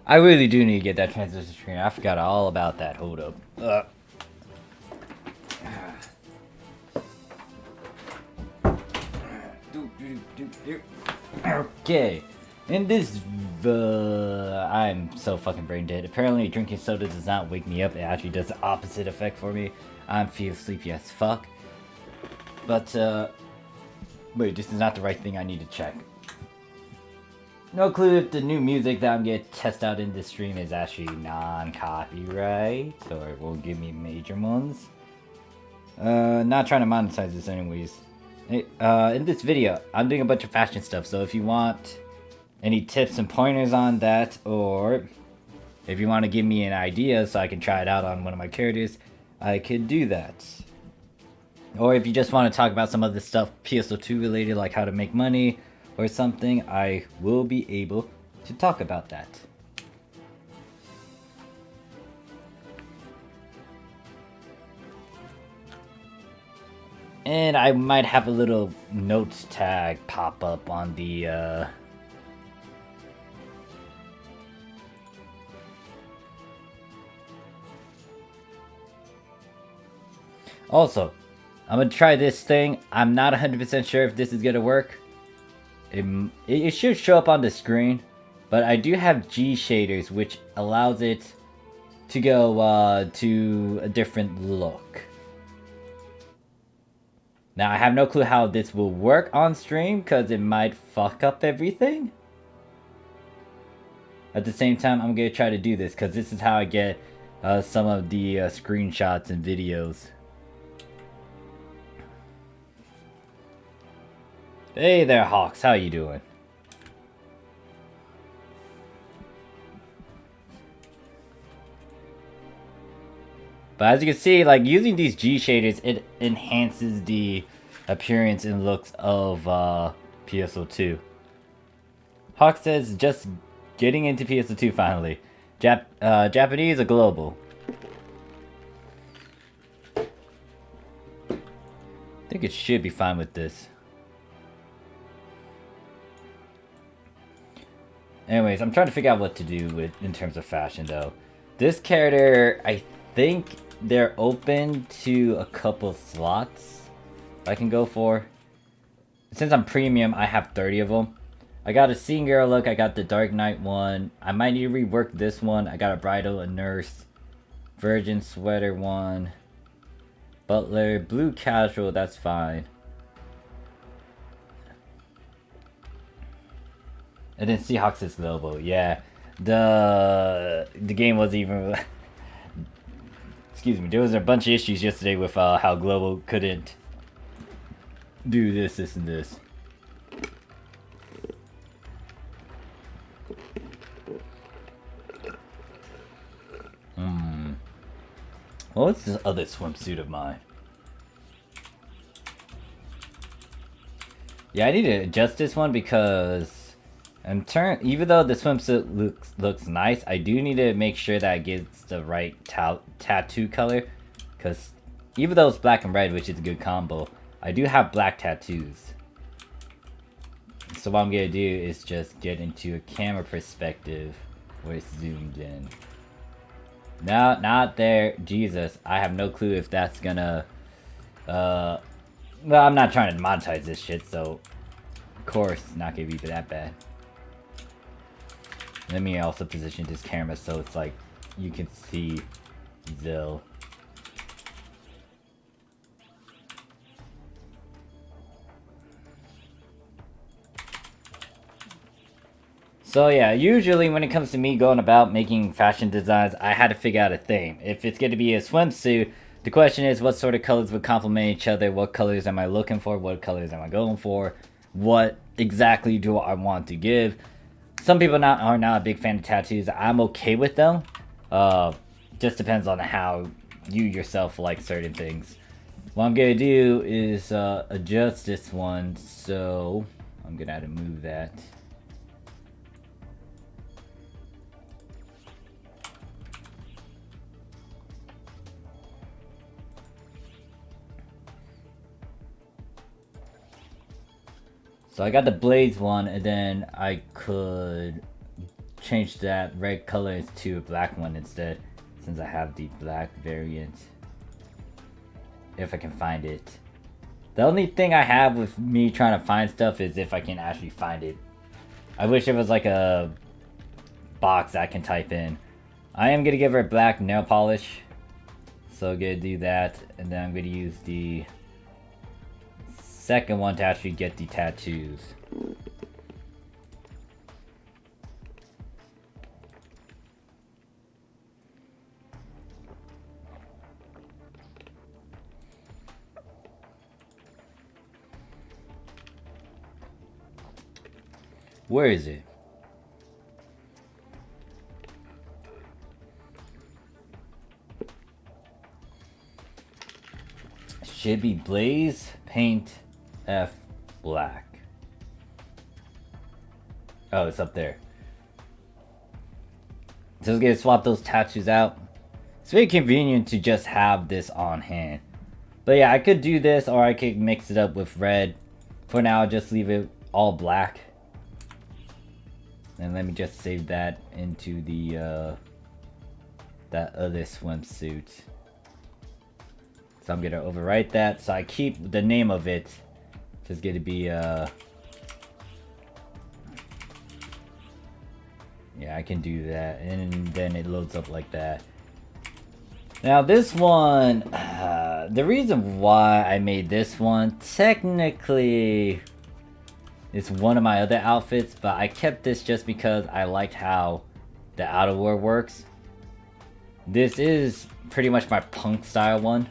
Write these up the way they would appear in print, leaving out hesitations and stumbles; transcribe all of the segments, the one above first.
I really do need to get that transition screen. I forgot all about that. Hold up. Okay. In this, I'm so fucking brain dead. Apparently, drinking soda does not wake me up. It actually does the opposite effect for me. I feel sleepy as fuck. But, wait, this is not the right thing I need to check. No clue if the new music that I'm gonna test out in this stream is actually non-copyright, or it will give me major ones. Not trying to monetize this anyways. In this video, I'm doing a bunch of fashion stuff, so if you want any tips and pointers on that, or if you want to give me an idea so I can try it out on one of my characters, I could do that. Or if you just want to talk about some other stuff PSO2 related, like how to make money or something, I will be able to talk about that. And I might have a little notes tag pop up on the Also, I'm gonna try this thing. I'm not 100% sure if this is gonna work. It should show up on the screen, but I do have G shaders, which allows it to go to a different look. Now, I have no clue how this will work on stream, because it might fuck up everything. At the same time, I'm gonna try to do this, because this is how I get some of the screenshots and videos. Hey there, Hawks. How you doing? But as you can see, like, using these G shaders, it enhances the appearance and looks of PSO2. Hawk says, just getting into PSO2 finally. Japanese or global? I think it should be fine with this. Anyways, I'm trying to figure out what to do with in terms of fashion, though. This character, I think they're open to a couple slots I can go for. Since I'm premium, I have 30 of them. I got a Scene Girl look, I got the Dark Knight one. I might need to rework this one. I got a Bridal, a Nurse, Virgin Sweater one, Butler, Blue Casual, that's fine. And then Seahawks is global, yeah. The game wasn't even... Excuse me, there was a bunch of issues yesterday with how global couldn't do this, and this. What's this other swimsuit of mine? Yeah, I need to adjust this one because even though the swimsuit looks nice, I do need to make sure that it gets the right tattoo color. Because even though it's black and red, which is a good combo, I do have black tattoos. So what I'm gonna do is just get into a camera perspective where it's zoomed in. No, not there. Jesus, I have no clue if that's gonna... well, I'm not trying to monetize this shit, so... Of course, not gonna be that bad. Let me also position this camera so it's like... You can see Zill. So yeah, usually when it comes to me going about making fashion designs, I had to figure out a theme. If it's going to be a swimsuit, the question is what sort of colors would complement each other, what colors am I looking for, what colors am I going for, what exactly do I want to give. Some people are not a big fan of tattoos. I'm okay with them. Just depends on how you yourself like certain things. What I'm going to do is adjust this one, so I'm going to have to move that. So I got the Blaze one, and then I could change that red color to a black one instead, since I have the black variant. If I can find it. The only thing I have with me trying to find stuff is if I can actually find it. I wish it was like a box I can type in. I am going to give her black nail polish. So I'm going to do that, and then I'm going to use the second one to actually get the tattoos. Where is it? Should be Blaze, Paint, F, Black. Oh, it's up there. So let's get to swap those tattoos out. It's very convenient to just have this on hand. But yeah, I could do this or I could mix it up with red. For now, I'll just leave it all black. And let me just save that into the that other swimsuit. So I'm gonna overwrite that. So I keep the name of it. Just gonna be yeah, I can do that, and then it loads up like that. Now this one, the reason why I made this one, technically, it's one of my other outfits, but I kept this just because I liked how the outerwear works. This is pretty much my punk style one.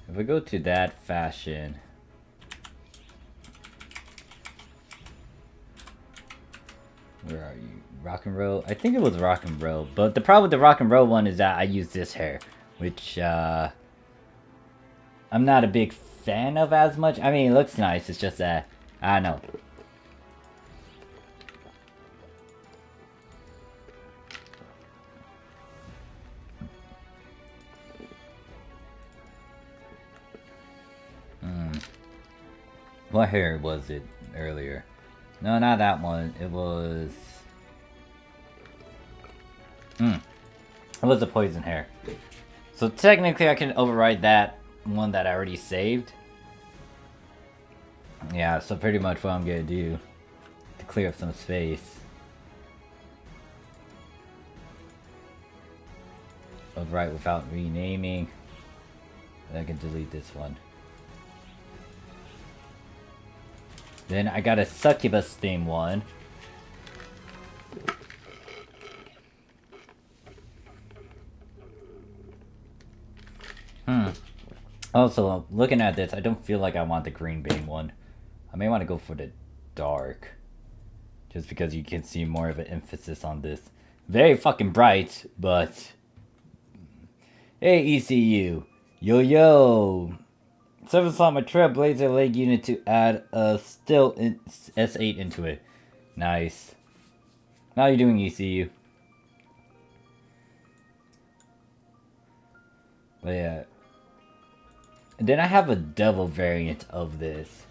If we go to that fashion, where are you? Rock and roll? I think it was rock and roll, but the problem with the rock and roll one is that I use this hair, which I'm not a big fan of as much. I mean, it looks nice, it's just that, I don't know. What hair was it earlier? No, not that one. It was... It was the poison hair. So technically I can override that one that I already saved. Yeah, so pretty much what I'm gonna do to clear up some space. Overwrite without renaming. Then I can delete this one. Then I got a succubus theme one. Also, looking at this, I don't feel like I want the green bane one. I may want to go for the dark. Just because you can see more of an emphasis on this. Very fucking bright, but... Hey ECU! Yo yo! 7 slot my Trailblazer leg unit to add a still S8 into it. Nice. How are you doing, ECU? But yeah. And then I have a devil variant of this.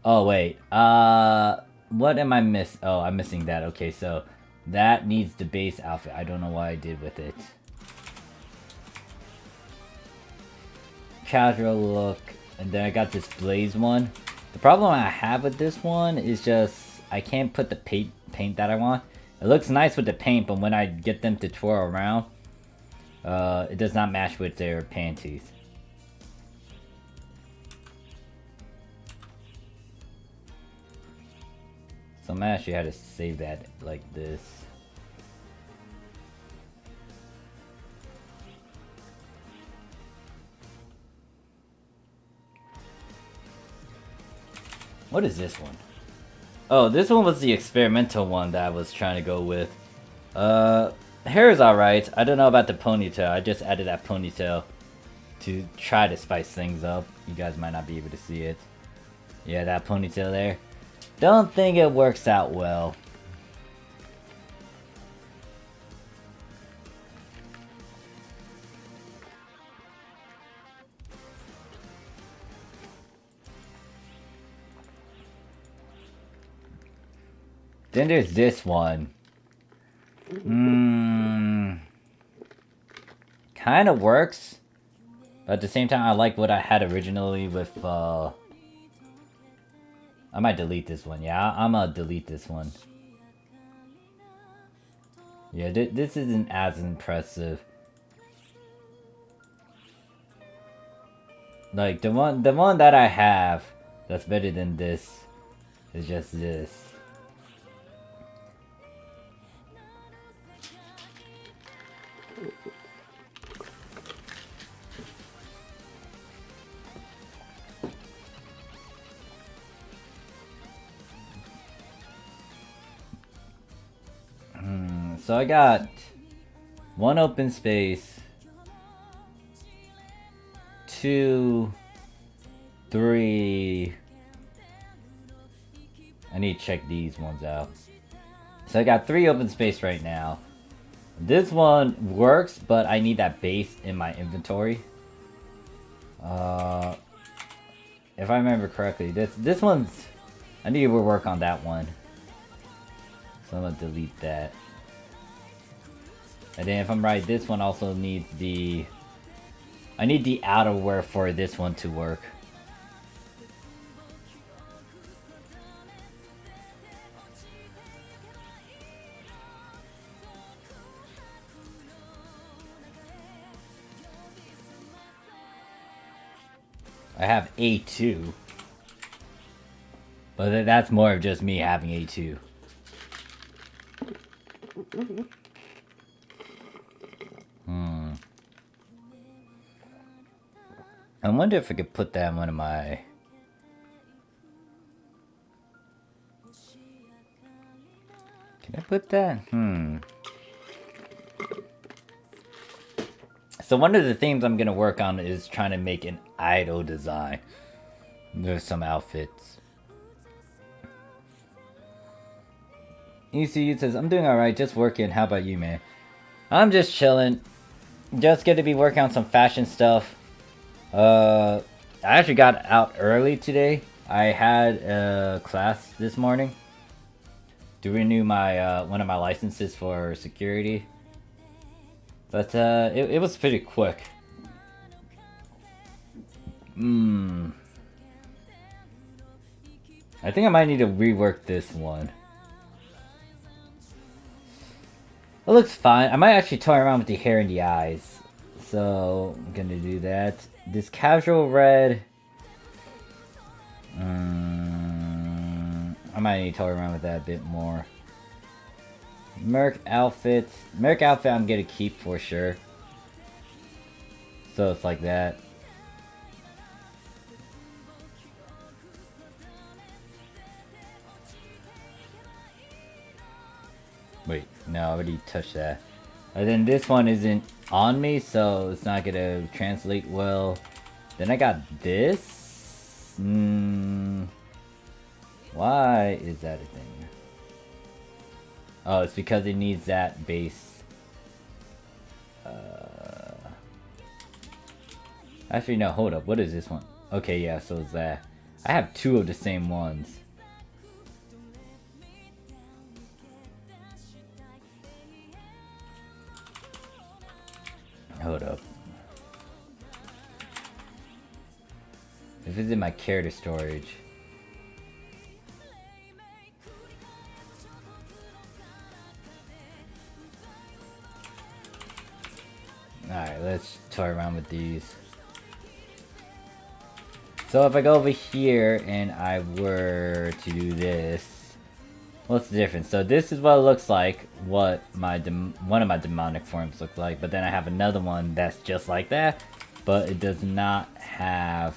Oh wait. What am I miss? Oh, I'm missing that. Okay, so that needs the base outfit. I don't know what I did with it. Casual look, and then I got this blaze one. The problem I have with this one is just I can't put the paint that I want. It looks nice with the paint, but when I get them to twirl around, it does not match with their panties. So I'm actually had to save that like this. What is this one? Oh, this one was the experimental one that I was trying to go with. Hair is alright. I don't know about the ponytail. I just added that ponytail to try to spice things up. You guys might not be able to see it. Yeah, that ponytail there. Don't think it works out well. Then there's this one. Kind of works. But at the same time, I like what I had originally with, I might delete this one. Yeah, I'm gonna delete this one. Yeah, this isn't as impressive. Like, the one that I have that's better than this is just this. So I got one open space, 2, 3. I need to check these ones out. So I got 3 open space right now. This one works, but I need that base in my inventory. If I remember correctly, this one's... I need to work on that one. So I'm gonna delete that. And then if I'm right, this one also needs the... I need the outerwear for this one to work. I have A2. But that's more of just me having A2. I wonder if I could put that in one of my... Can I put that? So one of the themes I'm gonna work on is trying to make an idol design. There's some outfits. ECU says, I'm doing alright, just working. How about you, man? I'm just chilling. Just gonna be working on some fashion stuff. I actually got out early today. I had a class this morning to renew my one of my licenses for security, but it was pretty quick. I think I might need to rework this one. It looks fine. I might actually toy around with the hair and the eyes. So, I'm gonna do that. This casual red... I might need to toy around with that a bit more. Merc outfit. Merc outfit I'm gonna keep for sure. So it's like that. Wait, no, I already touched that. And then this one isn't on me, so it's not gonna translate well. Then I got this. Why is that a thing? Oh, it's because it needs that base. Actually, no, hold up. What is this one? Okay, yeah, so it's that. I have two of the same ones. Hold up. If it's in my character storage. Alright, let's toy around with these. So if I go over here and I were to do this, what's the difference? So this is what it looks like, what my one of my demonic forms look like, but then I have another one that's just like that, but it does not have...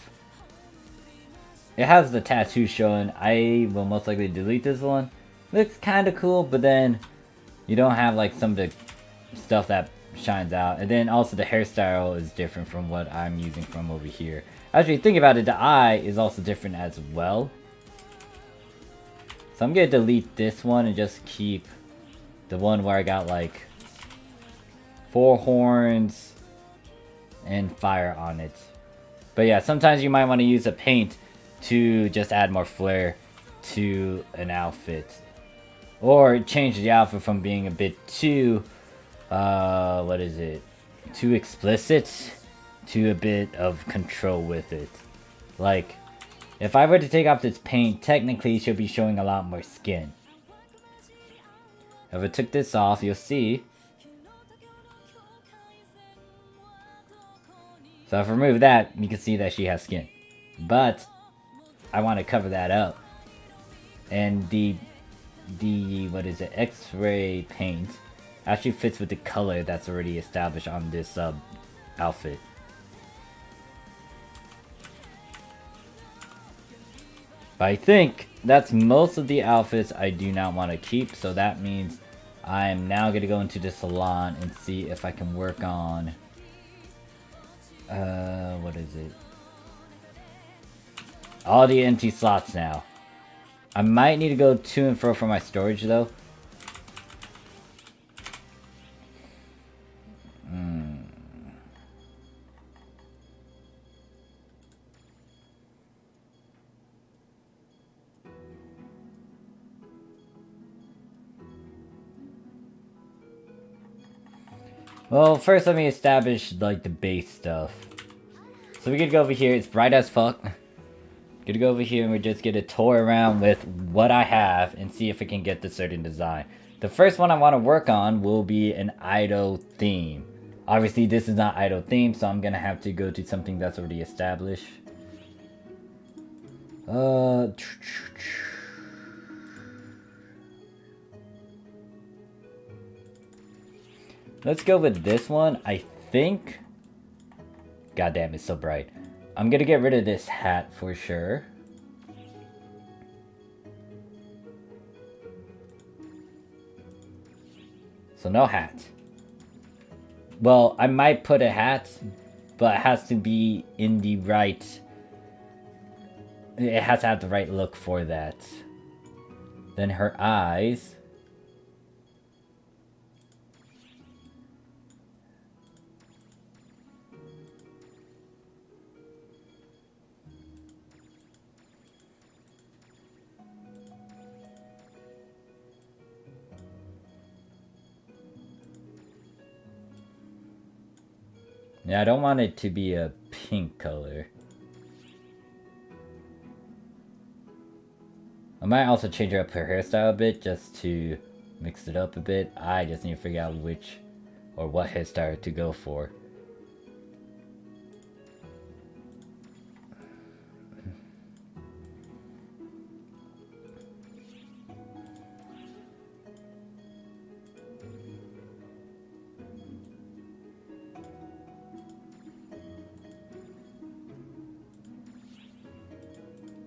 It has the tattoo showing. I will most likely delete this one. Looks kind of cool, but then you don't have like some of the stuff that shines out. And then also the hairstyle is different from what I'm using from over here. Actually, think about it, the eye is also different as well. So I'm gonna delete this one and just keep the one where I got like 4 horns and fire on it. But yeah, sometimes you might want to use a paint to just add more flair to an outfit. Or change the outfit from being a bit too, what is it? Too explicit to a bit of control with it. Like, if I were to take off this paint, technically she'll be showing a lot more skin. If I took this off, you'll see. So if I remove that, you can see that she has skin. But I want to cover that up. And the what is it, X-ray paint actually fits with the color that's already established on this outfit. But I think that's most of the outfits I do not want to keep, so that means I'm now going to go into the salon and see if I can work on what is it? All the empty slots now. I might need to go to and fro for my storage though. Well, first let me establish like the base stuff. So we could go over here, it's bright as fuck. Gonna go over here and we're just gonna toy around with what I have and see if we can get the certain design. The first one I want to work on will be an idol theme. Obviously this is not idol theme, so I'm gonna have to go to something that's already established. Let's go with this one, I think. God damn, it's so bright. I'm gonna get rid of this hat for sure. So no hat. Well, I might put a hat, but it has to be in the right... It has to have the right look for that. Then her eyes... Yeah, I don't want it to be a pink color. I might also change up her hairstyle a bit just to mix it up a bit. I just need to figure out which or what hairstyle to go for.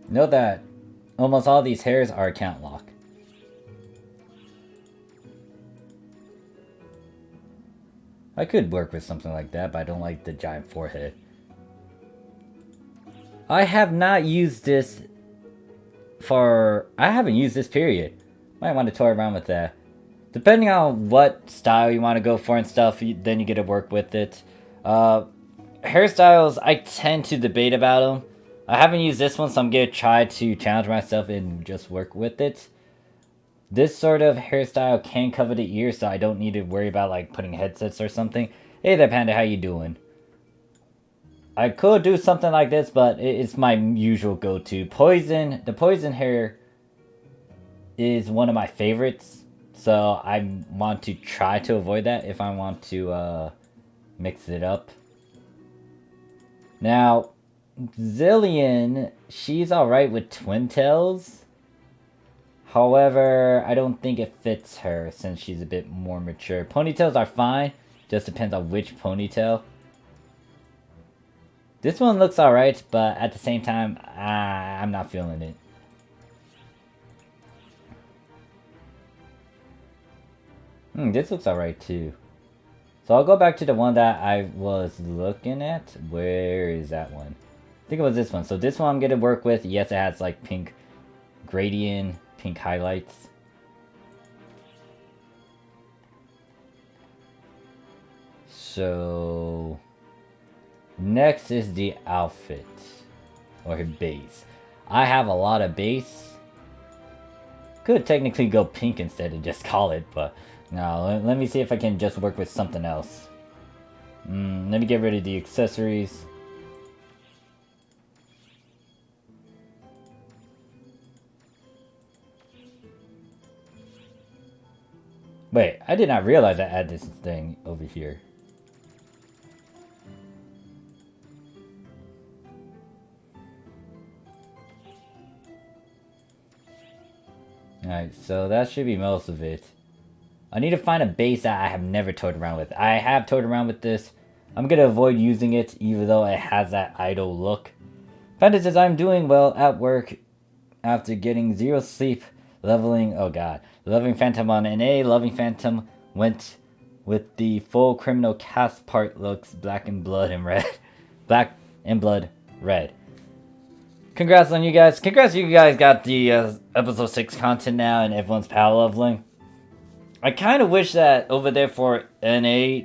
Note that almost all these hairs are account lock. I could work with something like that, but I don't like the giant forehead. I have not used this I haven't used this period. Might want to toy around with that. Depending on what style you want to go for and stuff, then you get to work with it. Hairstyles, I tend to debate about them. I haven't used this one, so I'm going to try to challenge myself and just work with it. This sort of hairstyle can cover the ears, so I don't need to worry about like putting headsets or something. Hey there, Panda, how you doing? I could do something like this, but it's my usual go-to. The poison hair is one of my favorites, so I want to try to avoid that if I want to mix it up. Now, Zillion, she's alright with twin tails. However, I don't think it fits her since she's a bit more mature. Ponytails are fine, just depends on which ponytail. This one looks alright, but at the same time, I'm not feeling it. This looks alright too. So I'll go back to the one that I was looking at. Where is that one? I think it was this one. So this one I'm going to work with. Yes, it has like pink gradient, pink highlights. So next is the outfit. Or her base. I have a lot of base. Could technically go pink instead and just call it, but no, let me see if I can just work with something else. Let me get rid of the accessories. Wait, I did not realize I had this thing over here. Alright, so that should be most of it. I need to find a base that I have never toyed around with. I have toyed around with this. I'm going to avoid using it even though it has that idle look. Panda says I'm doing well at work after getting 0 sleep, leveling Phantom on NA. Loving Phantom went with the full criminal cast part looks black and blood and red. Black and blood red. Congrats on you guys. Congrats you guys got the episode 6 content now and everyone's power leveling. I kind of wish that over there for NA,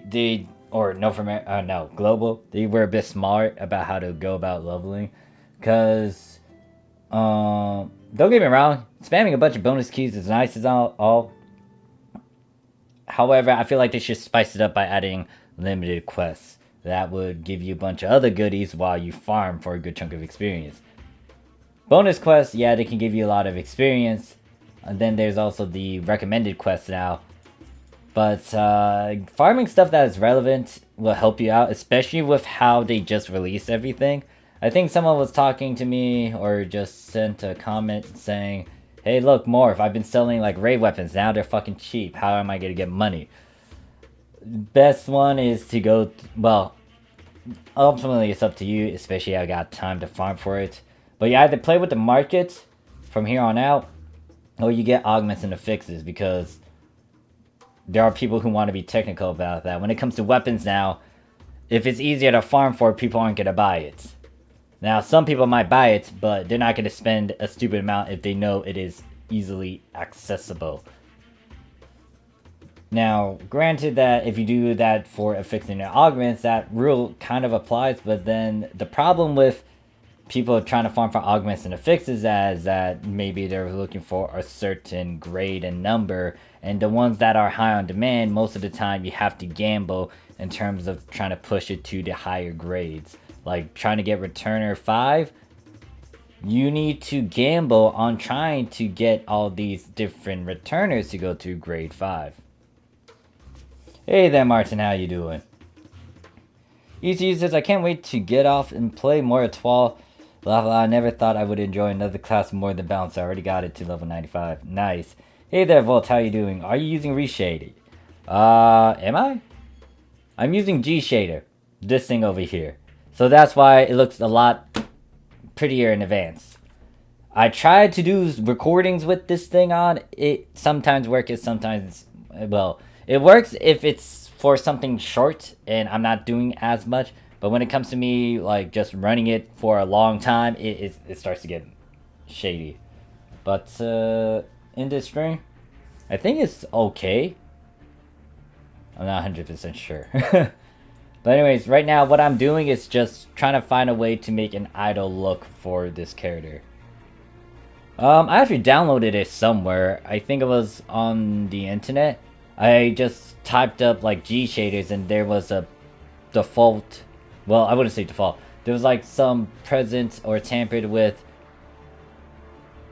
Global, they were a bit smart about how to go about leveling. Because, don't get me wrong, spamming a bunch of bonus keys is nice as all. However, I feel like they should spice it up by adding limited quests. That would give you a bunch of other goodies while you farm for a good chunk of experience. Bonus quests, yeah, they can give you a lot of experience. And then there's also the recommended quests now. But farming stuff that is relevant will help you out, especially with how they just released everything. I think someone was talking to me or just sent a comment saying, hey, look, Morph, I've been selling like raid weapons. Now they're fucking cheap. How am I going to get money? Best one is to go, well, ultimately it's up to you, especially I got time to farm for it. But you either play with the market from here on out, or you get augments and affixes, because there are people who want to be technical about that. When it comes to weapons now, if it's easier to farm for, people aren't going to buy it. Now, some people might buy it, but they're not going to spend a stupid amount if they know it is easily accessible. Now, granted that if you do that for affixing and augments, that rule kind of applies, but then the problem with people are trying to farm for augments and affixes as that maybe they're looking for a certain grade and number, and the ones that are high on demand, most of the time you have to gamble in terms of trying to push it to the higher grades. Like trying to get returner 5, you need to gamble on trying to get all these different returners to go to grade 5. Hey there, Martin, how you doing? ECU says, I can't wait to get off and play more at 12. I never thought I would enjoy another class more than balance. I already got it to level 95. Nice. Hey there, Volt, how you doing? Are you using reshading? Am I? I'm using G shader. This thing over here. So that's why it looks a lot prettier in advance. I tried to do recordings with this thing on. It sometimes works, sometimes, well, it works if it's for something short and I'm not doing as much. But when it comes to me, like, just running it for a long time, it starts to get shady. But, in this stream, I think it's okay. I'm not 100% sure. But anyways, right now, what I'm doing is just trying to find a way to make an idle look for this character. I actually downloaded it somewhere. I think it was on the internet. I just typed up, like, G shaders, and there was a default... Well, I wouldn't say default. There was like some present or tampered with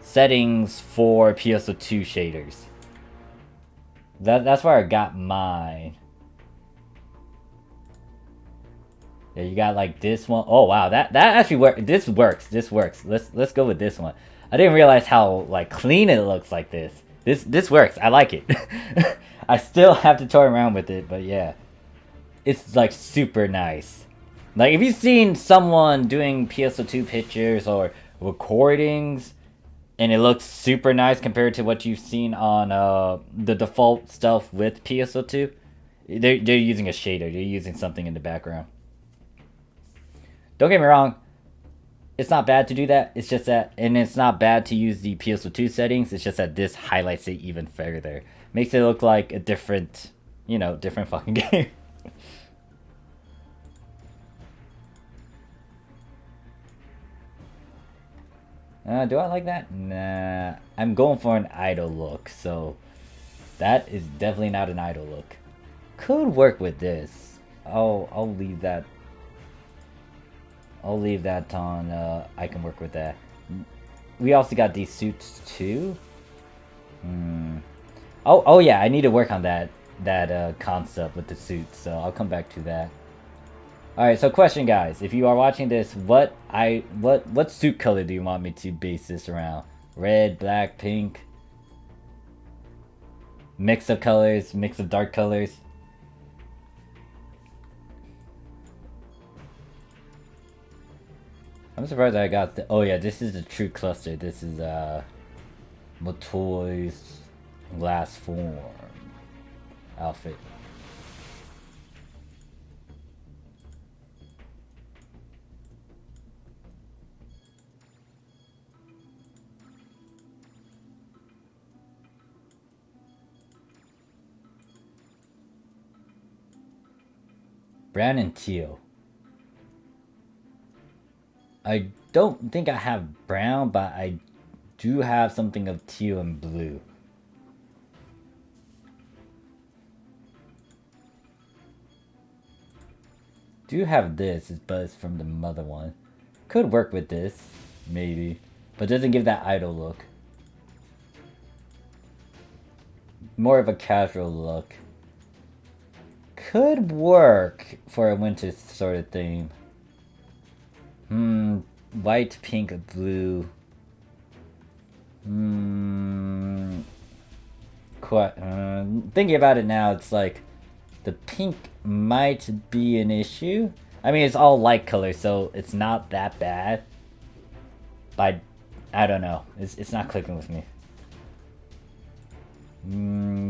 settings for PSO2 shaders. That's where I got mine. Yeah, you got like this one. Oh wow, that actually works. This works. Let's go with this one. I didn't realize how like clean it looks like this. This works. I like it. I still have to toy around with it, but yeah, it's like super nice. Like, if you've seen someone doing PSO2 pictures or recordings, and it looks super nice compared to what you've seen on the default stuff with PSO2, they're using a shader. They're using something in the background. Don't get me wrong. It's not bad to do that. It's just that, and it's not bad to use the PSO2 settings. It's just that this highlights it even further. Makes it look like a different, different fucking game. Do I like that? Nah. I'm going for an idle look, so that is definitely not an idle look. Could work with this. I'll leave that. I'll leave that on. I can work with that. We also got these suits too. Oh yeah, I need to work on that concept with the suits, so I'll come back to that. Alright, so question guys, if you are watching this, what suit color do you want me to base this around? Red, black, pink? Mix of colors, mix of dark colors? I'm surprised I got the... Oh yeah, this is the true cluster. This is Matoy's last form outfit. Brown and teal. I don't think I have brown, but I do have something of teal and blue. Do have this, but it's from the mother one. Could work with this, maybe, but doesn't give that idle look. More of a casual look. Could work for a winter sort of theme. White, pink, blue. Thinking about it now, it's like the pink might be an issue. I mean, it's all light color, so it's not that bad. But I don't know. It's not clicking with me.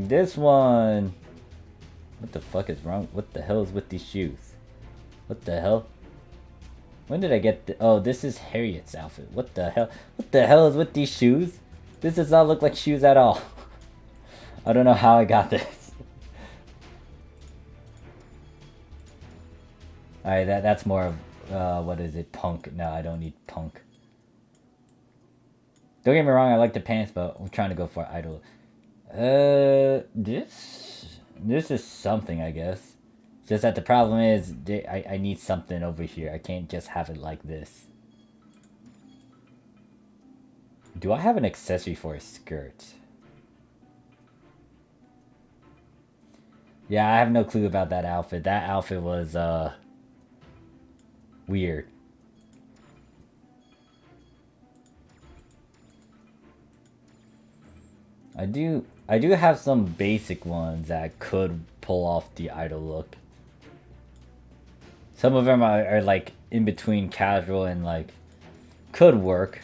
This one. What the fuck is wrong? What the hell is with these shoes? What the hell? When did I get the... Oh, this is Harriet's outfit. What the hell? What the hell is with these shoes? This does not look like shoes at all. I don't know how I got this. Alright, that's more of what is it? Punk. No, I don't need punk. Don't get me wrong, I like the pants, but I'm trying to go for idol. This is something, I guess. Just that the problem is, I need something over here. I can't just have it like this. Do I have an accessory for a skirt? Yeah, I have no clue about that outfit. That outfit was, weird. I do have some basic ones that could pull off the idol look. Some of them are like in between casual and like could work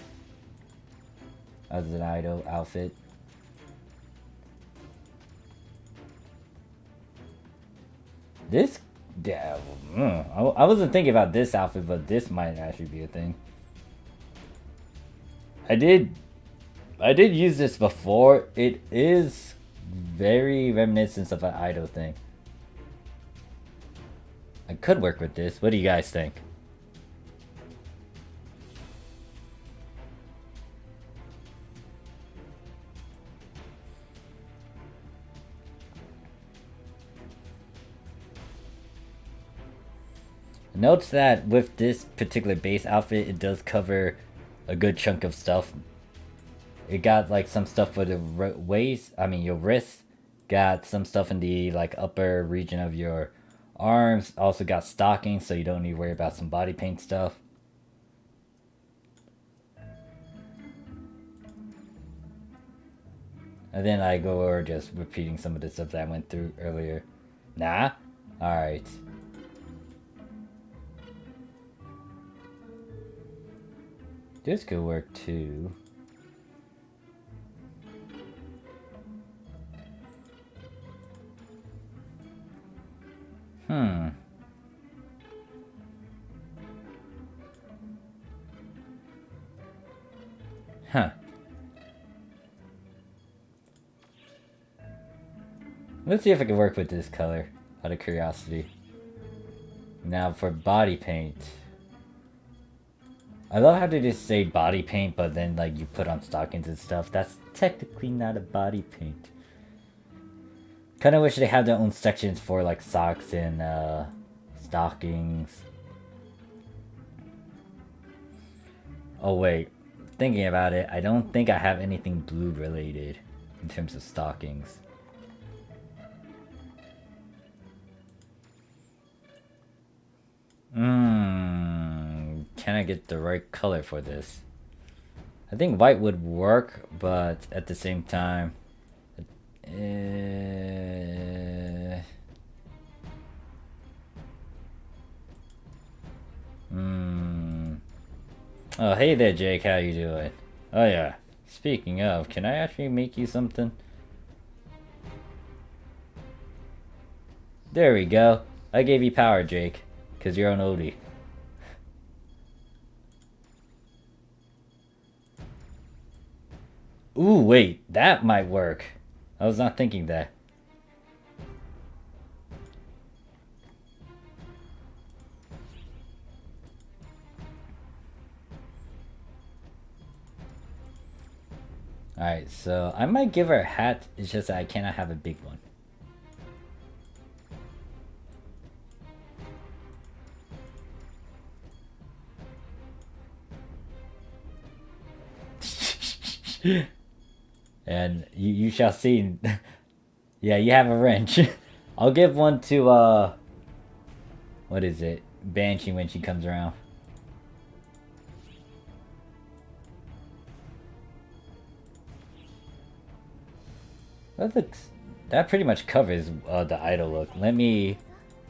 as an idol outfit. This, yeah, I wasn't thinking about this outfit, but this might actually be a thing. I did use this before. It is very reminiscent of an idol thing. I could work with this. What do you guys think? Note that with this particular base outfit, it does cover a good chunk of stuff. It got like some stuff for the waist, I mean your wrists, got some stuff in the like upper region of your arms, also got stockings so you don't need to worry about some body paint stuff. And then I go over just repeating some of the stuff that I went through earlier. Nah? Alright. This could work too. Huh. Let's see if I can work with this color, out of curiosity. Now for body paint. I love how they just say body paint, but then like you put on stockings and stuff. That's technically not a body paint. Kinda wish they had their own sections for like socks and stockings. Oh wait, thinking about it, I don't think I have anything blue related in terms of stockings. Can I get the right color for this? I think white would work, but at the same time... Oh, hey there, Jake. How you doing? Oh, yeah. Speaking of, can I actually make you something? There we go. I gave you power, Jake. Because you're an oldie. Ooh, wait. That might work. I was not thinking that. Alright, so I might give her a hat. It's just that I cannot have a big one. And you shall see. Yeah, you have a wrench. I'll give one to what is it? Banshee when she comes around. That pretty much covers the idol look. Let me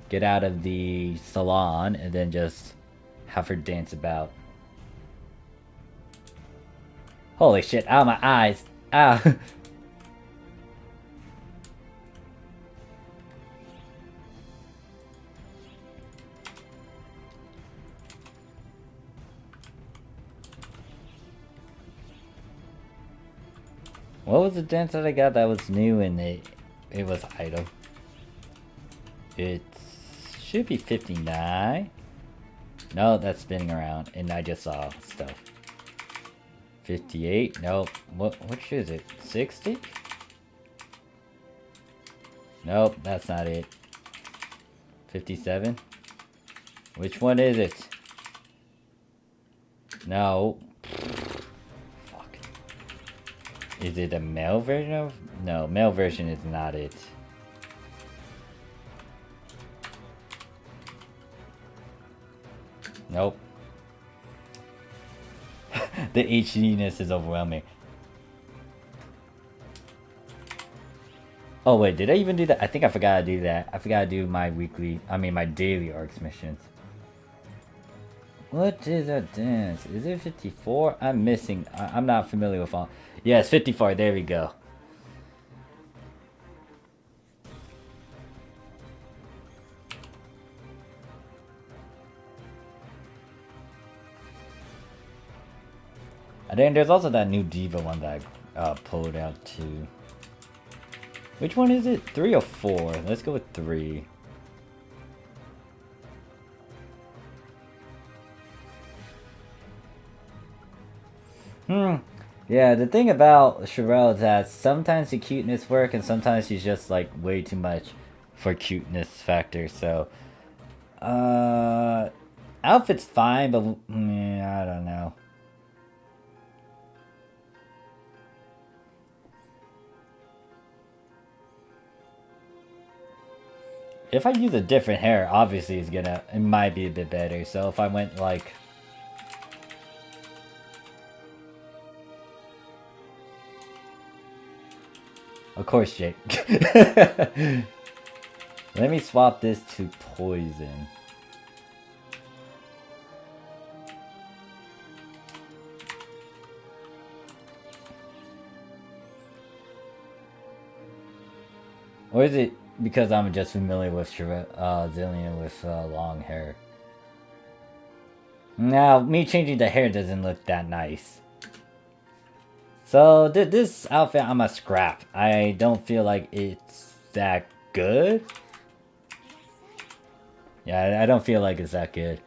get out of the salon and then just have her dance about. Holy shit, ow, my eyes. Ow. What was the dance that I got that was new and it was idle? It should be 59. No, that's spinning around, and I just saw stuff. 58? Nope. Which is it? 60? Nope, that's not it. 57? Which one is it? No. Fuck. Is it a male version of? No, male version is not it. Nope. The HDness is overwhelming. Oh wait, did I even do that? I think I forgot to do that. I forgot to do my my daily arcs missions. What is a dance? Is it 54? I'm missing. I'm not familiar with all. Yes, 54. There we go. And then there's also that new Diva one that I pulled out too. Which one is it? 3 or 4? Let's go with 3. Yeah, the thing about Sherelle is that sometimes the cuteness work and sometimes she's just like way too much for cuteness factor, so outfit's fine, but I don't know. If I use a different hair, obviously it might be a bit better. So if I went like... Of course, Jake. Let me swap this to poison. Or is it because I'm just familiar with Zillion with long hair? Now, me changing the hair doesn't look that nice. So, this outfit I'm a scrap. I don't feel like it's that good. Yeah, I don't feel like it's that good.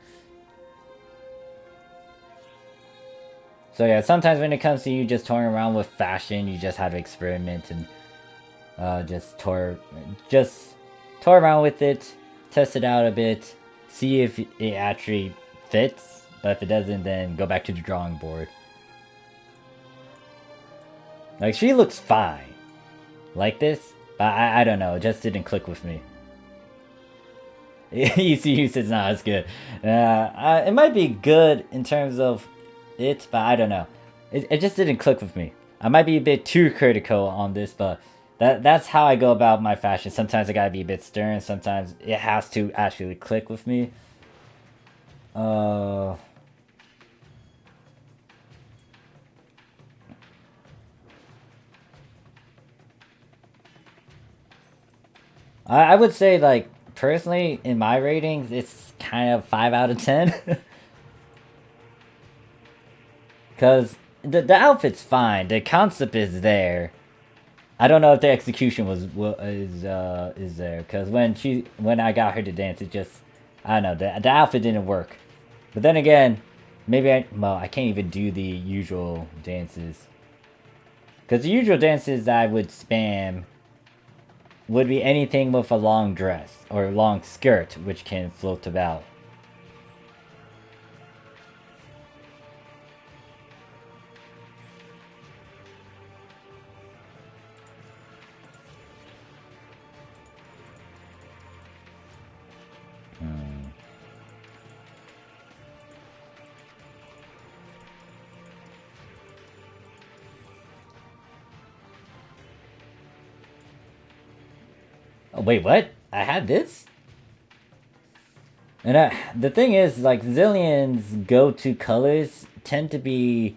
So yeah, sometimes when it comes to you just toying around with fashion, you just have to experiment and just toy around with it, test it out a bit, see if it actually fits. But if it doesn't, then go back to the drawing board. Like, she looks fine. Like this. But I don't know. It just didn't click with me. ECU says, nah, it's good. It might be good in terms of it, but I don't know. It just didn't click with me. I might be a bit too critical on this, but that's how I go about my fashion. Sometimes I gotta be a bit stern. Sometimes it has to actually click with me. I would say, like, personally, in my ratings, it's kind of 5 out of 10. Because the outfit's fine. The concept is there. I don't know if the execution is there. Because when I got her to dance, it just... I don't know. The outfit didn't work. But then again, maybe I can't even do the usual dances. Because the usual dances that I would spam would be anything with a long dress or a long skirt which can float about. Oh, wait, what? I had this? And the thing is, like, Zillion's go-to colors tend to be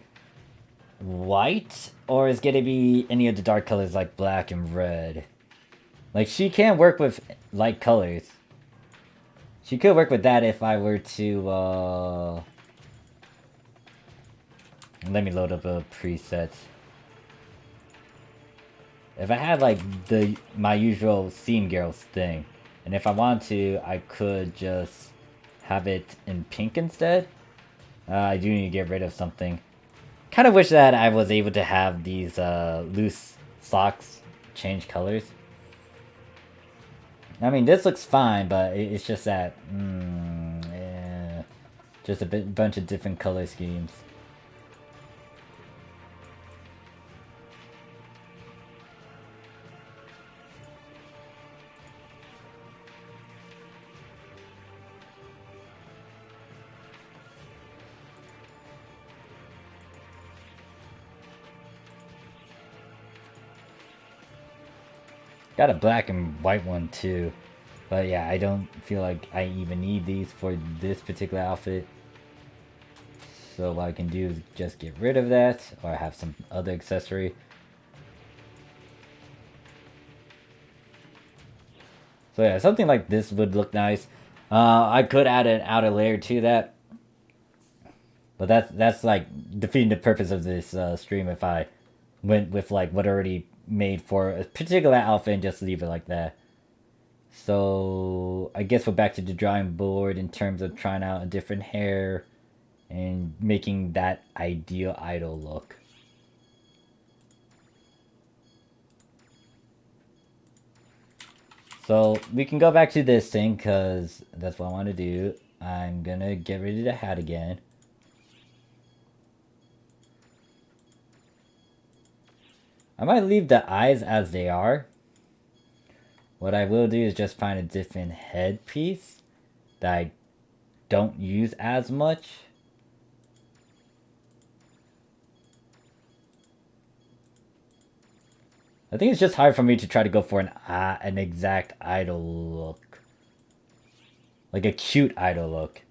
white, or is gonna be any of the dark colors like black and red. Like, she can work with light colors. She could work with that if I were to, let me load up a preset. If I had, like, my usual theme girls thing, and if I want to, I could just have it in pink instead. I do need to get rid of something. Kind of wish that I was able to have these loose socks change colors. I mean, this looks fine, but it's just that, yeah, just a bunch of different color schemes. Got a black and white one too. But yeah, I don't feel like I even need these for this particular outfit. So what I can do is just get rid of that, or have some other accessory. So yeah, something like this would look nice. I could add an outer layer to that. But that's like defeating the purpose of this stream if I went with like what already made for a particular outfit and just leave it like that. So I guess we're back to the drawing board in terms of trying out a different hair and making that ideal idol look. So we can go back to this thing because that's what I want to do. I'm gonna get rid of the hat again. I might leave the eyes as they are. What I will do is just find a different headpiece that I don't use as much. I think it's just hard for me to try to go for an exact idol look. Like a cute idol look.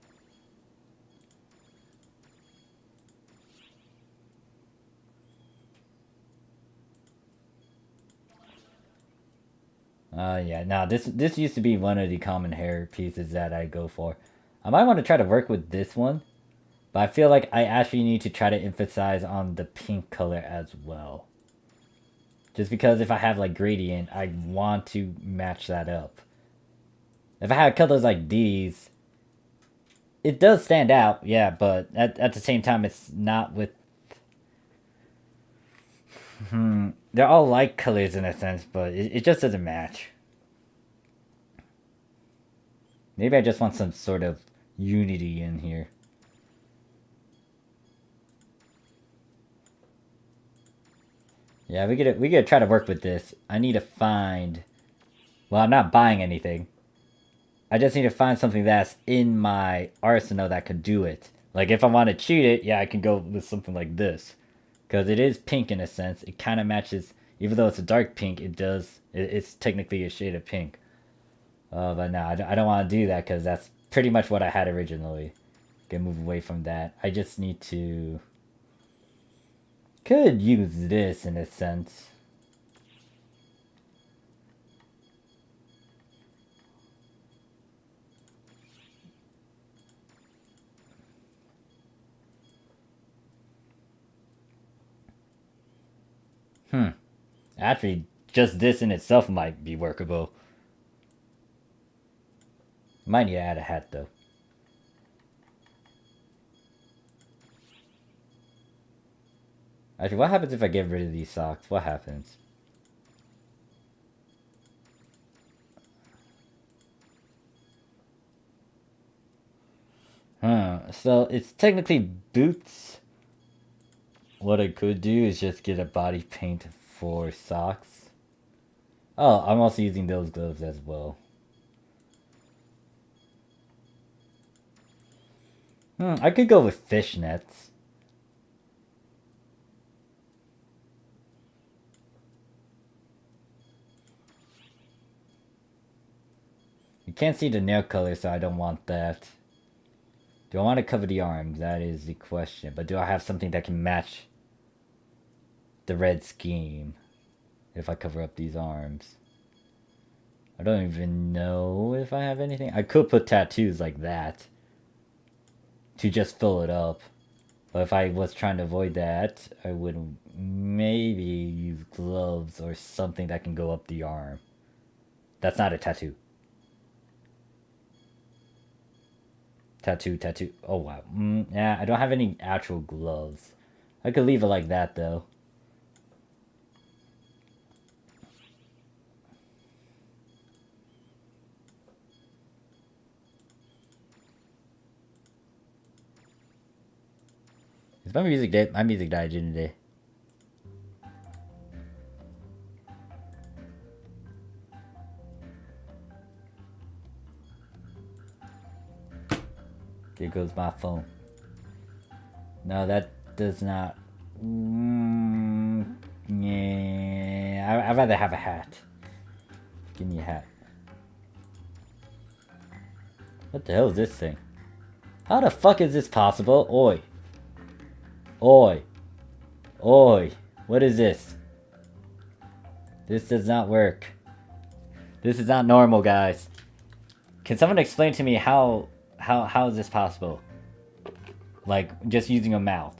Yeah, now this used to be one of the common hair pieces that I go for. I might want to try to work with this one, but I feel like I actually need to try to emphasize on the pink color as well. Just because if I have like gradient, I want to match that up. If I had colors like these, it does stand out, yeah, but at the same time, it's not with... They're all like colors in a sense, but it just doesn't match. Maybe I just want some sort of unity in here. Yeah, we gotta try to work with this. I need to find... Well, I'm not buying anything. I just need to find something that's in my arsenal that could do it. Like, if I want to cheat it, yeah, I can go with something like this. Because it is pink in a sense. It kind of matches... Even though it's a dark pink, it does... It's technically a shade of pink. But no, I don't want to do that because that's pretty much what I had originally. Can move away from that. I just need to... Could use this in a sense. Actually, just this in itself might be workable. Might need to add a hat though. Actually, what happens if I get rid of these socks? What happens? So it's technically boots. What I could do is just get a body paint for socks. Oh, I'm also using those gloves as well. I could go with fishnets. You can't see the nail color, so I don't want that. Do I want to cover the arms? That is the question. But do I have something that can match the red scheme if I cover up these arms? I don't even know if I have anything. I could put tattoos like that to just fill it up. But if I was trying to avoid that, I would maybe use gloves or something that can go up the arm. That's not a tattoo. Tattoo. Oh, wow. Yeah, I don't have any actual gloves. I could leave it like that, though. Is my music dead? My music died today. There goes my phone. No, that does not. Yeah, I'd rather have a hat. Give me a hat. What the hell is this thing? How the fuck is this possible? Oi. Oi. Oi. What is this? This does not work. This is not normal, guys. Can someone explain to me how is this possible? Like, just using a mouth.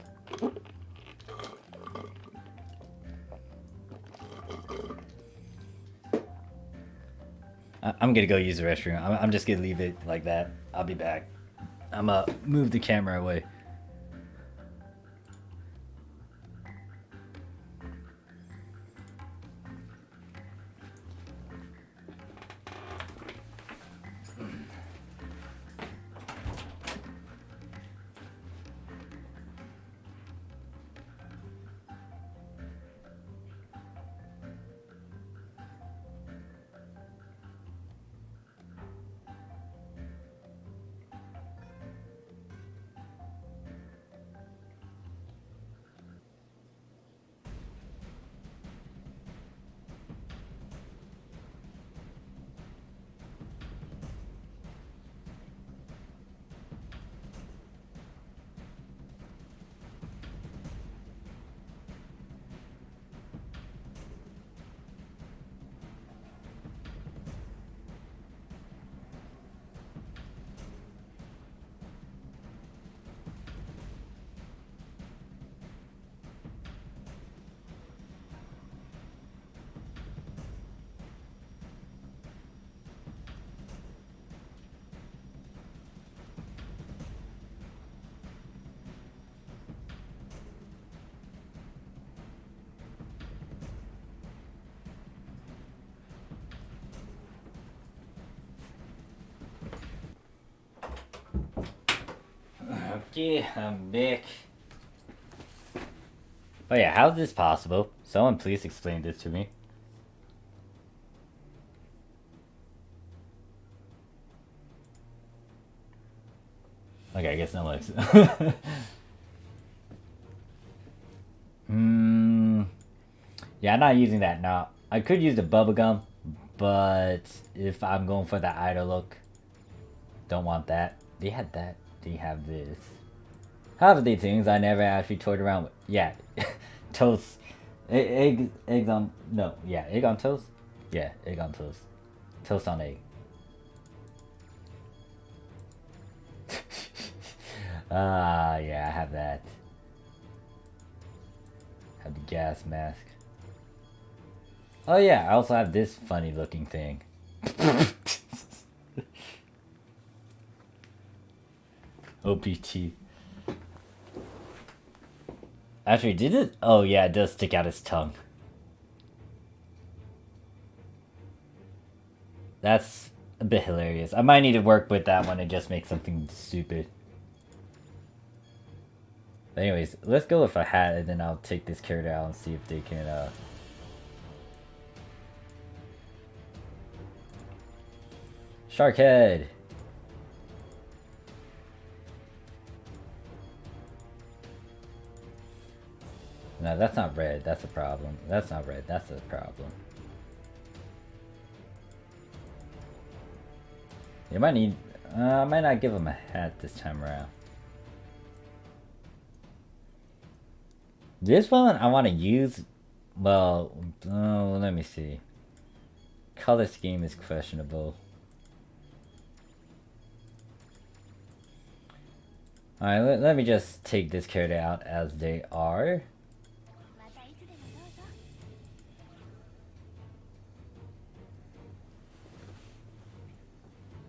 I'm gonna go use the restroom. I'm just gonna leave it like that. I'll be back. I'm gonna move the camera away. Okay, I'm back. Oh yeah, how is this possible? Someone please explain this to me. Okay, I guess no one. Yeah, I'm not using that now. I could use the bubblegum, but if I'm going for the idol look, don't want that. They had that. They have this. Half of these things I never actually toyed around with. Yeah, toast. Eggs on. No, yeah, egg on toast? Yeah, egg on toast. Toast on egg. Yeah, I have that. Have the gas mask. Oh yeah, I also have this funny looking thing. OPT. Actually, did it? Oh yeah, it does stick out his tongue. That's a bit hilarious. I might need to work with that one and just make something stupid. But anyways, let's go with a hat and then I'll take this character out and see if they can Shark head. No, that's not red. That's a problem. That's not red. That's a problem. You might need... I might not give him a hat this time around. This one I want to use... Well, let me see. Color scheme is questionable. Alright, let me just take this character out as they are.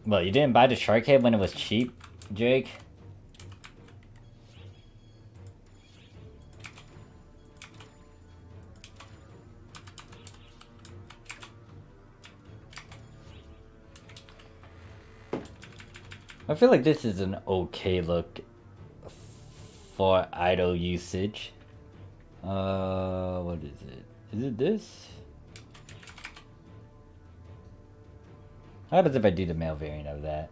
Well, you didn't buy the shark head when it was cheap? Jake. I feel like this is an okay look for idle usage. What is it? Is it this? What happens if I do the male variant of that?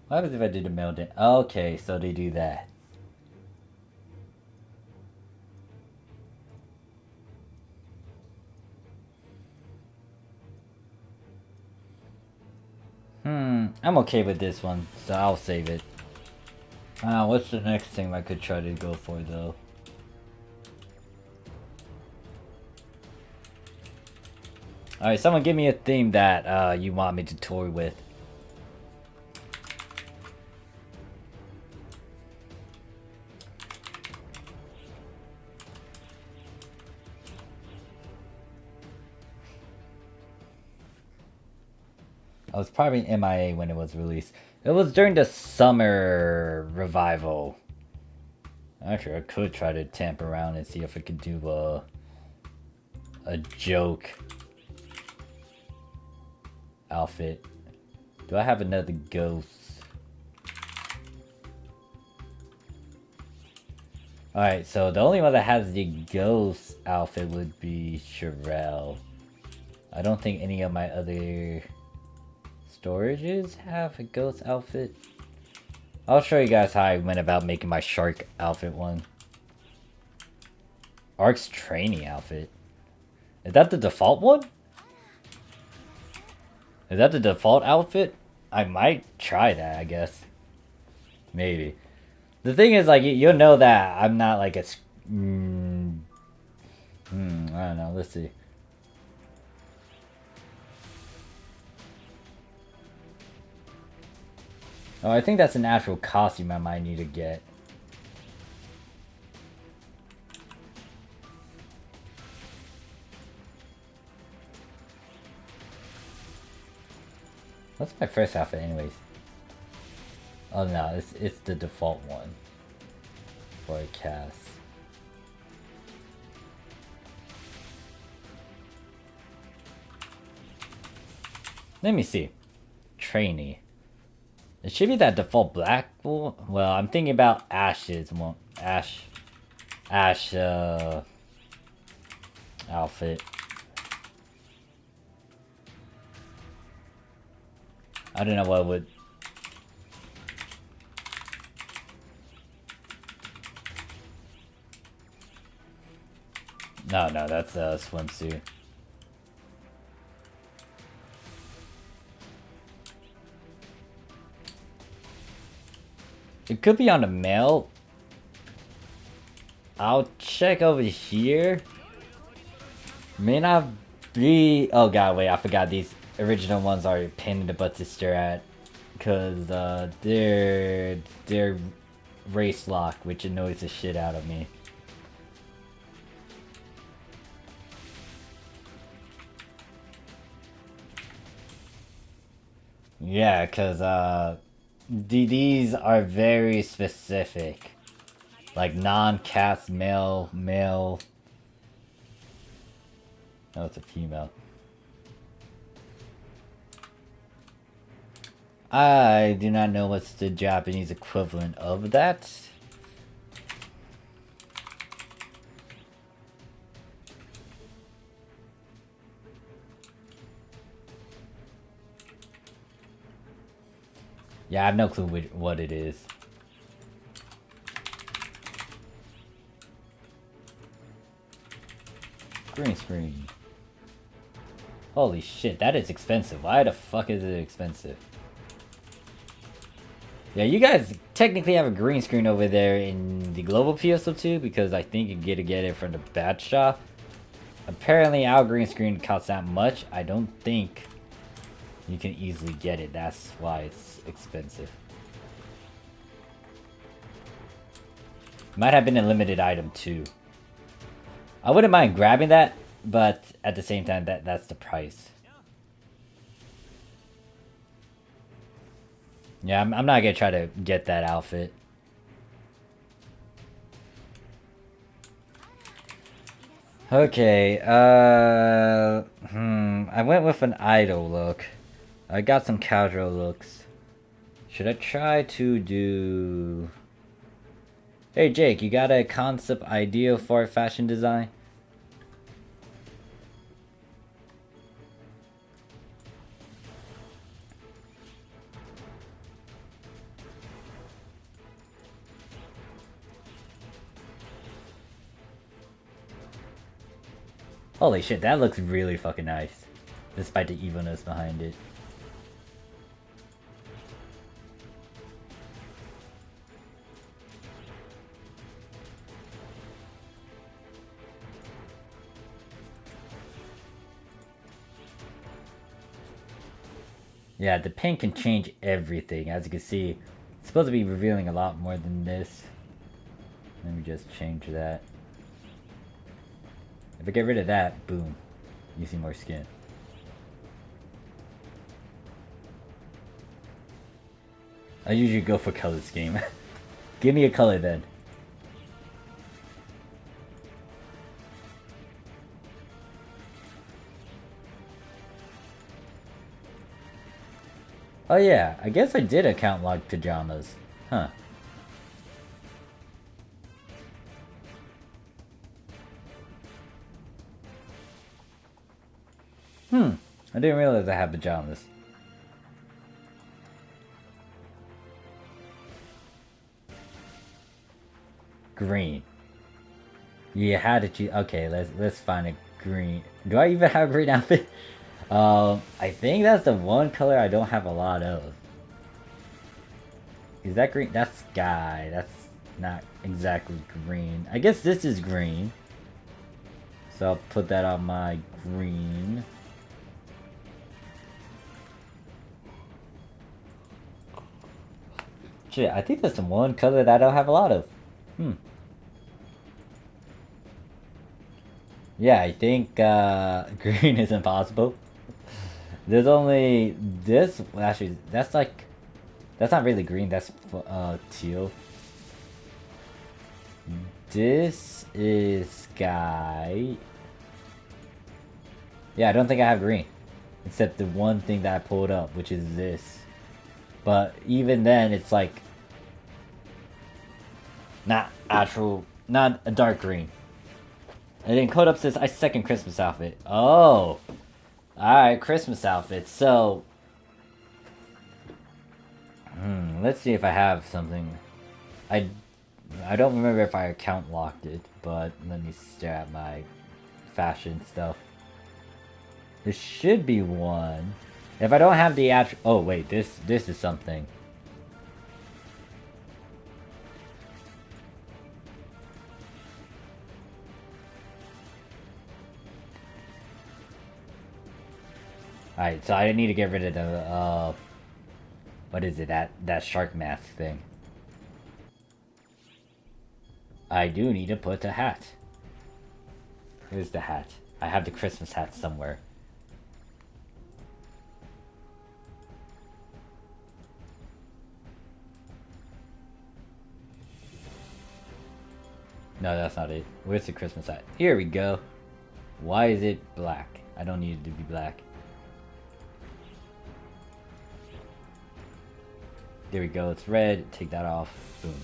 What happens if I do the male? Okay, so they do that. I'm okay with this one, so I'll save it. What's the next thing I could try to go for, though? Alright, someone give me a theme that you want me to tour with. I was probably MIA when it was released. It was during the summer revival. Actually, I could try to tamp around and see if I could do a joke outfit. Do I have another ghost? Alright, so the only one that has the ghost outfit would be Sherelle. I don't think any of my other storages have a ghost outfit. I'll show you guys how I went about making my shark outfit one. Ark's training outfit. Is that the default one? Is that the default outfit? I might try that, I guess. Maybe. The thing is, like, you'll know that I'm not like a... I don't know, let's see. Oh, I think that's an actual costume I might need to get. What's my first outfit anyways? Oh no, it's the default one for a cast. Let me see. Trainee. It should be that default black one. Well, I'm thinking about Ash's one. Ash outfit. I don't know what would... No, that's a swimsuit. It could be on the male. I'll check over here. May not be... Oh god, wait, I forgot these original ones are a pain in the butt to stare at. Because they're race lock, which annoys the shit out of me. Yeah, because these are very specific. Like non-cast male. No, it's a female. I do not know what's the Japanese equivalent of that. Yeah, I have no clue what it is. Green screen. Holy shit, that is expensive. Why the fuck is it expensive? Yeah, you guys technically have a green screen over there in the global PSO2 because I think you get it from the bat shop. Apparently our green screen costs that much. I don't think you can easily get it. That's why it's expensive. Might have been a limited item too. I wouldn't mind grabbing that, but at the same time, that's the price. Yeah, I'm not gonna try to get that outfit. Okay, I went with an idol look. I got some casual looks. Should I try to do... Hey Jake, you got a concept idea for fashion design? Holy shit, that looks really fucking nice. Despite the evilness behind it. Yeah, the pin can change everything. As you can see, it's supposed to be revealing a lot more than this. Let me just change that. If I get rid of that, boom. You see more skin. I usually go for color scheme. Give me a color then. Oh yeah, I guess I did account log pajamas. Huh. I didn't realize I had pajamas. Green. You had to choose. Okay, let's find a green. Do I even have a green outfit? I think that's the one color I don't have a lot of. Is that green? That's sky. That's not exactly green. I guess this is green. So I'll put that on my green. Shit, I think that's the one color that I don't have a lot of. Yeah, I think green is impossible. There's only this. Actually, that's like... That's not really green, that's teal. This is sky. Yeah, I don't think I have green. Except the one thing that I pulled up, which is this. But even then, it's like... Not a dark green. And then Code Up says, I second Christmas outfit. Oh! Alright, Christmas outfit. So... let's see if I have something. I don't remember if I account locked it, but let me stare at my fashion stuff. There should be one. If I don't have the actual... Oh wait, this is something. Alright, so I need to get rid of the what is it, that shark mask thing. I do need to put a hat. Where's the hat? I have the Christmas hat somewhere. No, that's not it. Where's the Christmas hat? Here we go. Why is it black? I don't need it to be black. There we go, it's red. Take that off. Boom.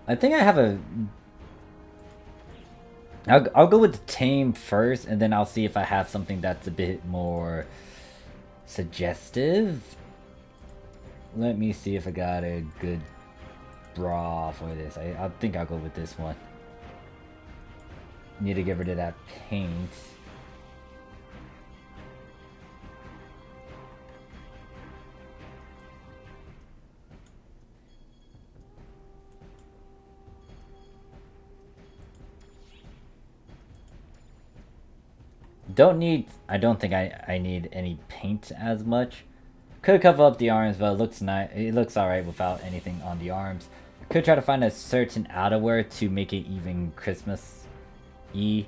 I think I have a... I'll go with the tame first, and then I'll see if I have something that's a bit more suggestive. Let me see if I got a good bra for this. I think I'll go with this one. Need to get rid of that paint. I don't think I need any paint as much. Could cover up the arms, but it looks nice. It looks alright without anything on the arms. Could try to find a certain outerwear to make it even Christmas-y.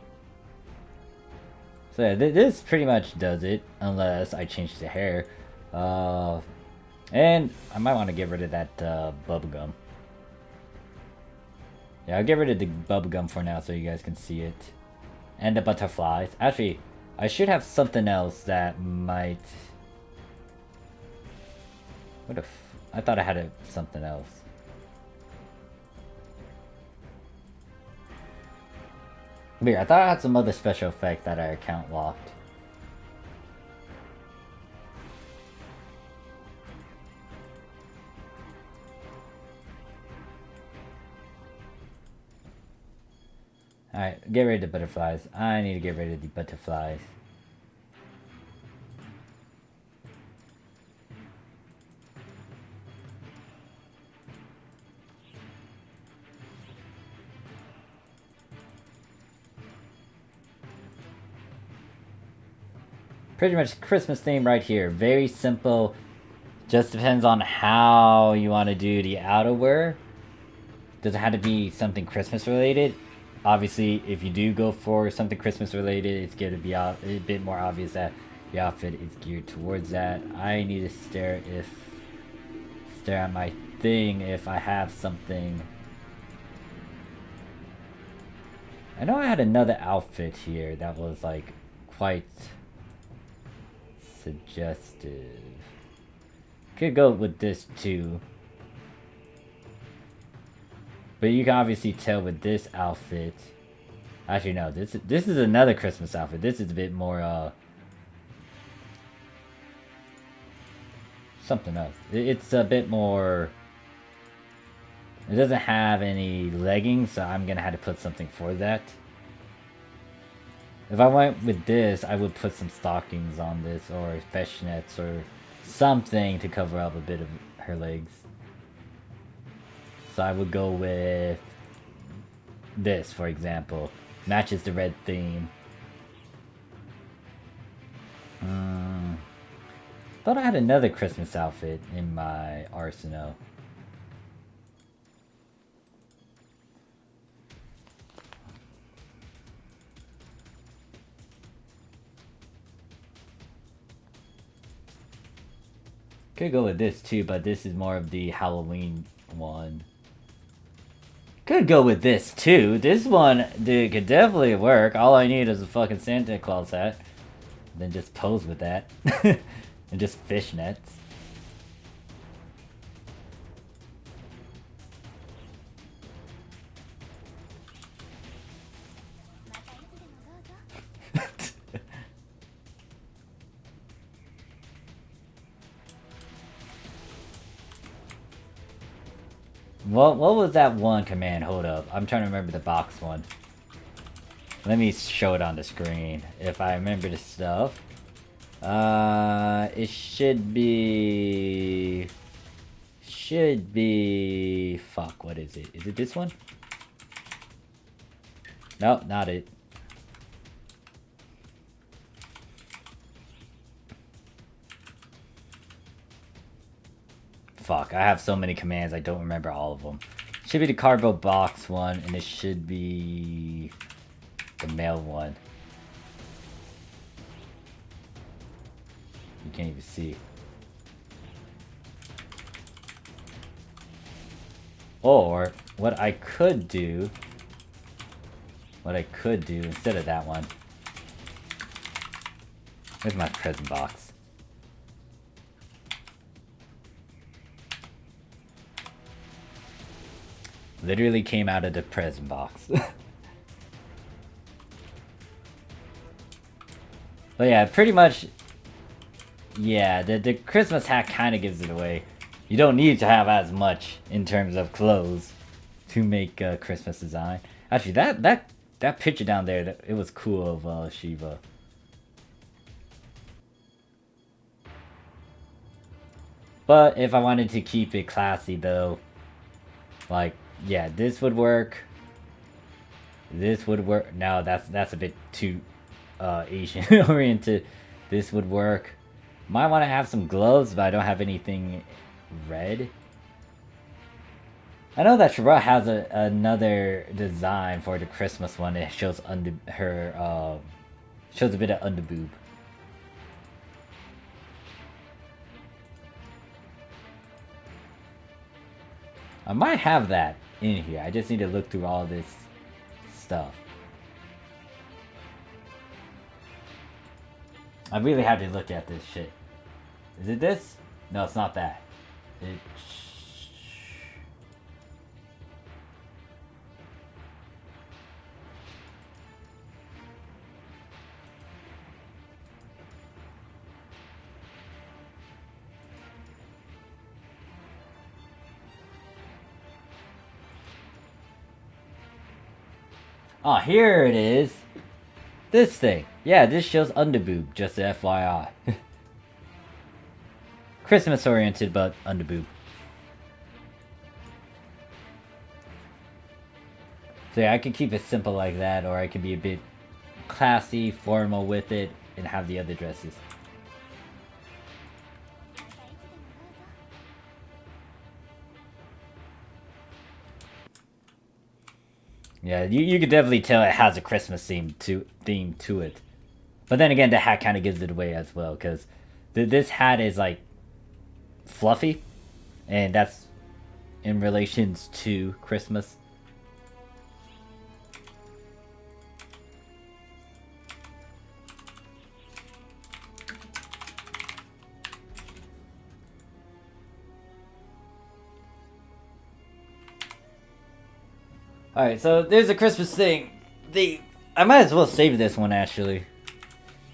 So yeah, this pretty much does it, unless I change the hair. And I might want to get rid of that bubblegum. Yeah, I'll get rid of the bubblegum for now so you guys can see it. And the butterflies. Actually, I should have something else that might... What if... I thought I had something else. Weird, I thought I had some other special effect that our account locked. Alright, get rid of the butterflies. I need to get rid of the butterflies. Pretty much Christmas theme right here. Very simple. Just depends on how you want to do the outerwear. Does it have to be something Christmas related? Obviously, if you do go for something Christmas related, it's going to be a bit more obvious that the outfit is geared towards that. I need to stare at my thing if I have something. I know I had another outfit here that was like quite suggestive. Could go with this too. But you can obviously tell with this outfit. Actually no, this is another Christmas outfit. This is a bit more something else. It's a bit more... It doesn't have any leggings, so I'm gonna have to put something for that. If I went with this, I would put some stockings on this, or fishnets, or something to cover up a bit of her legs. So I would go with this, for example. Matches the red theme. Thought I had another Christmas outfit in my arsenal. Could go with this too, but this is more of the Halloween one. Could go with this too. This one, dude, could definitely work. All I need is a fucking Santa Claus hat. Then just pose with that. And just fishnets. What was that one command? Hold up. I'm trying to remember the box one. Let me show it on the screen. If I remember the stuff. It should be... Fuck, what is it? Is it this one? No, not it. Fuck, I have so many commands, I don't remember all of them. Should be the cardboard box one, and it should be the mail one. You can't even see. Or, what I could do instead of that one. Where's my present box? Literally came out of the present box. But yeah, pretty much... Yeah, the Christmas hat kind of gives it away. You don't need to have as much in terms of clothes to make a Christmas design. Actually, that picture down there, it was cool of Shiva. But if I wanted to keep it classy though, like, yeah, this would work. This would work. No, that's a bit too Asian oriented. This would work. Might want to have some gloves, but I don't have anything red. I know that Shira has another design for the Christmas one. It shows under her, shows a bit of underboob. I might have that in here. I just need to look through all this stuff. I really have to look at this shit. Is it this? No, it's not that. Oh, here it is. This thing. Yeah, this shows underboob, just FYI. Christmas oriented, but underboob. So yeah, I could keep it simple like that, or I could be a bit classy, formal with it, and have the other dresses. Yeah, you could definitely tell it has a Christmas theme to it. But then again, the hat kind of gives it away as well, because this hat is like fluffy, and that's in relations to Christmas. Alright, so there's a Christmas thing. I might as well save this one, actually.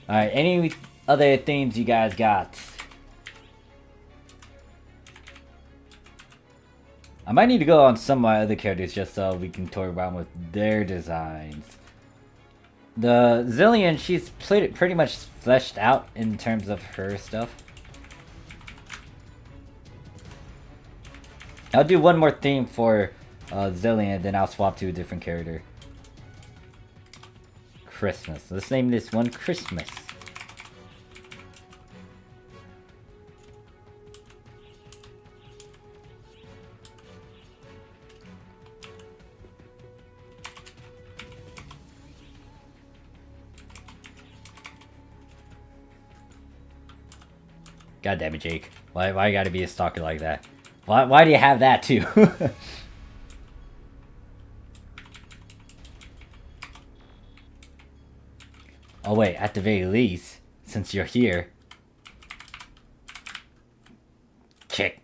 Alright, any other themes you guys got? I might need to go on some of my other characters just so we can toy around with their designs. The Zillion, she's pretty much fleshed out in terms of her stuff. I'll do one more theme for Zillion, then I'll swap to a different character. Christmas. Let's name this one Christmas. God damn it, Jake. Why you gotta be a stalker like that? Why do you have that too? Oh wait, at the very least, since you're here. Check.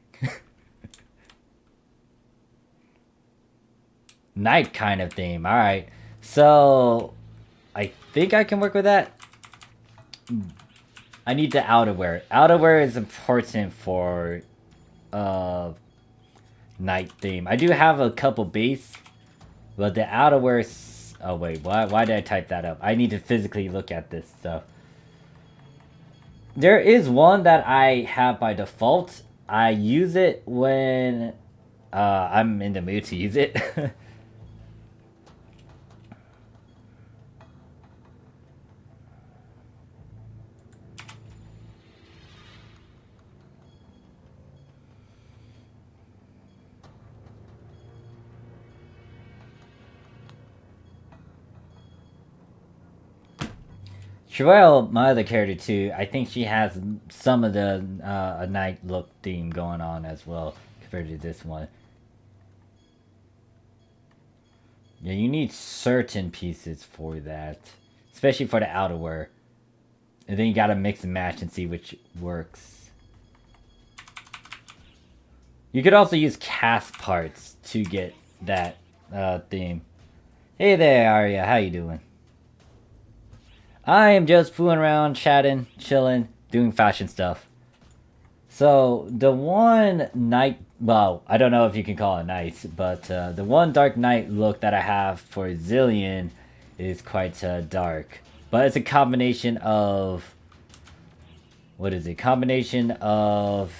Night kind of theme, alright. So, I think I can work with that. I need the outerwear. Outerwear is important for night theme. I do have a couple base, but the outerwear. Oh wait, why did I type that up? I need to physically look at this stuff. There is one that I have by default. I use it when I'm in the mood to use it. Sherelle, my other character too, I think she has some of the a night look theme going on as well compared to this one. Yeah, you need certain pieces for that, especially for the outerwear. And then you gotta mix and match and see which works. You could also use cast parts to get that theme. Hey there, Arya, how you doing? I am just fooling around, chatting, chilling, doing fashion stuff. So, the one night... Well, I don't know if you can call it night, but the one dark night look that I have for Zillion is quite dark. But it's a combination of... What is it? Combination of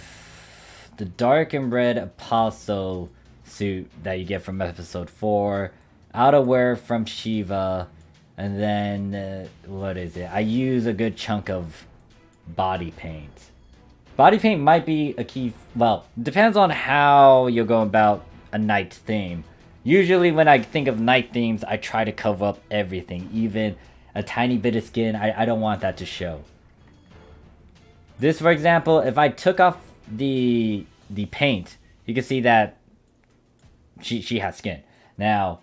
the dark and red Apostle suit that you get from episode 4, outerwear from Shiva, and then, what is it? I use a good chunk of body paint. Body paint might be a key. Well, depends on how you're going about a night theme. Usually when I think of night themes, I try to cover up everything. Even a tiny bit of skin, I don't want that to show. This, for example, if I took off the paint, you can see that she has skin. Now,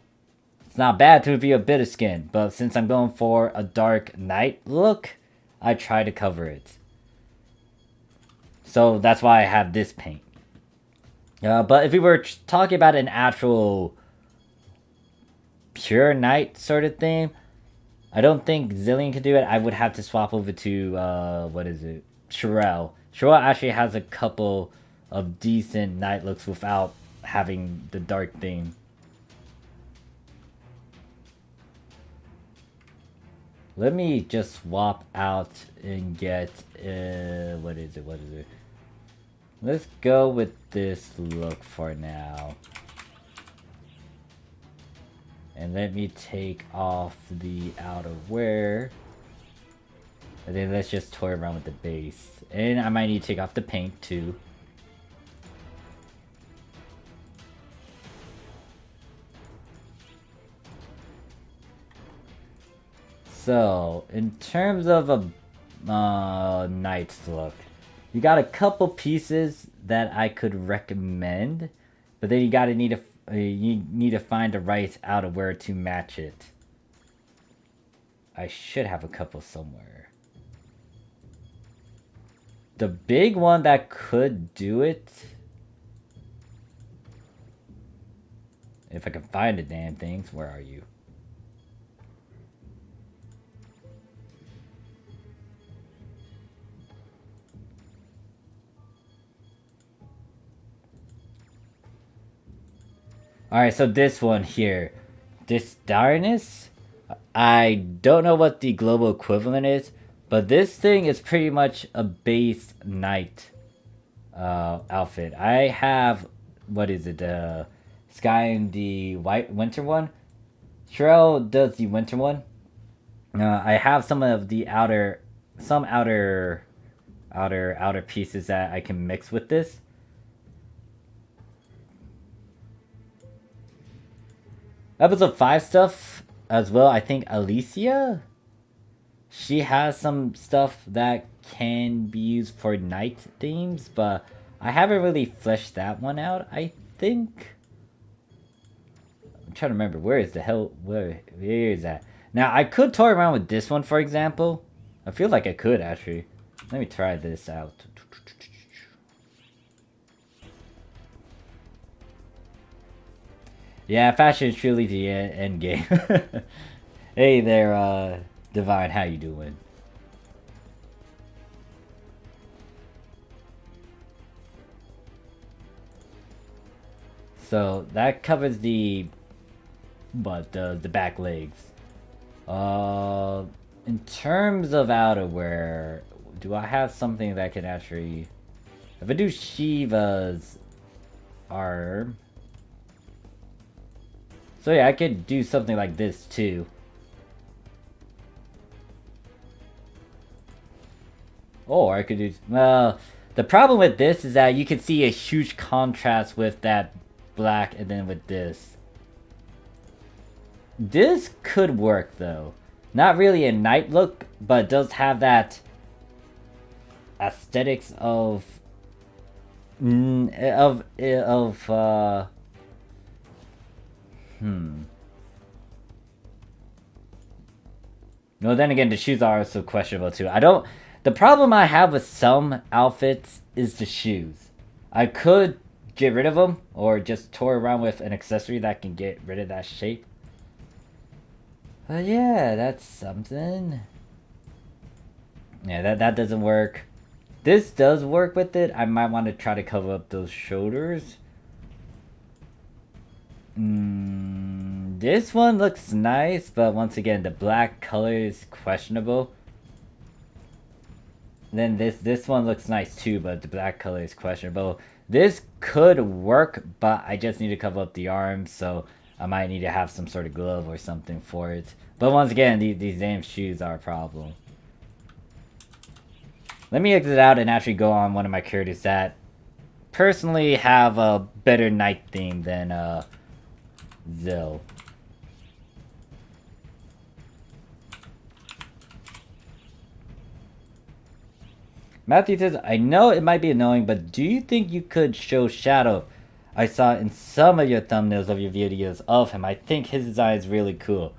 it's not bad to reveal a bit of skin, but since I'm going for a dark night look, I try to cover it. So that's why I have this paint. But if we were talking about an actual pure night sort of thing, I don't think Zillion could do it. I would have to swap over to, what is it? Sherelle. Sherelle actually has a couple of decent night looks without having the dark theme. Let me just swap out and get, what is it? Let's go with this look for now. And let me take off the outerwear. And then let's just toy around with the base. And I might need to take off the paint too. So, in terms of a night's look, you got a couple pieces that I could recommend, but then you need to find the right outerwear to match it. I should have a couple somewhere. The big one that could do it, if I can find the damn things, where are you? Alright, so this one here. This Darkness, I don't know what the global equivalent is, but this thing is pretty much a base night outfit. I have, what is it, the Sky and the White Winter one. Sherelle does the winter one. I have some of the outer pieces that I can mix with this. Episode 5 stuff as well. I think Alicia, she has some stuff that can be used for night themes, but I haven't really fleshed that one out. I think I'm trying to remember where is that. Now I could toy around with this one, for example. I feel like I could actually. Let me try this out. Yeah, fashion is truly the end game. Hey there, Divine, how you doing? So that covers the back legs. In terms of outerwear, do I have something that can actually, if I do Shiva's arm? So yeah, I could do something like this too. Or I could do, well, the problem with this is that you can see a huge contrast with that black and then with this. This could work though. Not really a night look, but it does have that aesthetics of No, then again, the shoes are also questionable too. The problem I have with some outfits is the shoes. I could get rid of them, or just toy around with an accessory that can get rid of that shape. But yeah, that's something. Yeah, that doesn't work. This does work with it. I might want to try to cover up those shoulders. This one looks nice, but once again, the black color is questionable. Then this one looks nice too, but the black color is questionable. This could work, but I just need to cover up the arms, so I might need to have some sort of glove or something for it. But once again, these damn shoes are a problem. Let me exit out and actually go on one of my characters that personally have a better night theme than Zill. Matthew says, I know it might be annoying, but do you think you could show Shadow? I saw in some of your thumbnails of your videos of him. I think his design is really cool.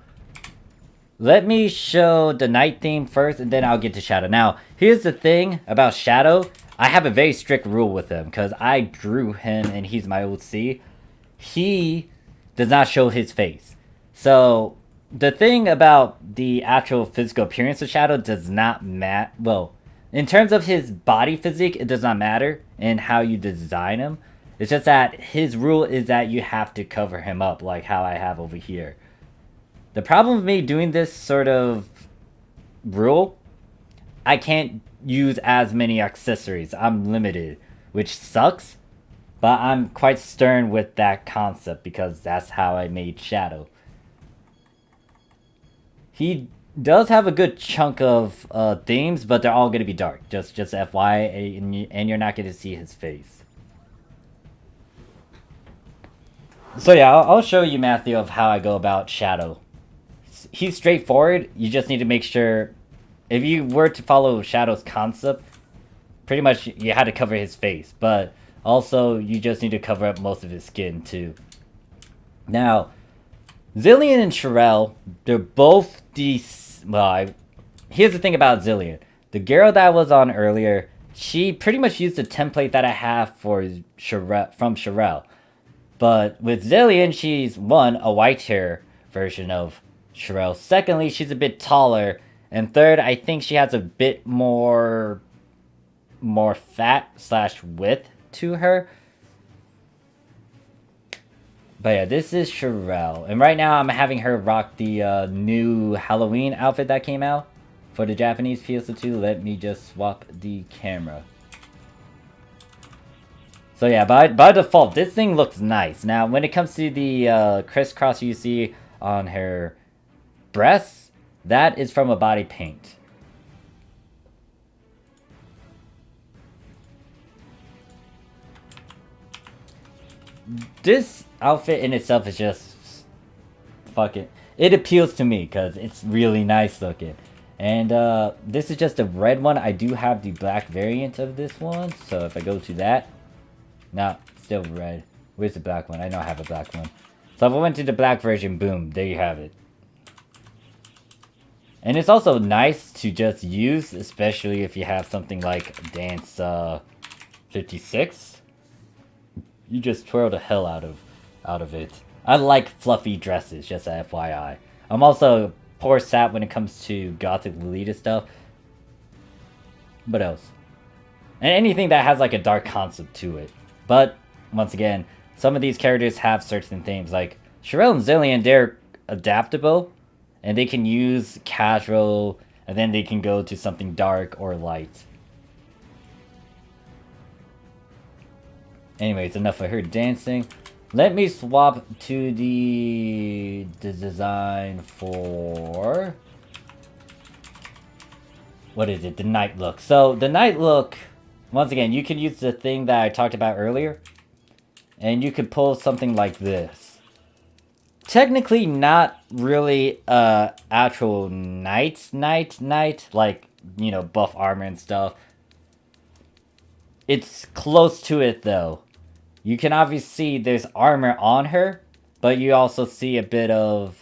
Let me show the night theme first, and then I'll get to Shadow. Now, here's the thing about Shadow. I have a very strict rule with him, because I drew him, and he's my OC. He does not show his face. So, the thing about the actual physical appearance of Shadow does not matter. Well, in terms of his body physique, it does not matter in how you design him. It's just that his rule is that you have to cover him up, like how I have over here. The problem with me doing this sort of rule, I can't use as many accessories. I'm limited, which sucks. But I'm quite stern with that concept because that's how I made Shadow. He does have a good chunk of themes, but they're all going to be dark. Just FYI, and you're not going to see his face. So yeah, I'll show you, Matthew, of how I go about Shadow. He's straightforward. You just need to make sure, if you were to follow Shadow's concept, pretty much you had to cover his face. But also, you just need to cover up most of his skin, too. Now, Zillion and Sherelle, they're both here's the thing about Zillion. The girl that I was on earlier, she pretty much used the template that I have for from Sherelle. But with Zillion, she's, one, a white hair version of Sherelle. Secondly, she's a bit taller. And third, I think she has a bit more fat / width to her. But yeah, this is Sherelle. And right now I'm having her rock the new Halloween outfit that came out for the Japanese PSO2. Let me just swap the camera. So yeah, by default, this thing looks nice. Now, when it comes to the crisscross you see on her breasts, that is from a body paint. This outfit in itself is just fucking, it appeals to me because it's really nice looking. And this is just a red one. I do have the black variant of this one, so if I go to that, no, still red. Where's the black one? I know I have a black one. So if I went to the black version, boom, there you have it. And it's also nice to just use, especially if you have something like Dance 56. You just twirl the hell out of it. I like fluffy dresses, just a FYI. I'm also poor sap when it comes to gothic Lolita stuff. What else? And anything that has like a dark concept to it. But, once again, some of these characters have certain themes. Like, Sherelle and Zillion, they're adaptable. And they can use casual, and then they can go to something dark or light. Anyways, enough of her dancing. Let me swap to the design for... what is it? The night look. So, the night look, once again, you can use the thing that I talked about earlier. And you could pull something like this. Technically not really actual knight, like, you know, buff armor and stuff. It's close to it, though. You can obviously see there's armor on her, but you also see a bit of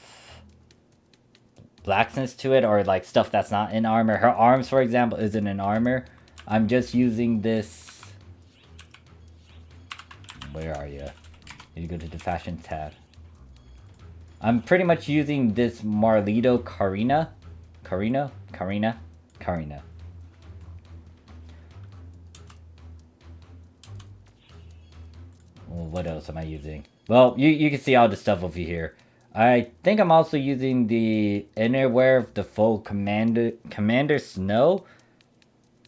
blackness to it, or like stuff that's not in armor. Her arms, for example, isn't in armor. I'm just using this... where are you? You go to the fashion tab. I'm pretty much using this Marlito Karina. Well, what else am I using? Well, you can see all the stuff over here. I think I'm also using the innerwear of the full Commander Snow.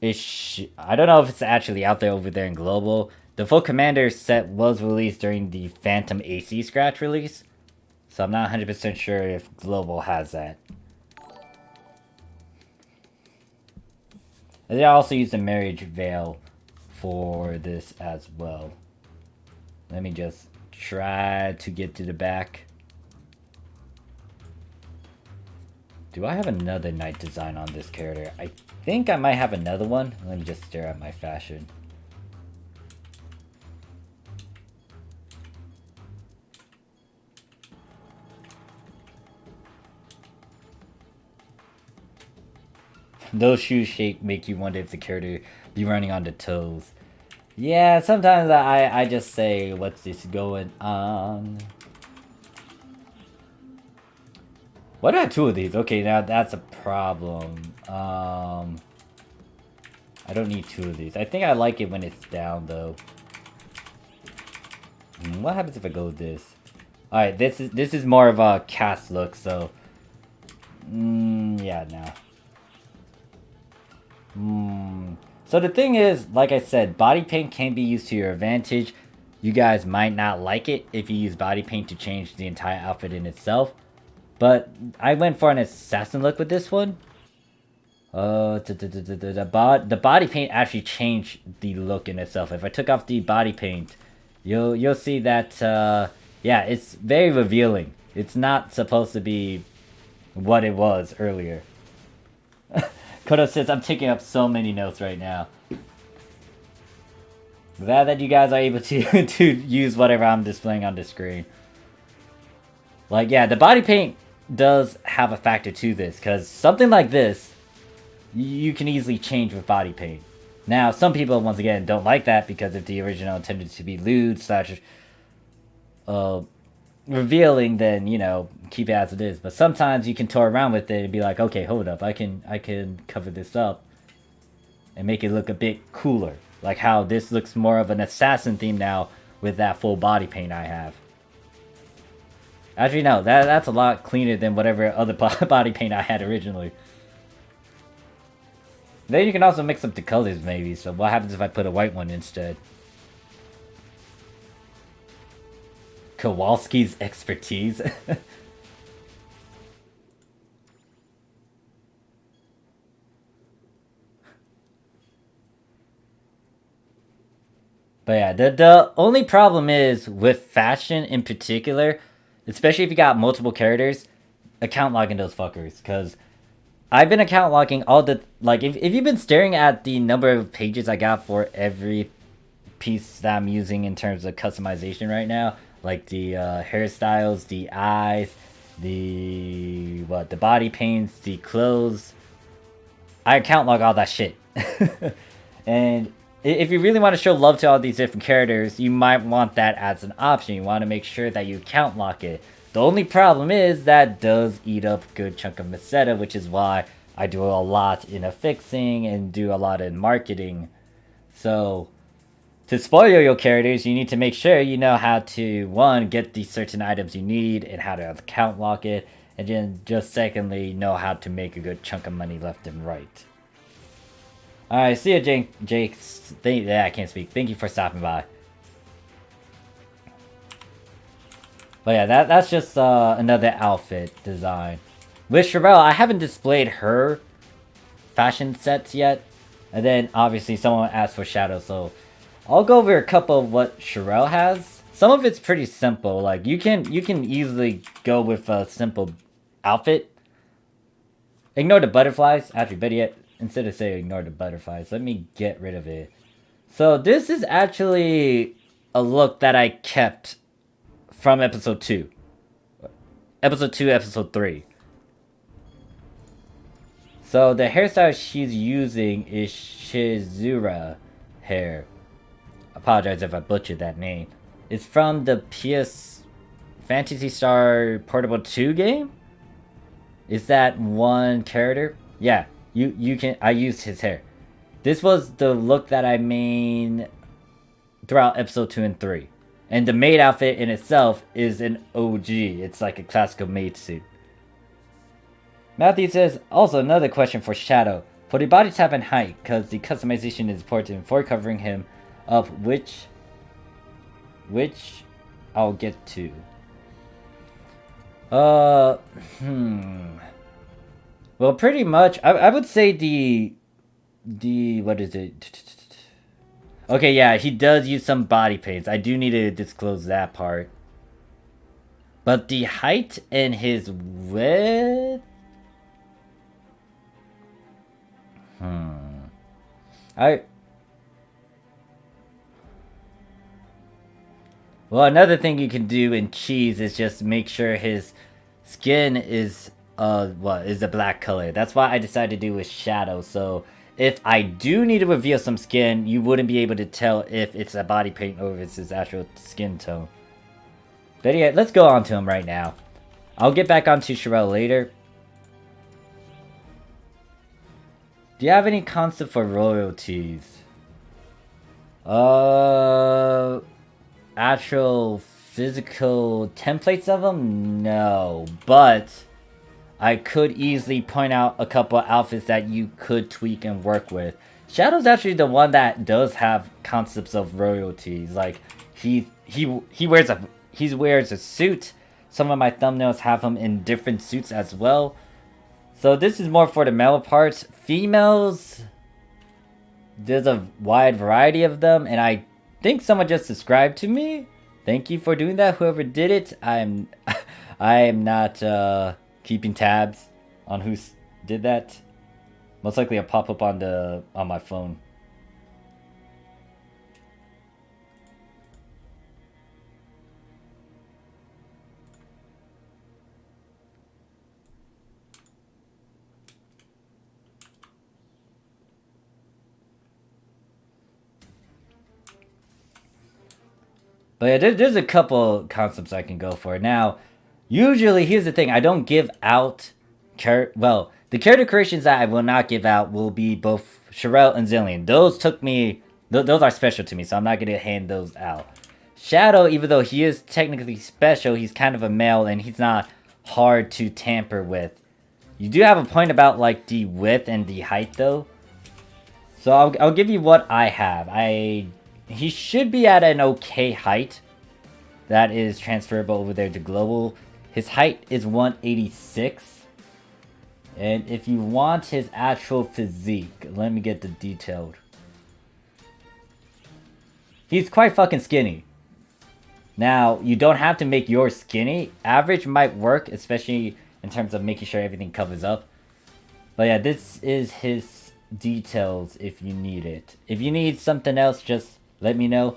I don't know if it's actually out there over there in Global. The full Commander set was released during the Phantom AC scratch release. So I'm not 100% sure if Global has that. And then I also used the marriage veil for this as well. Let me just try to get to the back. Do I have another knight design on this character? I think I might have another one. Let me just stare at my fashion. Those shoe shape make you wonder if the character be running on the toes. Yeah, sometimes I just say, what's this going on? Why do I have 2 of these? Okay, now that's a problem. I don't need 2 of these. I think I like it when it's down, though. What happens if I go with this? Alright, this is more of a cast look, so... yeah, no. So the thing is, like I said, body paint can be used to your advantage. You guys might not like it if you use body paint to change the entire outfit in itself. But I went for an assassin look with this one. The body paint actually changed the look in itself. If I took off the body paint, you'll see that yeah, it's very revealing. It's not supposed to be what it was earlier. Kodo says I'm taking up so many notes right now. Glad that you guys are able to to use whatever I'm displaying on the screen. Like, yeah, the body paint does have a factor to this, because something like this, you can easily change with body paint. Now, some people, once again, don't like that, because if the original intended to be lewd / revealing, then, you know, keep it as it is. But sometimes you can toy around with it and be like, okay, hold up, I can cover this up and make it look a bit cooler. Like how this looks more of an assassin theme now with that full body paint I have. Actually, no, that's a lot cleaner than whatever other body paint I had originally. Then you can also mix up the colors maybe, so what happens if I put a white one instead? Kowalski's expertise. But yeah, the only problem is with fashion in particular, especially if you got multiple characters, account logging those fuckers. Because I've been account logging all the... Like, if you've been staring at the number of pages I got for every piece that I'm using in terms of customization right now, like the hairstyles, the eyes, the body paints, the clothes, I account log all that shit. And if you really want to show love to all these different characters, you might want that as an option. You want to make sure that you account lock it. The only problem is that does eat up a good chunk of meseta, which is why I do a lot in affixing and do a lot in marketing. So to spoil your characters, you need to make sure you know how to, one, get these certain items you need and how to account lock it, and then just secondly, know how to make a good chunk of money left and right. Alright, see you, Jake. Yeah, I can't speak. Thank you for stopping by. But yeah, that's just another outfit design. With Sherelle, I haven't displayed her fashion sets yet. And then, obviously, someone asked for Shadow, so I'll go over a couple of what Sherelle has. Some of it's pretty simple. Like, you can easily go with a simple outfit. Ignore the butterflies. Actually, better yet, instead of saying ignore the butterflies, let me get rid of it. So this is actually a look that I kept from episode 2. Episode 2, episode 3. So the hairstyle she's using is Shizura hair. Apologize if I butchered that name. It's from the PS Fantasy Star Portable 2 game? Is that one character? Yeah. You can... I used his hair. This was the look that I made throughout episode 2 and 3. And the maid outfit in itself is an OG. It's like a classical maid suit. Matthew says, also another question for Shadow. For the body type and height, because the customization is important for covering him up, which I'll get to. Well, pretty much, I would say the what is it? Okay, yeah, he does use some body paints. I do need to disclose that part. But the height and his width... Well, another thing you can do in cheese is just make sure his skin is is a black color. That's why I decided to do with shadow. So if I do need to reveal some skin, you wouldn't be able to tell if it's a body paint or if it's his actual skin tone. But yeah, let's go on to him right now. I'll get back onto Sherelle later. Do you have any concept for royalties? Actual physical templates of them? No, but I could easily point out a couple outfits that you could tweak and work with. Shadow's actually the one that does have concepts of royalties. Like he wears a suit. Some of my thumbnails have him in different suits as well. So this is more for the male parts. Females, there's a wide variety of them, and I think someone just subscribed to me. Thank you for doing that, whoever did it. I am not keeping tabs on who did that. Most likely a pop up on my phone. But yeah, there's a couple concepts I can go for. Now, usually, here's the thing. I don't give out... the character creations that I will not give out will be both Sherelle and Zillion. Those took me... those are special to me, so I'm not going to hand those out. Shadow, even though he is technically special, he's kind of a male, and he's not hard to tamper with. You do have a point about, like, the width and the height, though. So I'll give you what I have. He should be at an okay height. That is transferable over there to global. His height is 186. And if you want his actual physique, let me get the detailed. He's quite fucking skinny. Now, you don't have to make yours skinny. Average might work, especially in terms of making sure everything covers up. But yeah, this is his details if you need it. If you need something else, just let me know.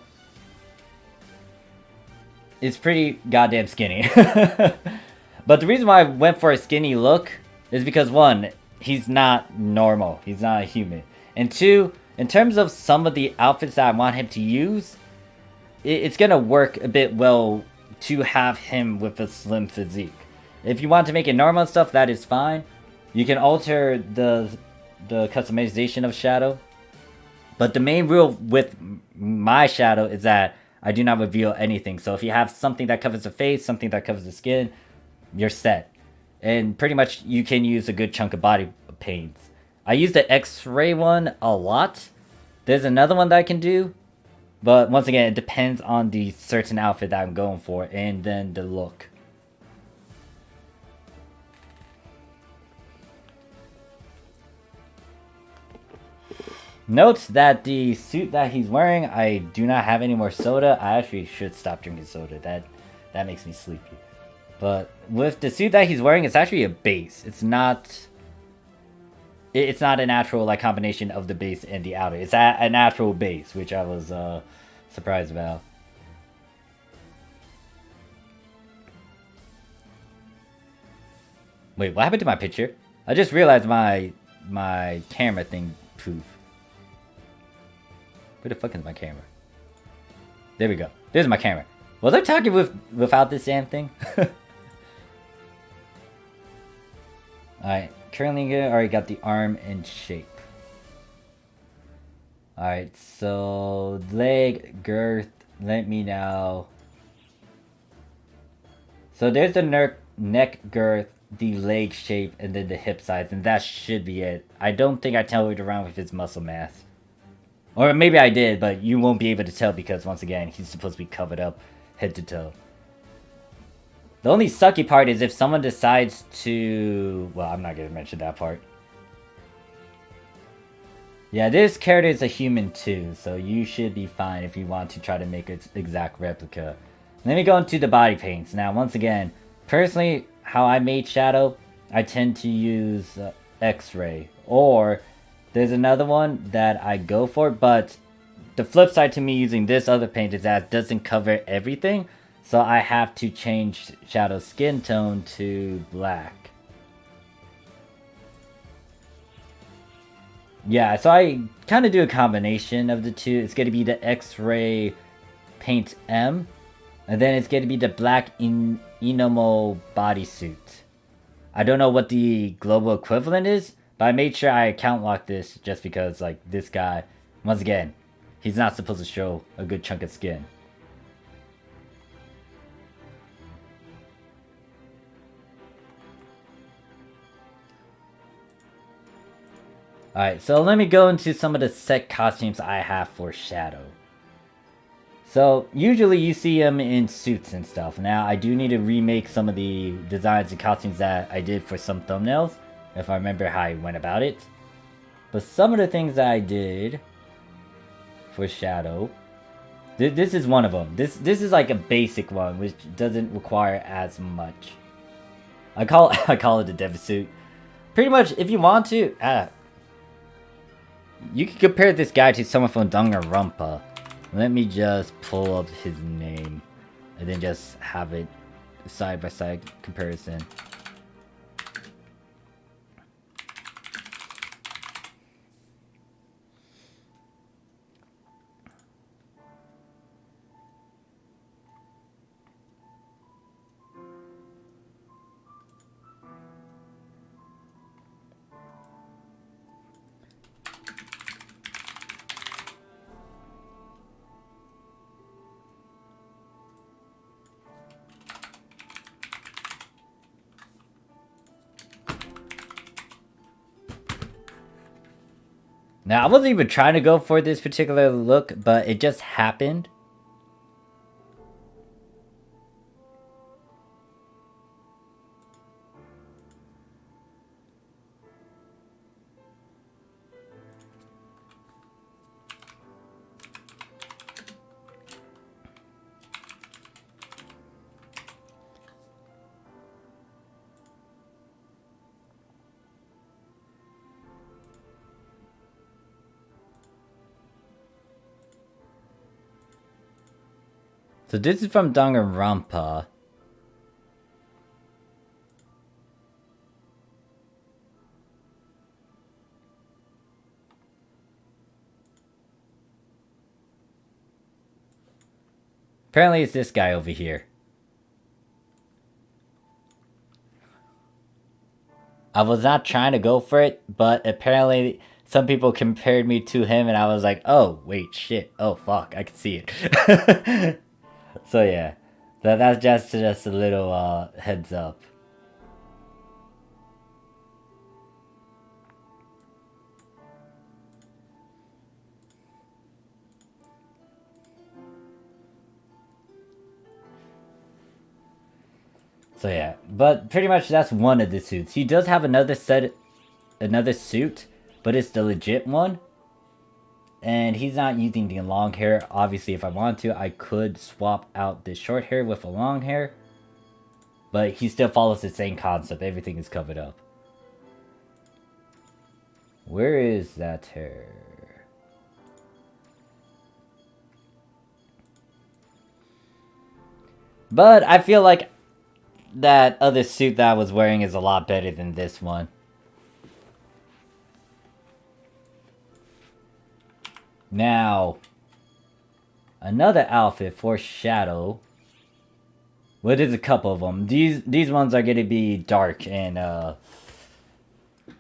It's pretty goddamn skinny. But the reason why I went for a skinny look is because, one, he's not normal. He's not a human. And two, in terms of some of the outfits that I want him to use, it's going to work a bit well to have him with a slim physique. If you want to make it normal and stuff, that is fine. You can alter the customization of Shadow. But the main rule with my Shadow is that I do not reveal anything. So if you have something that covers the face, something that covers the skin, you're set. And pretty much you can use a good chunk of body paints. I use the X-ray one a lot. There's another one that I can do. But once again, it depends on the certain outfit that I'm going for and then the look. Note that the suit that he's wearing, I do not have any more soda. I actually should stop drinking soda. That makes me sleepy. But with the suit that he's wearing, it's actually a base. It's not an actual like combination of the base and the outer. It's an actual base, which I was surprised about. Wait, what happened to my picture? I just realized my camera thing poofed. Where the fuck is my camera? There we go. There's my camera. Was I talking without this damn thing? Alright, currently I already got the arm in shape. Alright, so leg girth, let me know. So there's the neck girth, the leg shape, and then the hip size, and that should be it. I don't think I toyed around with his muscle mass. Or maybe I did, but you won't be able to tell because, once again, he's supposed to be covered up head to toe. The only sucky part is if someone decides to... Well, I'm not going to mention that part. Yeah, this character is a human too, so you should be fine if you want to try to make its exact replica. Let me go into the body paints. Now, once again, personally, how I made Shadow, I tend to use X-Ray. Or, there's another one that I go for, but the flip side to me using this other paint is that it doesn't cover everything. So I have to change Shadow's skin tone to black. Yeah, so I kind of do a combination of the two. It's going to be the X-Ray Paint M. And then it's going to be the black Inomo bodysuit. I don't know what the global equivalent is, but I made sure I account locked this just because, like, this guy, once again, he's not supposed to show a good chunk of skin. Alright, so let me go into some of the set costumes I have for Shadow. So, usually you see him in suits and stuff. Now, I do need to remake some of the designs and costumes that I did for some thumbnails, if I remember how I went about it. But some of the things that I did for Shadow, this is one of them. This is like a basic one, which doesn't require as much. I call it the Dev suit. Pretty much, if you want to, you can compare this guy to someone from Danganronpa. Let me just pull up his name and then just have it side by side comparison. Now, I wasn't even trying to go for this particular look, but it just happened. So this is from Danganronpa. Apparently it's this guy over here. I was not trying to go for it, but apparently some people compared me to him and I was like, oh, wait, shit. Oh, fuck, I can see it. So yeah, that's just a little heads up. So yeah, but pretty much that's one of the suits. He does have another suit, but it's the legit one. And he's not using the long hair. Obviously, if I want to, I could swap out the short hair with a long hair. But he still follows the same concept. Everything is covered up. Where is that hair? But I feel like that other suit that I was wearing is a lot better than this one. Now, another outfit for Shadow. Well, there's a couple of them. These ones are going to be dark and, I'm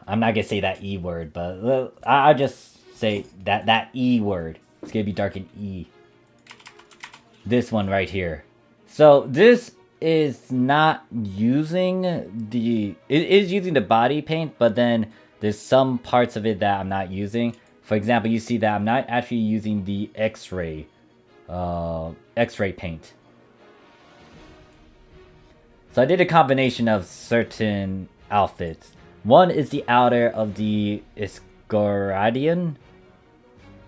not going to say that E word, but I'll just say that E word. It's going to be dark and E. This one right here. So, this is not using it is using the body paint, but then there's some parts of it that I'm not using. For example, you see that I'm not actually using the X-ray paint. So I did a combination of certain outfits. One is the outer of the Iskoradian.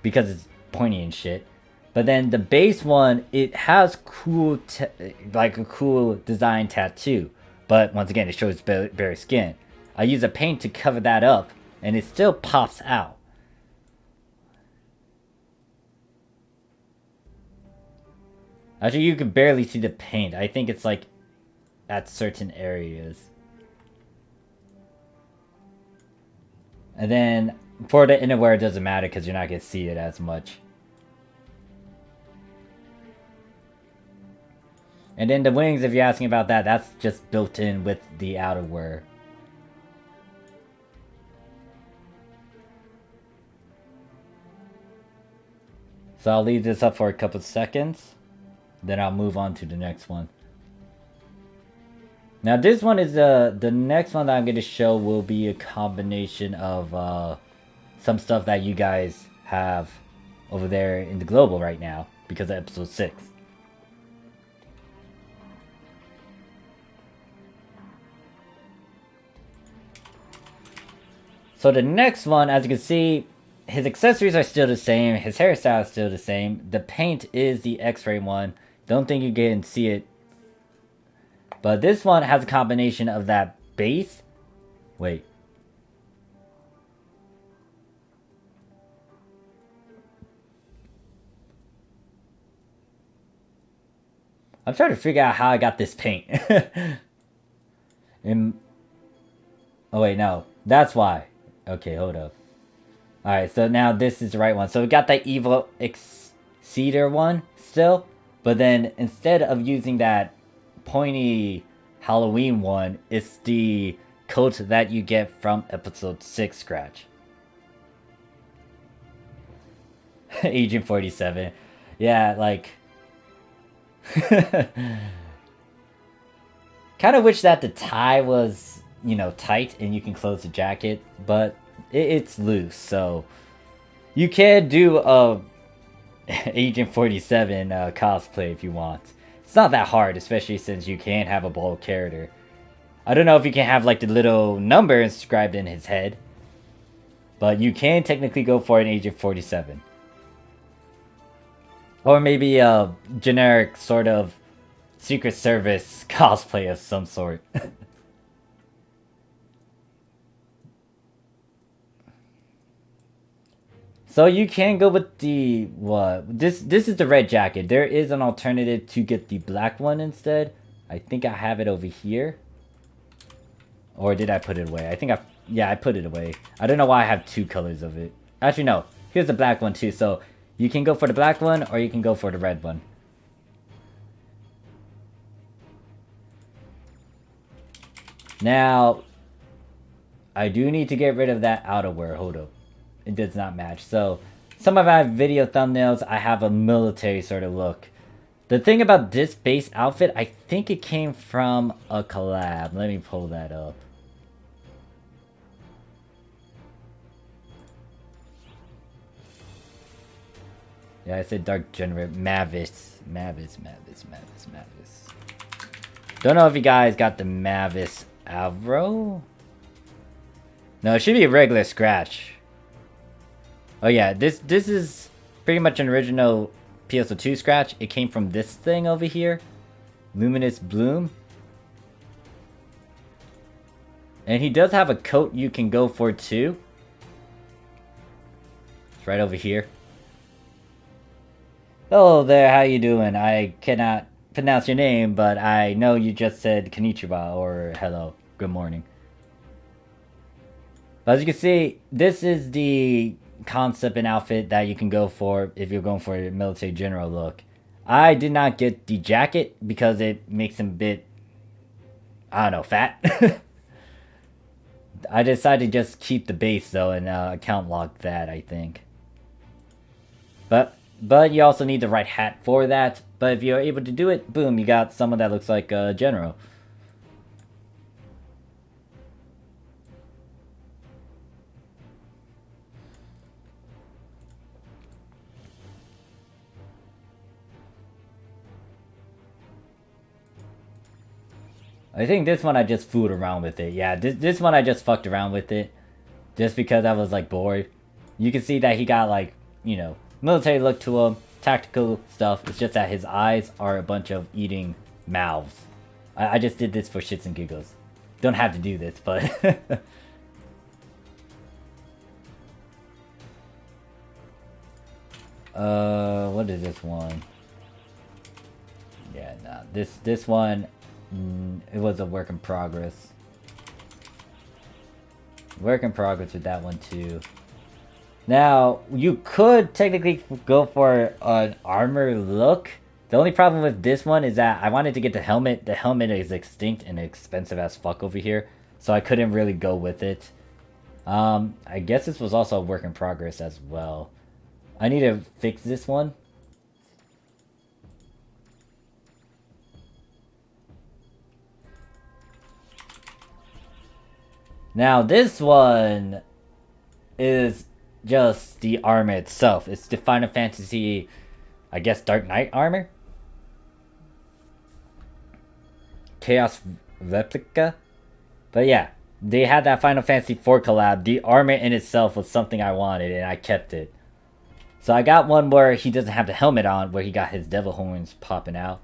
because it's pointy and shit. But then the base one, it has cool, like a cool design tattoo. But once again, it shows bare skin. I use a paint to cover that up, and it still pops out. Actually, you can barely see the paint. I think it's like at certain areas. And then for the innerwear, it doesn't matter because you're not going to see it as much. And then the wings, if you're asking about that, that's just built in with the outerwear. So I'll leave this up for a couple of seconds. Then I'll move on to the next one. Now this one is the next one that I'm going to show will be a combination of some stuff that you guys have over there in the global right now because of episode 6. So the next one, as you can see, his accessories are still the same, his hairstyle is still the same, the paint is the X-ray one, don't think you can see it. But this one has a combination of that base. Wait. I'm trying to figure out how I got this paint. Oh wait, no. That's why. Okay, hold up. Alright, so now this is the right one. So we got that evil Exceeder one still. But then instead of using that pointy Halloween one, it's the coat that you get from episode 6 scratch. Agent 47. Yeah, like... kind of wish that the tie was, you know, tight and you can close the jacket, but it's loose, so you can do a Agent 47 cosplay if you want. It's not that hard, especially since you can't have a bald character. I don't know if you can have like the little number inscribed in his head, but you can technically go for an Agent 47. Or maybe a generic sort of Secret Service cosplay of some sort. So you can go with the what? This is the red jacket. There is an alternative to get the black one instead. I think I have it over here. Or did I put it away? I think I put it away. I don't know why I have two colors of it. Actually no. Here's the black one too. So you can go for the black one or you can go for the red one. Now I do need to get rid of that outerwear. Hold up. It does not match. So some of my video thumbnails, I have a military sort of look. The thing about this base outfit, I think it came from a collab. Let me pull that up. Yeah, I said Dark Generate. Mavis. Don't know if you guys got the Mavis Avro. No, it should be a regular scratch. Oh yeah, this is pretty much an original PSO2 scratch. It came from this thing over here. Luminous Bloom. And he does have a coat you can go for too. It's right over here. Hello there, how you doing? I cannot pronounce your name, but I know you just said konnichiwa or hello, good morning. But as you can see, this is the concept and outfit that you can go for if you're going for a military general look. I did not get the jacket because it makes him a bit, I don't know, fat. I decided to just keep the base though and account lock that, I think. But you also need the right hat for that. But if you're able to do it, boom, you got someone that looks like a general. I think this one I just fooled around with it. Yeah, this one I just fucked around with it. Just because I was like bored. You can see that he got like you know, military look to him, tactical stuff. It's just that his eyes are a bunch of eating mouths. I just did this for shits and giggles. Don't have to do this, but... what is this one? Yeah, nah, this one, it was a work in progress. Work in progress with that one too. Now, you could technically go for an armor look. The only problem with this one is that I wanted to get the helmet. The helmet is extinct and expensive as fuck over here, so I couldn't really go with it. I guess this was also a work in progress as well. I need to fix this one. Now, this one is just the armor itself. It's the Final Fantasy, I guess, Dark Knight armor? Chaos Replica? But yeah, they had that Final Fantasy 4 collab. The armor in itself was something I wanted, and I kept it. So I got one where he doesn't have the helmet on, where he got his devil horns popping out.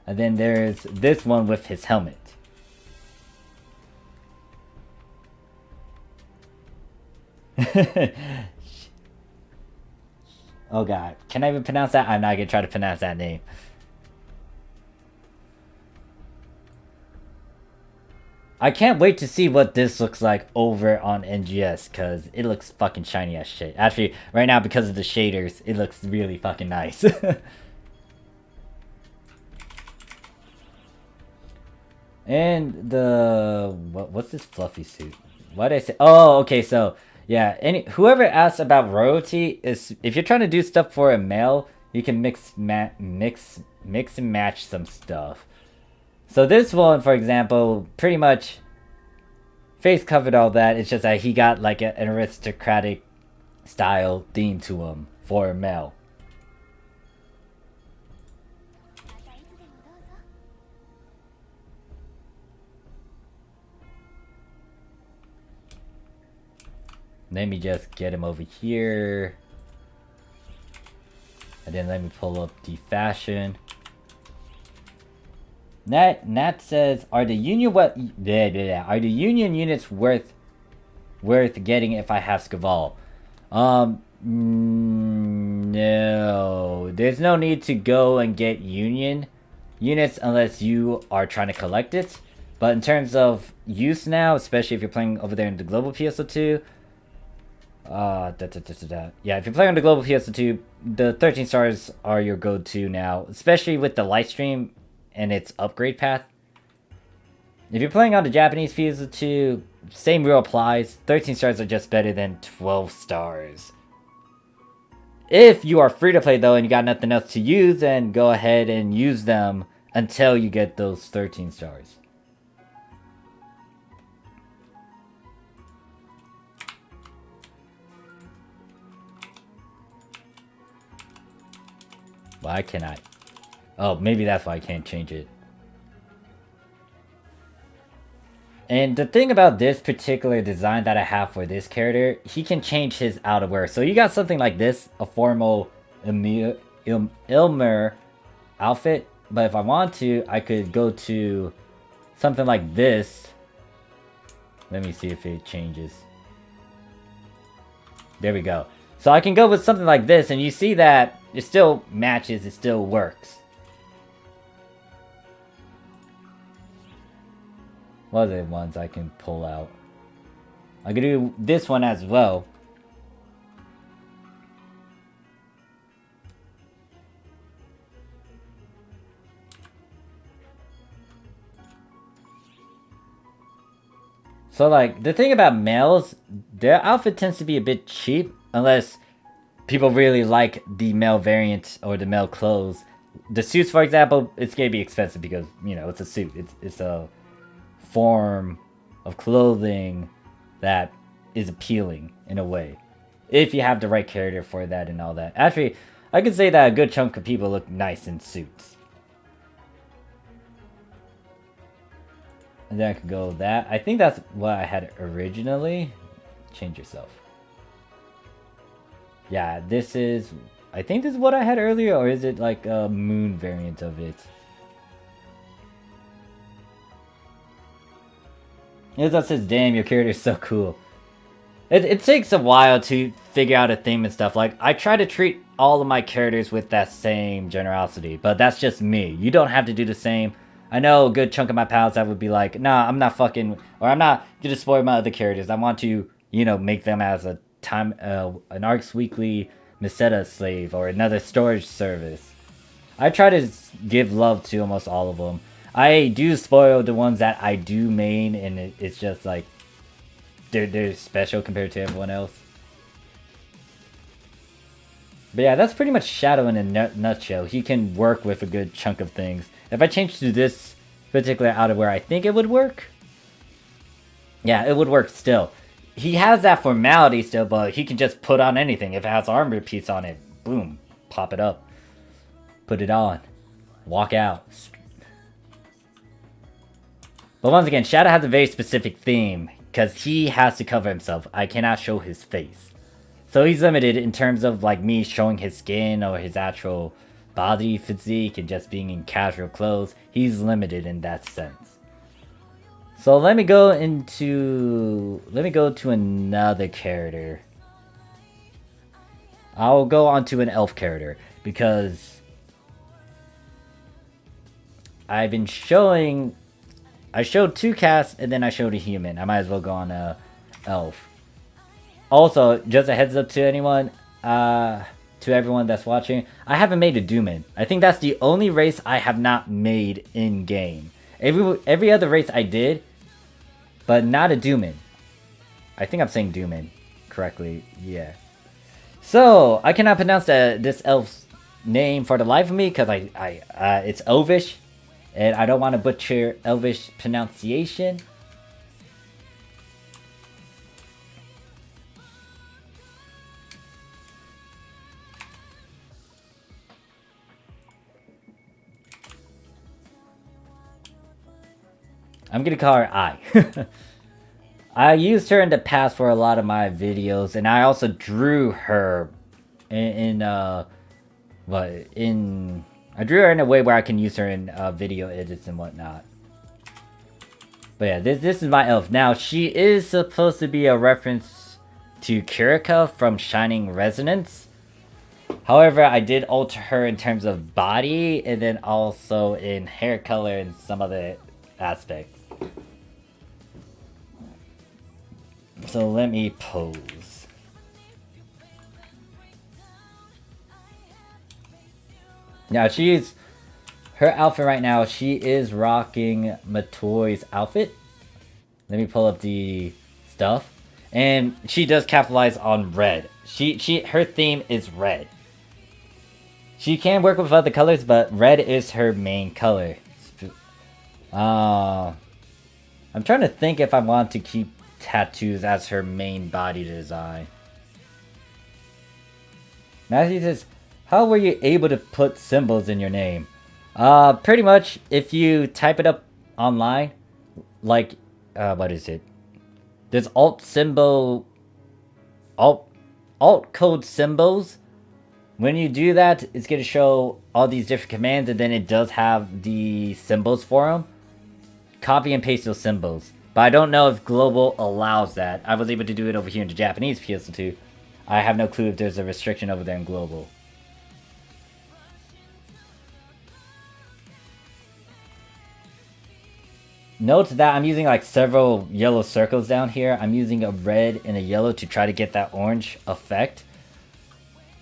And then there's this one with his helmet. Oh god, can I even pronounce that? I'm not gonna try to pronounce that name. I can't wait to see what this looks like over on NGS, because it looks fucking shiny as shit. Actually, right now, because of the shaders, it looks really fucking nice. And the... what's this fluffy suit? Why did I say... Oh, okay, so... Yeah, whoever asks about royalty, is if you're trying to do stuff for a male, you can mix and match some stuff. So this one, for example, pretty much face covered all that. It's just that he got like an aristocratic style theme to him for a male. Let me just get him over here. And then let me pull up the fashion. Nat says, are the union are the union units worth getting if I have Scaval? No. There's no need to go and get union units unless you are trying to collect it. But in terms of use now, especially if you're playing over there in the global PSO2, yeah, if you're playing on the global PSO2, the 13 stars are your go-to now, especially with the live stream and its upgrade path. If you're playing on the Japanese PSO2, same rule applies. 13 stars are just better than 12 stars. If you are free to play though and you got nothing else to use, then go ahead and use them until you get those 13 stars. Why can't I? Oh, maybe that's why I can't change it. And the thing about this particular design that I have for this character, he can change his outerwear. So you got something like this, a formal Ilmer outfit. But if I want to, I could go to something like this. Let me see if it changes. There we go. So I can go with something like this, and you see that it still matches, it still works. What are the ones I can pull out? I can do this one as well. So like, the thing about males, their outfit tends to be a bit cheap unless people really like the male variant or the male clothes. The suits, for example, it's gonna be expensive because, you know, it's a suit. It's a form of clothing that is appealing in a way, if you have the right character for that and all that. Actually, I could say that a good chunk of people look nice in suits. And then I could go with that. I think that's what I had originally. Change yourself. Yeah, this is... I think this is what I had earlier, or is it like a moon variant of it? It says, damn, your character is so cool. It takes a while to figure out a theme and stuff. Like, I try to treat all of my characters with that same generosity, but that's just me. You don't have to do the same. I know a good chunk of my pals that would be like, nah, I'm not fucking... Or I'm not gonna spoil my other characters. I want to, you know, make them as a an Arcs Weekly Meseta slave or another storage service. I try to give love to almost all of them. I do spoil the ones that I do main, and it's just like they're special compared to everyone else. But yeah, that's pretty much Shadow in a nutshell. He can work with a good chunk of things. If I change to this particular outerwear, I think it would work. Yeah, it would work still. He has that formality still, but he can just put on anything. If it has armor piece on it, boom, pop it up. Put it on. Walk out. But once again, Shadow has a very specific theme, because he has to cover himself. I cannot show his face. So he's limited in terms of like me showing his skin or his actual body physique and just being in casual clothes. He's limited in that sense. So let me go to another character. I'll go on to an elf character because I've been showing... I showed 2 casts and then I showed a human. I might as well go on a elf. Also, just a heads up to anyone, to everyone that's watching, I haven't made a Dooman. I think that's the only race I have not made in game. Every other race I did, but not a Dooman. I think I'm saying Dooman correctly. Yeah. So I cannot pronounce this elf's name for the life of me because it's Elvish. And I don't want to butcher Elvish pronunciation. I'm gonna call her I. I used her in the past for a lot of my videos, and I also drew her I drew her in a way where I can use her in video edits and whatnot. But yeah, this is my elf. Now, she is supposed to be a reference to Kirika from Shining Resonance. However, I did alter her in terms of body, and then also in hair color and some other aspects. So let me pose. Now, her outfit right now, she is rocking Matoi's outfit. Let me pull up the stuff. And she does capitalize on red. Her theme is red. She can work with other colors, but red is her main color. I'm trying to think if I want to keep tattoos as her main body design. Matthew says, how were you able to put symbols in your name? Pretty much, if you type it up online, like, what is it? There's alt code symbols. When you do that, it's going to show all these different commands, and then it does have the symbols for them. Copy and paste those symbols. But I don't know if global allows that. I was able to do it over here in the Japanese PSO2. I have no clue if there's a restriction over there in global. Note that I'm using like several yellow circles down here. I'm using a red and a yellow to try to get that orange effect.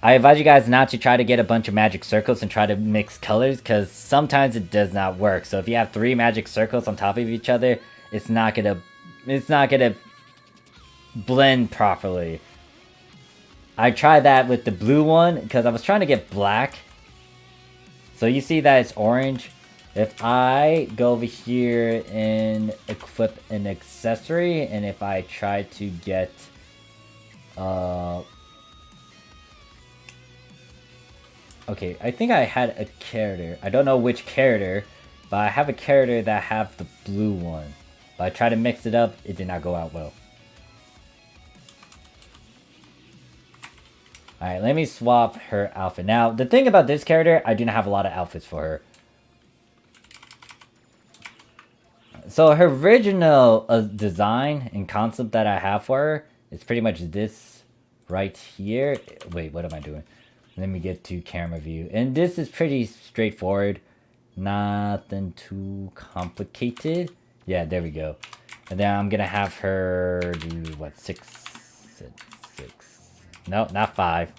I advise you guys not to try to get a bunch of magic circles and try to mix colors, because sometimes it does not work. So if you have 3 magic circles on top of each other, it's not gonna blend properly. I tried that with the blue one because I was trying to get black. So you see that it's orange. If I go over here and equip an accessory, and if I try to get okay, I think I had a character. I don't know which character, but I have a character that have the blue one. But I tried to mix it up, it did not go out well. Alright, let me swap her outfit. Now, the thing about this character, I do not have a lot of outfits for her. So her original design and concept that I have for her is pretty much this right here. Wait, what am I doing? Let me get to camera view. And this is pretty straightforward. Nothing too complicated. Yeah, there we go. And then I'm gonna have her do what, six. No, not 5.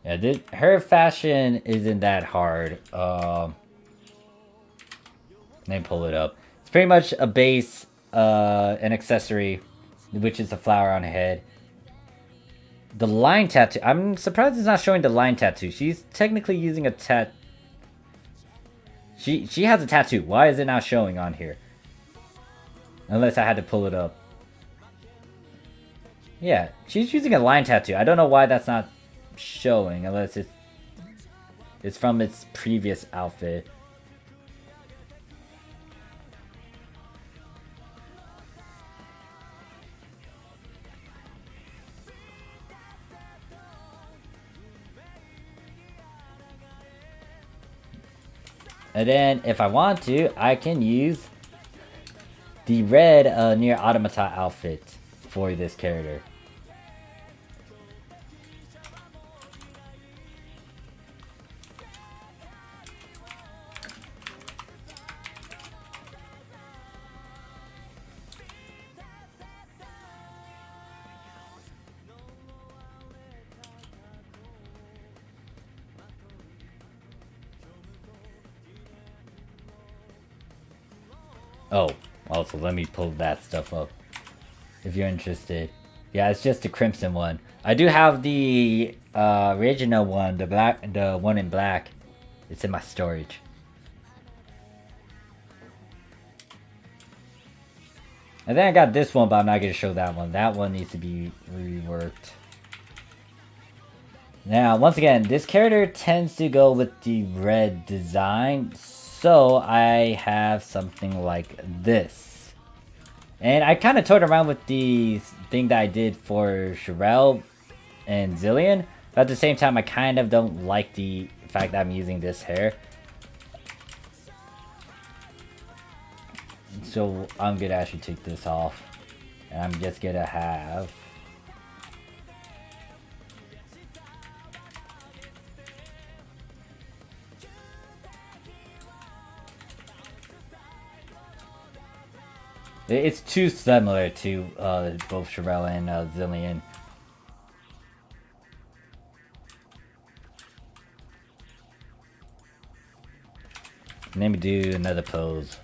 Yeah, her fashion isn't that hard. Let me pull it up. It's pretty much a base, an accessory, which is a flower on her head. The line tattoo. I'm surprised it's not showing the line tattoo. She's technically using a She has a tattoo. Why is it not showing on here? Unless I had to pull it up. Yeah, she's using a line tattoo. I don't know why that's not showing, unless it's from its previous outfit. And then, if I want to, I can use the red Near Automata outfit for this character. Oh, also let me pull that stuff up if you're interested. Yeah, it's just the crimson one. I do have the original one, the one in black. It's in my storage. And then I got this one, but I'm not gonna show that one. That one needs to be reworked. Now, once again, this character tends to go with the red design, so I have something like this. And I kind of toyed around with the thing that I did for Sherelle and Zillion, but at the same time, I kind of don't like the fact that I'm using this hair. So I'm gonna actually take this off, and I'm just gonna have... It's too similar to both Sherelle and Zillion. Let me do another pose.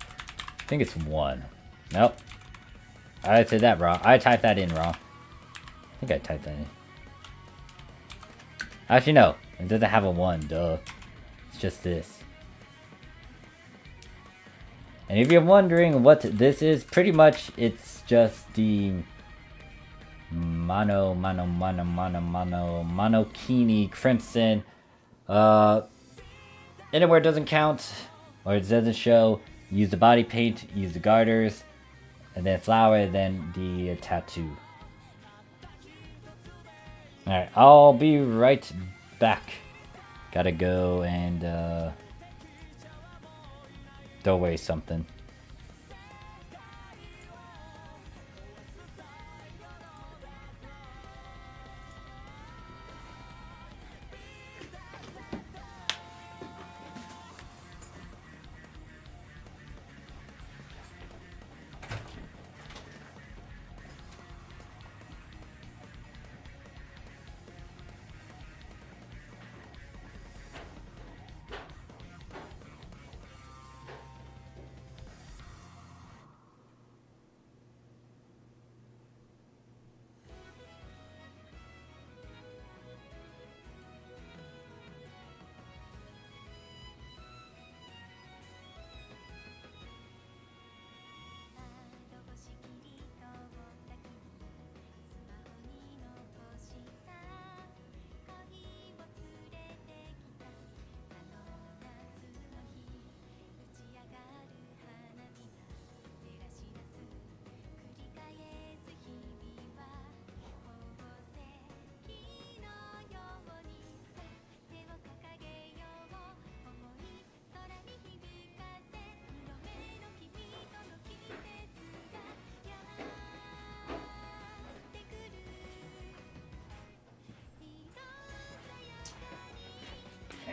I think it's 1. Nope. I said that wrong. I typed that in wrong. I think I typed that in. Actually, no. It doesn't have a 1, duh. It's just this. And if you're wondering what this is, pretty much it's just the Monokini Crimson. Anywhere it doesn't count, or it doesn't show, use the body paint, use the garters, and then flower, then the tattoo. Alright, I'll be right back. Gotta go and throw away something.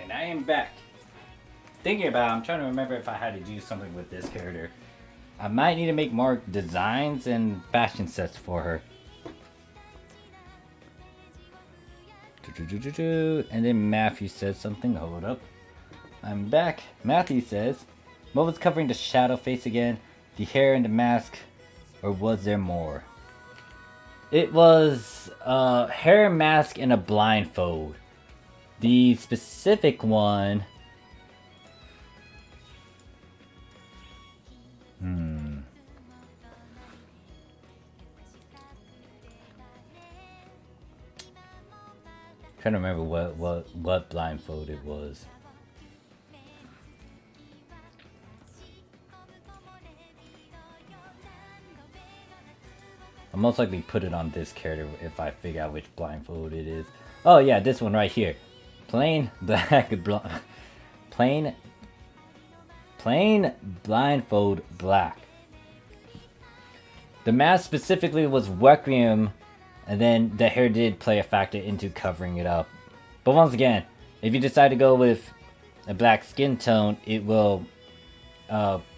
And I am back. Thinking about it, I'm trying to remember if I had to do something with this character. I might need to make more designs and fashion sets for her. And then Matthew says something. Hold up. I'm back. Matthew says, what was covering the shadow face again? The hair and the mask? Or was there more? It was hair, mask, and a blindfold. The specific one... Trying to remember what blindfold it was. I'll most likely put it on this character if I figure out which blindfold it is. Oh yeah, this one right here. Plain black plain blindfold black. The mask specifically was Requiem, and then the hair did play a factor into covering it up. But once again, if you decide to go with a black skin tone, it will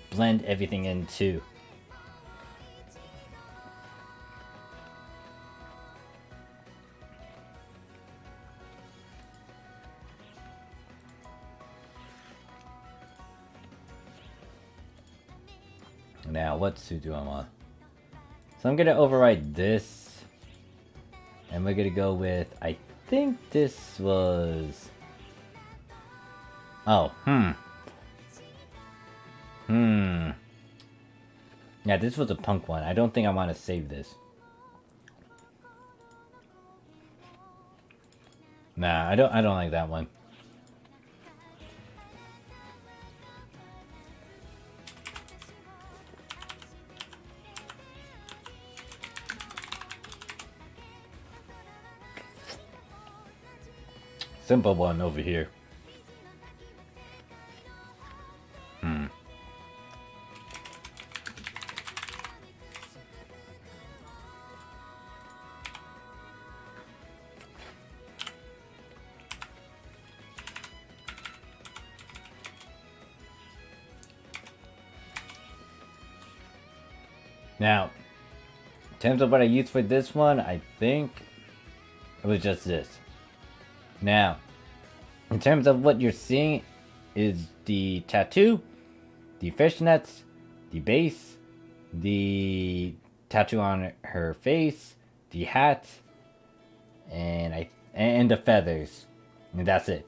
blend everything in too. Now, what suit do I want? So I'm gonna override this. And we're gonna go with, I think this was... Oh, Yeah, this was a punk one. I don't think I want to save this. Nah, I don't like that one. Simple one over here. Now, in terms of what I used for this one, I think it was just this. Now, in terms of what you're seeing is the tattoo, the fishnets, the base, the tattoo on her face, the hat, and the feathers. And that's it.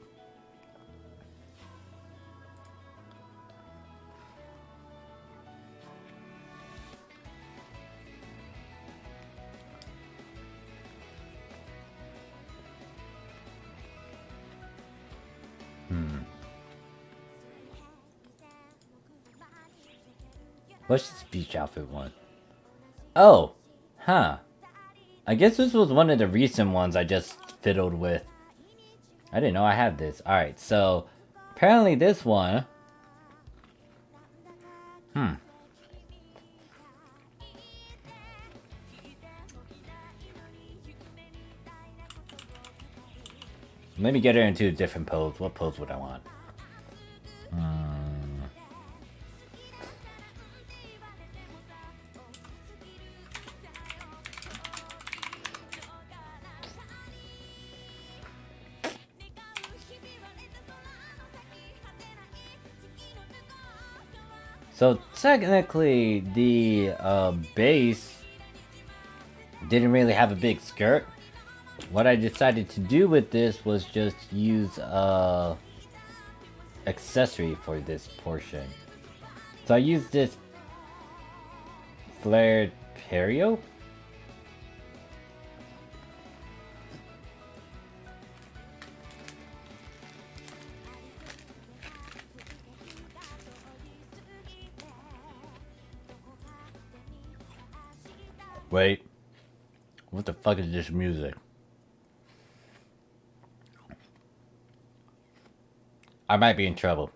What's this beach outfit one? Oh, huh. I guess this was one of the recent ones I just fiddled with. I didn't know I had this. Alright, so apparently this one... Let me get her into a different pose. What pose would I want? So technically, the base didn't really have a big skirt. What I decided to do with this was just use accessory for this portion. So I used this flared perio. Wait, what the fuck is this music? I might be in trouble.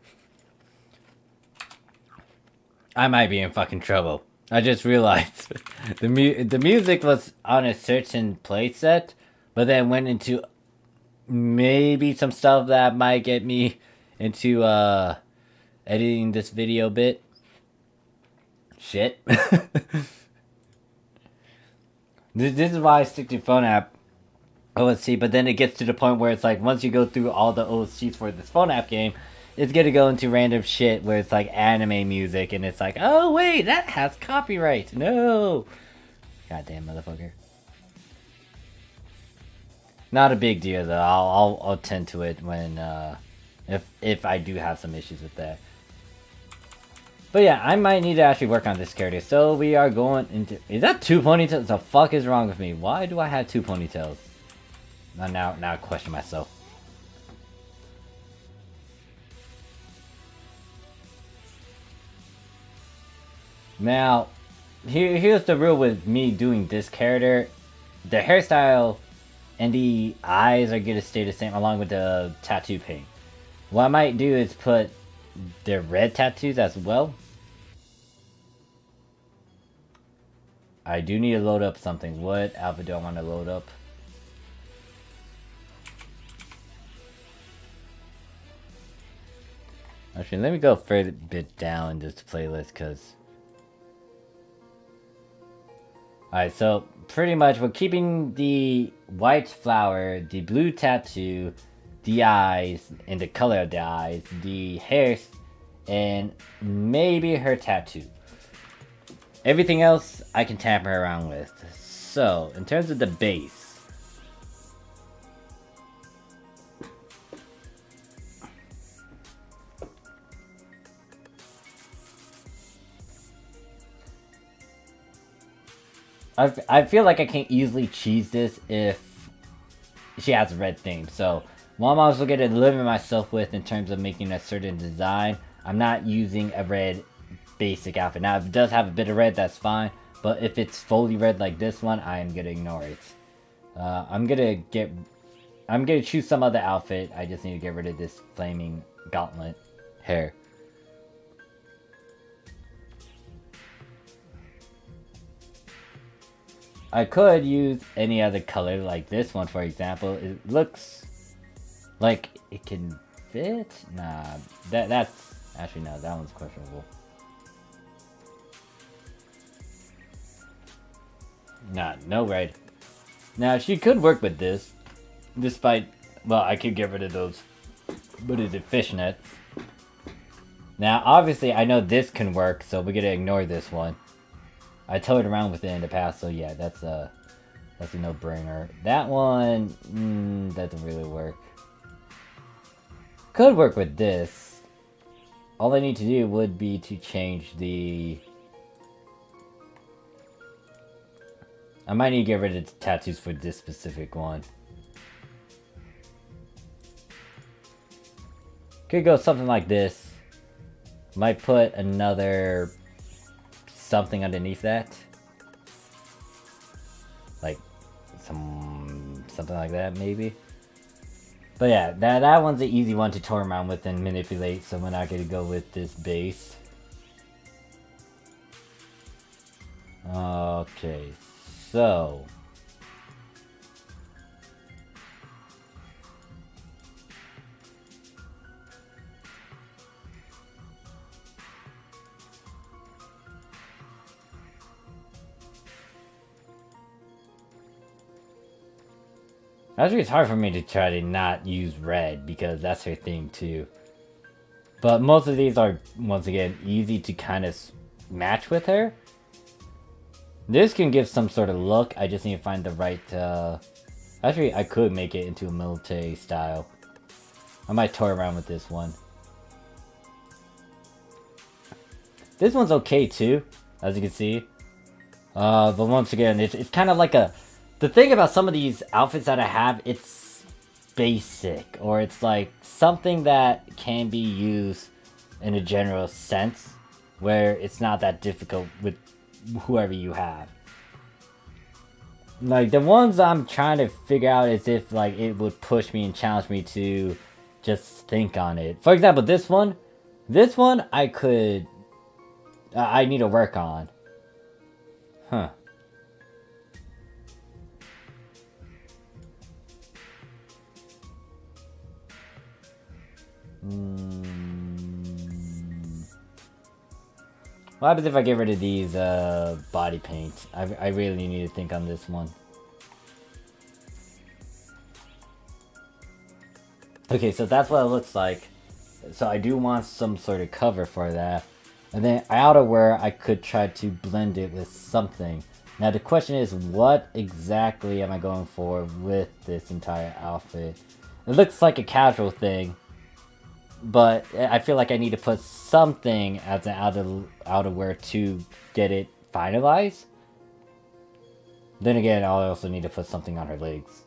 I might be in fucking trouble. I just realized the music was on a certain playset, but then went into maybe some stuff that might get me into editing this video a bit. Shit. This is why I stick to phone app OST, but then it gets to the point where it's like once you go through all the OSTs for this phone app game, it's gonna go into random shit where it's like anime music and it's like, oh wait, that has copyright. No. Goddamn motherfucker. Not a big deal though. I'll tend to it when if I do have some issues with that. But yeah, I might need to actually work on this character. So we are going into... Is that 2 ponytails? The fuck is wrong with me? Why do I have 2 ponytails? Now I question myself. Now, here's the rule with me doing this character. The hairstyle and the eyes are gonna stay the same along with the tattoo paint. What I might do is put the red tattoos as well. I do need to load up something. What outfit do I want to load up? Actually, let me go further bit down in this playlist, because... Alright, so pretty much we're keeping the white flower, the blue tattoo, the eyes, and the color of the eyes, the hair, and maybe her tattoo. Everything else I can tamper around with. So, in terms of the base, I feel like I can easily cheese this if she has a red theme. So, what I'm also going to limit myself with in terms of making a certain design, I'm not using a red basic outfit. Now, if it does have a bit of red, that's fine. But if it's fully red like this one, I am going to ignore it. I'm going to choose some other outfit. I just need to get rid of this flaming gauntlet hair. I could use any other color, like this one, for example. It looks like it can fit. Nah, that's actually no. That one's questionable. Nah, no red. Now she could work with this, despite. Well, I could get rid of those. What is it, fishnets? Now, obviously, I know this can work, so we're gonna ignore this one. I toyed around with it in the past, so yeah, that's a no-brainer. That one, doesn't really work. Could work with this. All I need to do would be to change the... I might need to get rid of the tattoos for this specific one. Could go something like this. Might put another... something underneath that, like something like that maybe. But yeah, that one's an easy one to toy around with and manipulate, so we're not going to go with this base. Okay, so actually, it's hard for me to try to not use red, because that's her theme too. But most of these are, once again, easy to kind of match with her. This can give some sort of look, I just need to find the right... Actually, I could make it into a military style. I might toy around with this one. This one's okay too, as you can see. But once again, it's kind of like a... The thing about some of these outfits that I have, it's basic, or it's like something that can be used in a general sense, where it's not that difficult with whoever you have. Like, the ones I'm trying to figure out is if, like, it would push me and challenge me to just think on it. For example, this one I could... I need to work on. Huh. What happens if I get rid of these body paints? I really need to think on this one. Okay, so that's what it looks like. So I do want some sort of cover for that. And then outerwear, I could try to blend it with something. Now the question is, what exactly am I going for with this entire outfit? It looks like a casual thing, but I feel like I need to put something as an outerwear to get it finalized. Then again, I'll also need to put something on her legs.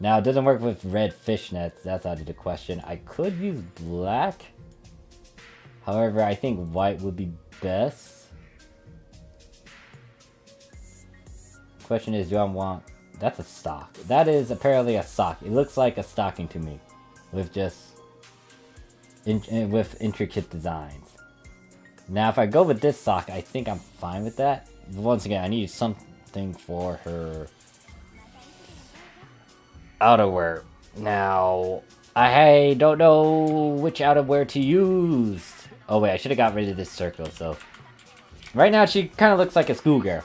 Now, it doesn't work with red fishnets. That's out of the question. I could use black. However, I think white would be best. Question is, do I want... That's a sock. That is apparently a sock. It looks like a stocking to me. With just... with intricate designs. Now, if I go with this sock, I think I'm fine with that. Once again, I need something for her... outerwear. Now, I don't know which outerwear to use. Oh wait, I should have got rid of this circle, so... Right now, she kind of looks like a schoolgirl.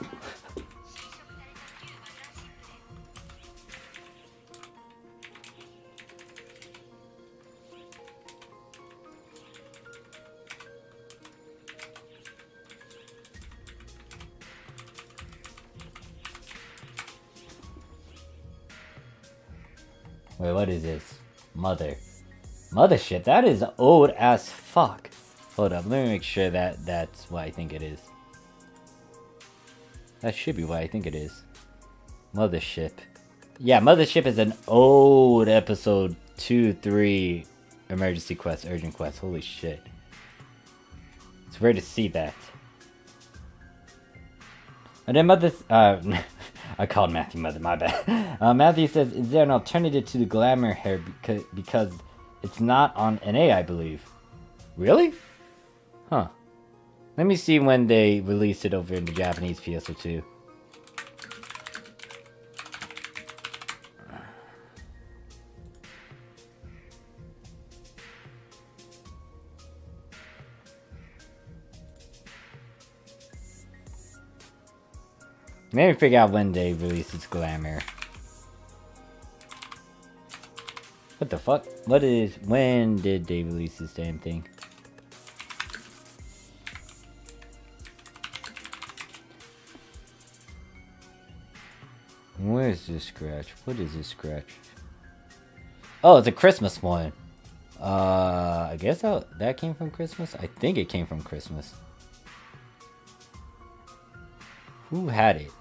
Wait, what is this? Mothership, that is old as fuck. Hold up, let me make sure that that's what I think it is. That should be what I think it is. Mothership. Yeah, Mothership is an old episode 2-3 emergency quest, urgent quest. Holy shit. It's rare to see that. And then I called Matthew Mother, my bad. Matthew says, is there an alternative to the glamour hair because it's not on NA, I believe. Really? Huh. Let me see when they released it over in the Japanese PSO2. Let me figure out when they released this glamour. What the fuck? When did they release this damn thing? Where is this scratch? What is this scratch? Oh, it's a Christmas one. I guess that came from Christmas? I think it came from Christmas. Who had it?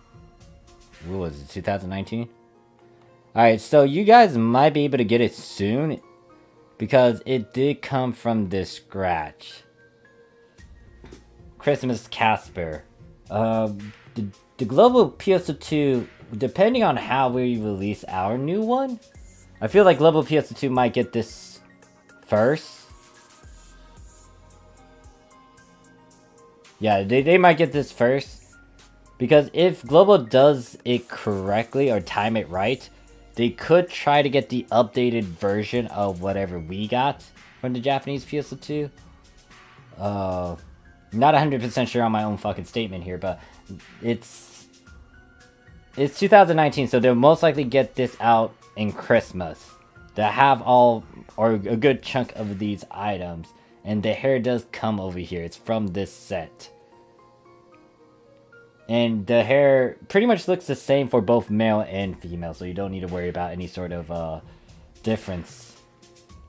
What was it, 2019? Alright, so you guys might be able to get it soon, because it did come from this scratch. Christmas Casper. The global PSO2, depending on how we release our new one, I feel like global PSO2 might get this first. Yeah, they might get this first. Because if Global does it correctly or time it right, they could try to get the updated version of whatever we got from the Japanese PSO2. Not 100% sure on my own fucking statement here, but it's 2019, so they'll most likely get this out in Christmas. To have all, or a good chunk of these items. And the hair does come over here. It's from this set. And the hair pretty much looks the same for both male and female, so you don't need to worry about any sort of difference.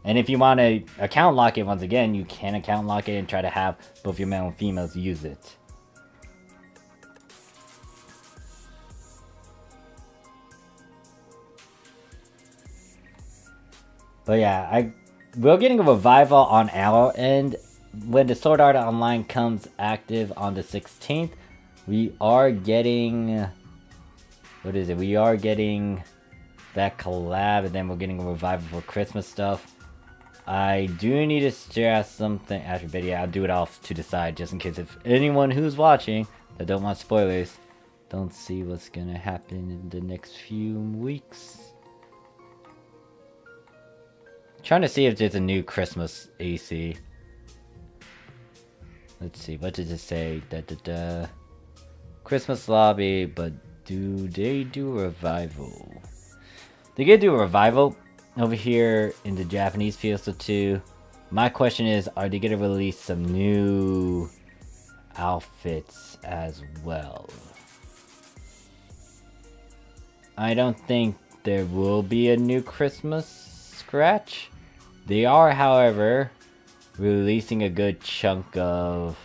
And if you want to account lock it, once again, you can account lock it and try to have both your male and females use it. But yeah, we're getting a revival on our end. When the Sword Art Online comes active on the 16th, we are getting... What is it? We are getting that collab, and then we're getting a revival for Christmas stuff. I do need to share something after, but yeah, I'll do it off to the side just in case if anyone who's watching that don't want spoilers don't see what's gonna happen in the next few weeks. Trying to see if there's a new Christmas AC. Let's see, what does it say? Christmas lobby, but do they do a revival? They could do a revival over here in the Japanese PSO2. My question is, are they gonna release some new outfits as well? I don't think there will be a new Christmas scratch. They are, however, releasing a good chunk of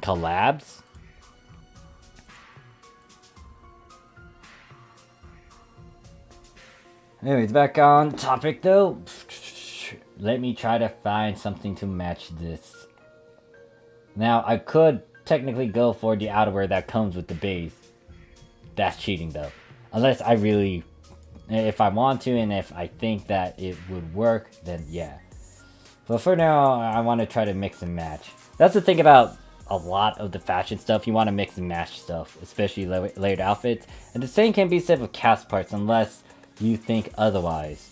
collabs. Anyways, back on topic though. Let me try to find something to match this. Now, I could technically go for the outerwear that comes with the base. That's cheating though. Unless I really, if I want to and if I think that it would work, then yeah. But for now, I want to try to mix and match. That's the thing about a lot of the fashion stuff. You want to mix and match stuff, especially layered outfits. And the same can be said with cast parts unless you think otherwise.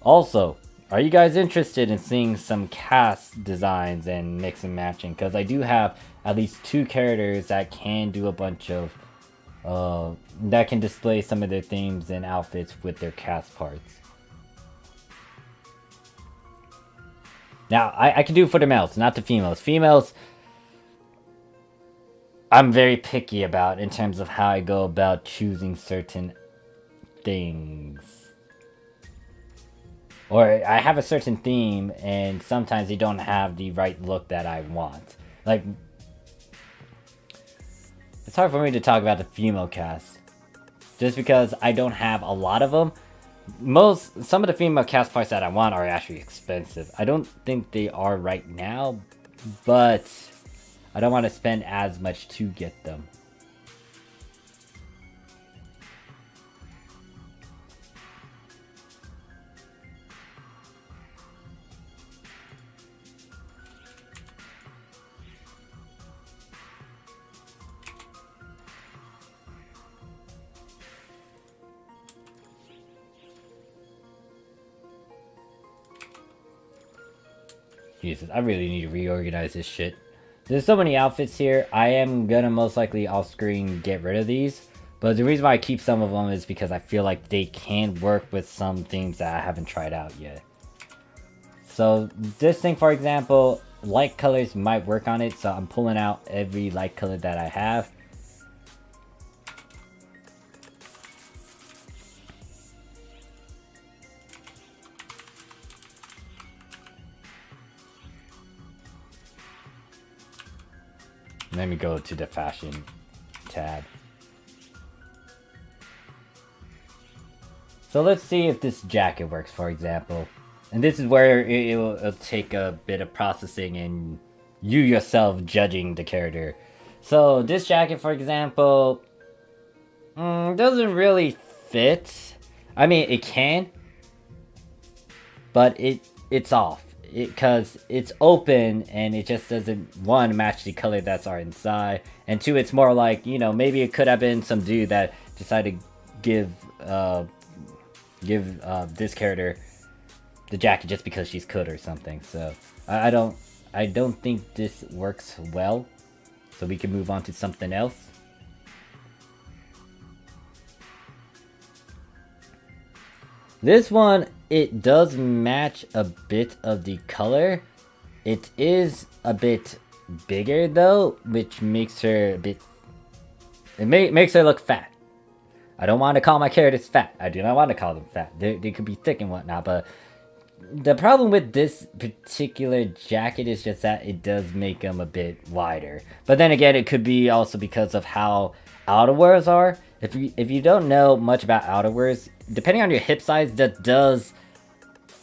Also, are you guys interested in seeing some cast designs and mix and matching? Because I do have at least 2 characters that can do a bunch of that can display some of their themes and outfits with their cast parts. Now, I can do it for the males, not the females. Females, I'm very picky about in terms of how I go about choosing certain things. Or I have a certain theme, and sometimes they don't have the right look that I want. Like, it's hard for me to talk about the female cast. Just because I don't have a lot of them. Some of the female cast parts that I want are actually expensive. I don't think they are right now, but I don't want to spend as much to get them. Jesus, I really need to reorganize this shit. There's so many outfits here. I am gonna most likely off screen get rid of these. But the reason why I keep some of them is because I feel like they can work with some themes that I haven't tried out yet. So this thing, for example, light colors might work on it. So I'm pulling out every light color that I have. Let me go to the fashion tab. So let's see if this jacket works, for example. And this is where it'll take a bit of processing and you yourself judging the character. So this jacket, for example, doesn't really fit. I mean, it can, but it's off. Because it's open and it just doesn't, one, match the color that's our inside, and two, it's more like, you know, maybe it could have been some dude that decided to give this character the jacket just because she's could or something. So I don't think this works well, so we can move on to something else. This one, it does match a bit of the color. It is a bit bigger though, which makes her a bit... makes her look fat. I don't want to call my characters fat. I do not want to call them fat. They could be thick and whatnot, but the problem with this particular jacket is just that it does make them a bit wider. But then again, it could be also because of how outerwears are. If you don't know much about outerwears, depending on your hip size, that does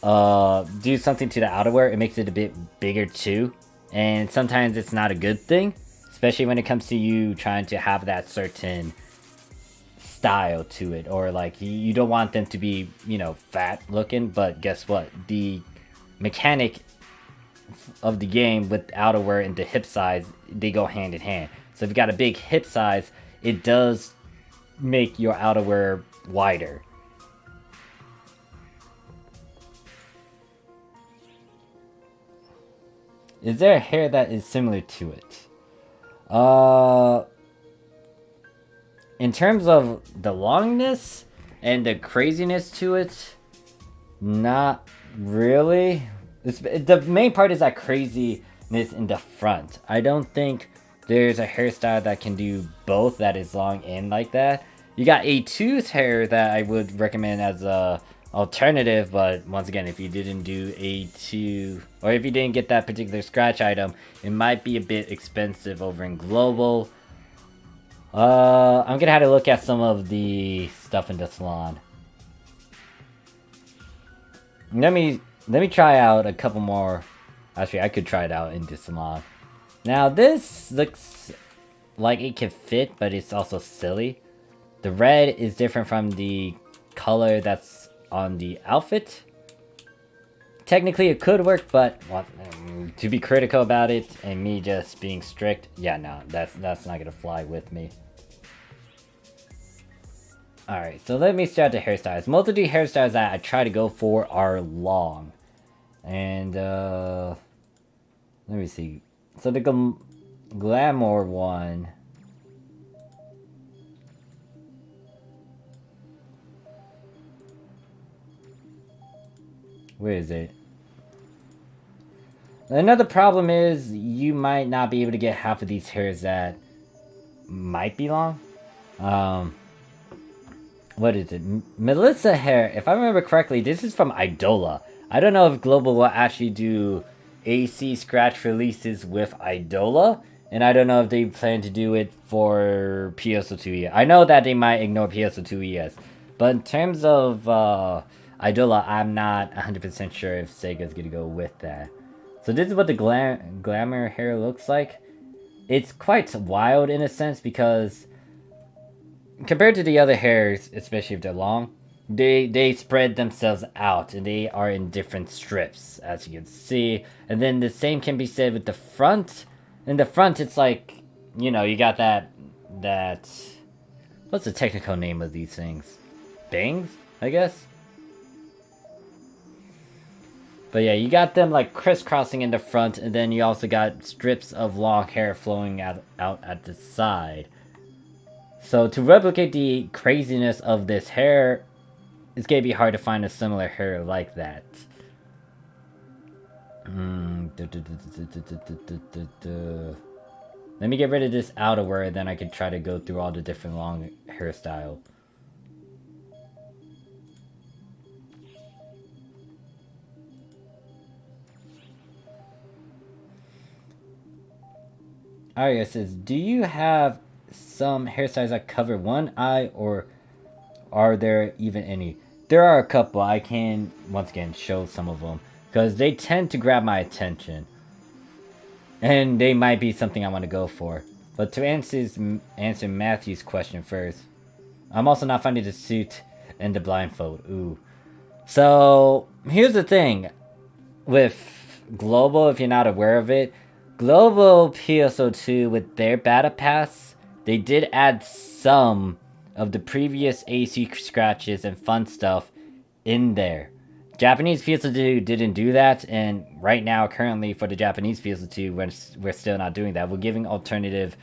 do something to the outerwear. It makes it a bit bigger too, and sometimes it's not a good thing, especially when it comes to you trying to have that certain style to it, or like you don't want them to be, you know, fat looking. But guess what? The mechanic of the game with outerwear and the hip size, they go hand in hand. So if you got a big hip size, it does make your outerwear wider. Is there a hair that is similar to it? In terms of the longness and the craziness to it, not really. The main part is that craziness in the front. I don't think there's a hairstyle that can do both that is long and like that. You got A2's hair that I would recommend as a alternative, but once again, if you didn't do A2 or if you didn't get that particular scratch item, it might be a bit expensive over in Global. I'm gonna have to look at some of the stuff in the salon. Let me try out a couple more. Actually, I could try it out in the salon. Now this looks like it can fit, but it's also silly. The red is different from the color that's on the outfit. Technically it could work, but to be critical about it and me just being strict, yeah, no, that's not gonna fly with me. Alright, so let me start the hairstyles. Most of the hairstyles that I try to go for are long. And, let me see. So the glamour one... Where is it? Another problem is you might not be able to get half of these hairs that might be long. What is it? Melissa hair. If I remember correctly, this is from Idola. I don't know if Global will actually do AC scratch releases with Idola. And I don't know if they plan to do it for PSO2 ES. I know that they might ignore PSO2 ES. But in terms of Idola, I'm not 100% sure if Sega's gonna go with that. So this is what the glamour hair looks like. It's quite wild in a sense because compared to the other hairs, especially if they're long, they spread themselves out and they are in different strips, as you can see. And then the same can be said with the front. In the front, it's like, you know, you got that what's the technical name of these things? Bangs, I guess? But yeah, you got them like crisscrossing in the front, and then you also got strips of long hair flowing out at the side. So to replicate the craziness of this hair, it's gonna be hard to find a similar hair like that. Let me get rid of this outerwear, then I can try to go through all the different long hairstyles. Arya says, do you have some hairstyles that cover one eye, or are there even any? There are a couple. I can, once again, show some of them, because they tend to grab my attention. And they might be something I want to go for. But to answer Matthew's question first, I'm also not finding the suit and the blindfold. Ooh. So, here's the thing. With Global, if you're not aware of it, Global PSO2 with their beta pass, they did add some of the previous AC scratches and fun stuff in there. Japanese PSO2 didn't do that, and right now, currently, for the Japanese PSO2, we're still not doing that. We're giving alternative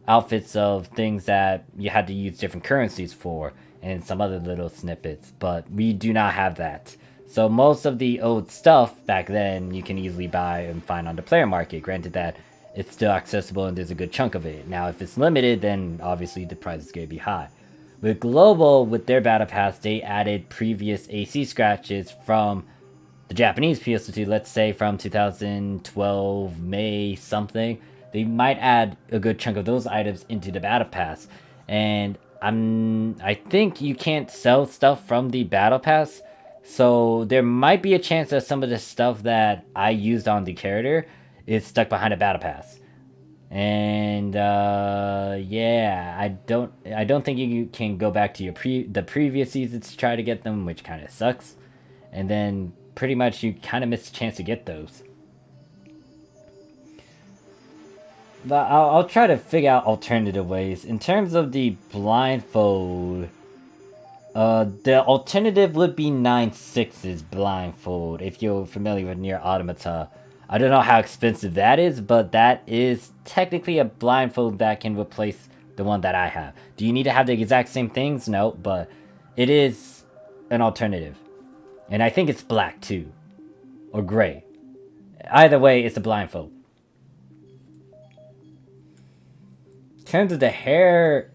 outfits of things that you had to use different currencies for, and some other little snippets, but we do not have that. So most of the old stuff back then you can easily buy and find on the player market. Granted that it's still accessible and there's a good chunk of it. Now if it's limited, then obviously the price is going to be high. With Global, with their battle pass, they added previous AC scratches from the Japanese PS2, let's say from 2012 May something. They might add a good chunk of those items into the battle pass. And I think you can't sell stuff from the battle pass. So there might be a chance that some of the stuff that I used on the character is stuck behind a battle pass. And yeah, I don't think you can go back to the previous seasons to try to get them, which kind of sucks. And then pretty much you kind of miss a chance to get those. But I'll try to figure out alternative ways. In terms of the blindfold, the alternative would be 9/6's blindfold, if you're familiar with Nier Automata. I don't know how expensive that is, but that is technically a blindfold that can replace the one that I have. Do you need to have the exact same things? No, but it is an alternative. And I think it's black too. Or gray. Either way, it's a blindfold. In terms of the hair,